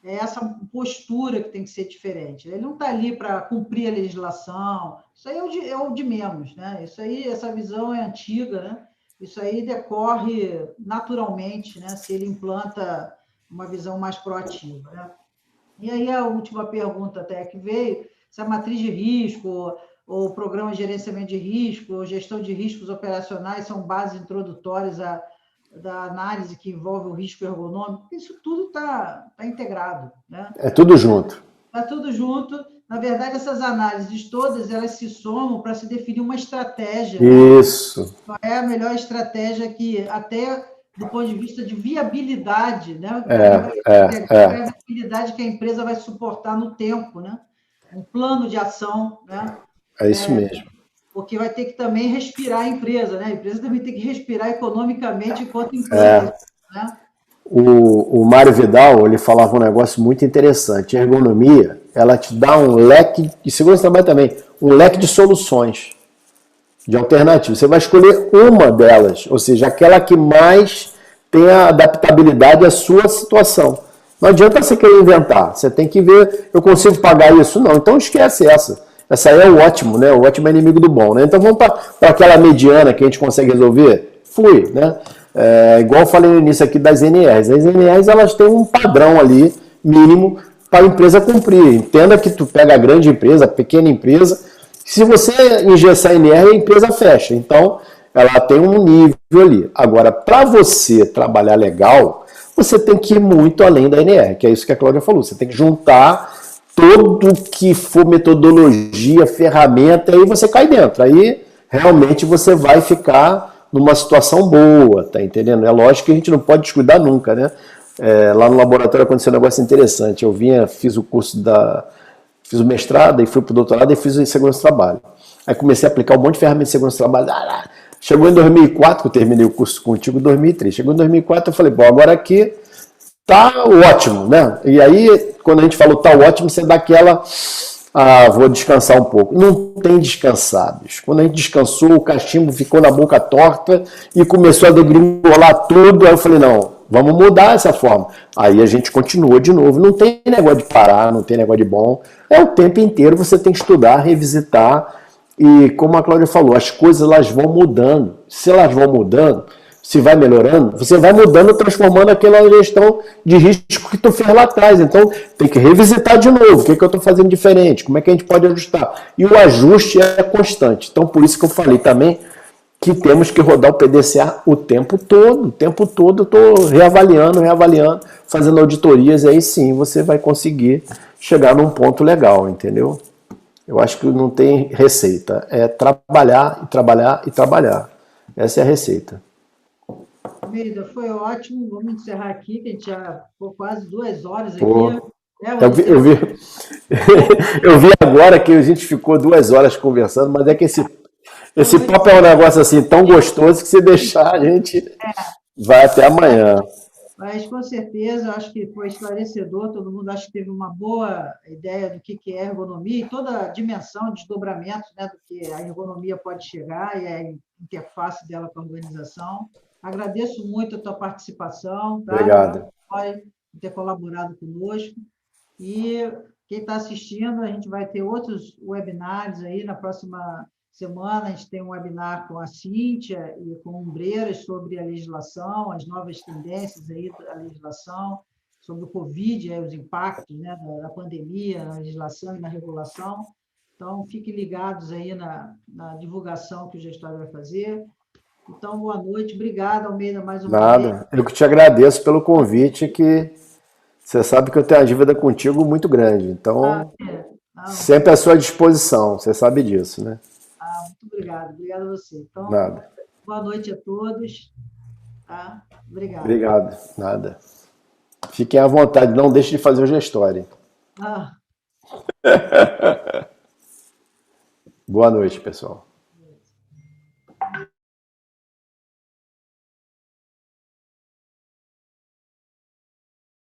é essa postura que tem que ser diferente. Ele não está ali para cumprir a legislação, isso aí é o de menos, né? Isso aí, essa visão é antiga, né? Isso aí decorre naturalmente, né, se ele implanta uma visão mais proativa, né? E aí a última pergunta até que veio, se a matriz de risco, ou programa de gerenciamento de risco, ou gestão de riscos operacionais são bases introdutórias da análise que envolve o risco ergonômico, isso tudo está integrado, né? É tudo junto. Está tudo junto. Na verdade, essas análises todas, elas se somam para se definir uma estratégia. Isso. Né? Qual é a melhor estratégia que, até do ponto de vista de viabilidade, né? A viabilidade que a empresa vai suportar no tempo, né? Um plano de ação, né? É isso mesmo. Porque vai ter que também respirar a empresa, né? A empresa também tem que respirar economicamente enquanto empresa, né? O Mário Vidal, ele falava um negócio muito interessante. A ergonomia, ela te dá um leque, e segurança do trabalho também, um leque de soluções, de alternativas. Você vai escolher uma delas, ou seja, aquela que mais tem a adaptabilidade à sua situação. Não adianta você querer inventar, você tem que ver, eu consigo pagar isso? Não, então esquece essa. Essa aí é o ótimo, né? O ótimo é inimigo do bom, né? Então vamos para aquela mediana que a gente consegue resolver? Fui, né? Igual eu falei no início aqui das NRs. As NRs, elas têm um padrão ali, mínimo, para a empresa cumprir. Entenda que tu pega a grande empresa, a pequena empresa, se você engessar a NR, a empresa fecha. Então, ela tem um nível ali. Agora, para você trabalhar legal, você tem que ir muito além da NR, que é isso que a Cláudia falou. Você tem que juntar tudo que for metodologia, ferramenta, aí você cai dentro. Aí, realmente, você vai ficar numa situação boa, tá entendendo? É lógico que a gente não pode descuidar nunca, né? Lá no laboratório aconteceu um negócio interessante. Eu fiz o curso fiz o mestrado, e fui para o doutorado e fiz o segurança do trabalho. Aí comecei a aplicar um monte de ferramentas de segurança do trabalho. Chegou em 2004, que eu terminei o curso contigo, em 2003. Chegou em 2004, eu falei, bom, agora aqui tá ótimo, né? E aí, quando a gente falou tá ótimo, você dá aquela, vou descansar um pouco. Não tem descansar, bicho. Quando a gente descansou, o cachimbo ficou na boca torta e começou a degringolar tudo. Aí eu falei, não, vamos mudar essa forma. Aí a gente continuou de novo. Não tem negócio de parar, não tem negócio de bom. É o tempo inteiro, você tem que estudar, revisitar. E como a Cláudia falou, as coisas elas vão mudando. Se elas vão mudando, se vai melhorando, você vai mudando, transformando aquela gestão de risco que tu fez lá atrás. Então, tem que revisitar de novo. O que eu estou fazendo diferente? Como é que a gente pode ajustar? E o ajuste é constante. Então, por isso que eu falei também que temos que rodar o PDCA o tempo todo. O tempo todo eu estou reavaliando, fazendo auditorias, e aí sim você vai conseguir chegar num ponto legal, entendeu? Eu acho que não tem receita. É trabalhar e trabalhar e trabalhar. Essa é a receita. Almeida, foi ótimo. Vamos encerrar aqui, que a gente já ficou quase 2 horas aqui. Eu vi agora que a gente ficou 2 horas conversando, mas é que esse papo é um negócio assim tão gostoso que se deixar a gente vai até amanhã. Mas, com certeza, eu acho que foi esclarecedor, todo mundo acho que teve uma boa ideia do que é ergonomia e toda a dimensão, desdobramento, né, do que a ergonomia pode chegar e a interface dela com a organização. Agradeço muito a tua participação. Tá? Obrigado. Por ter colaborado conosco. E quem está assistindo, a gente vai ter outros webinários aí na próxima semana. A gente tem um webinar com a Cíntia e com o Umbreiras sobre a legislação, as novas tendências aí da legislação, sobre o Covid, os impactos, né, da pandemia na legislação e na regulação. Então, fiquem ligados aí na divulgação que o gestor vai fazer. Então, boa noite. Obrigada, Almeida, mais uma vez. Nada. Eu que te agradeço pelo convite, que você sabe que eu tenho uma dívida contigo muito grande. Então, sempre à sua disposição. Você sabe disso, né? Muito obrigado. Obrigado a você. Então, nada. Boa noite a todos. Tá? Obrigado. Obrigado. Nada. Fiquem à vontade. Não deixe de fazer o gestório. Boa noite, pessoal.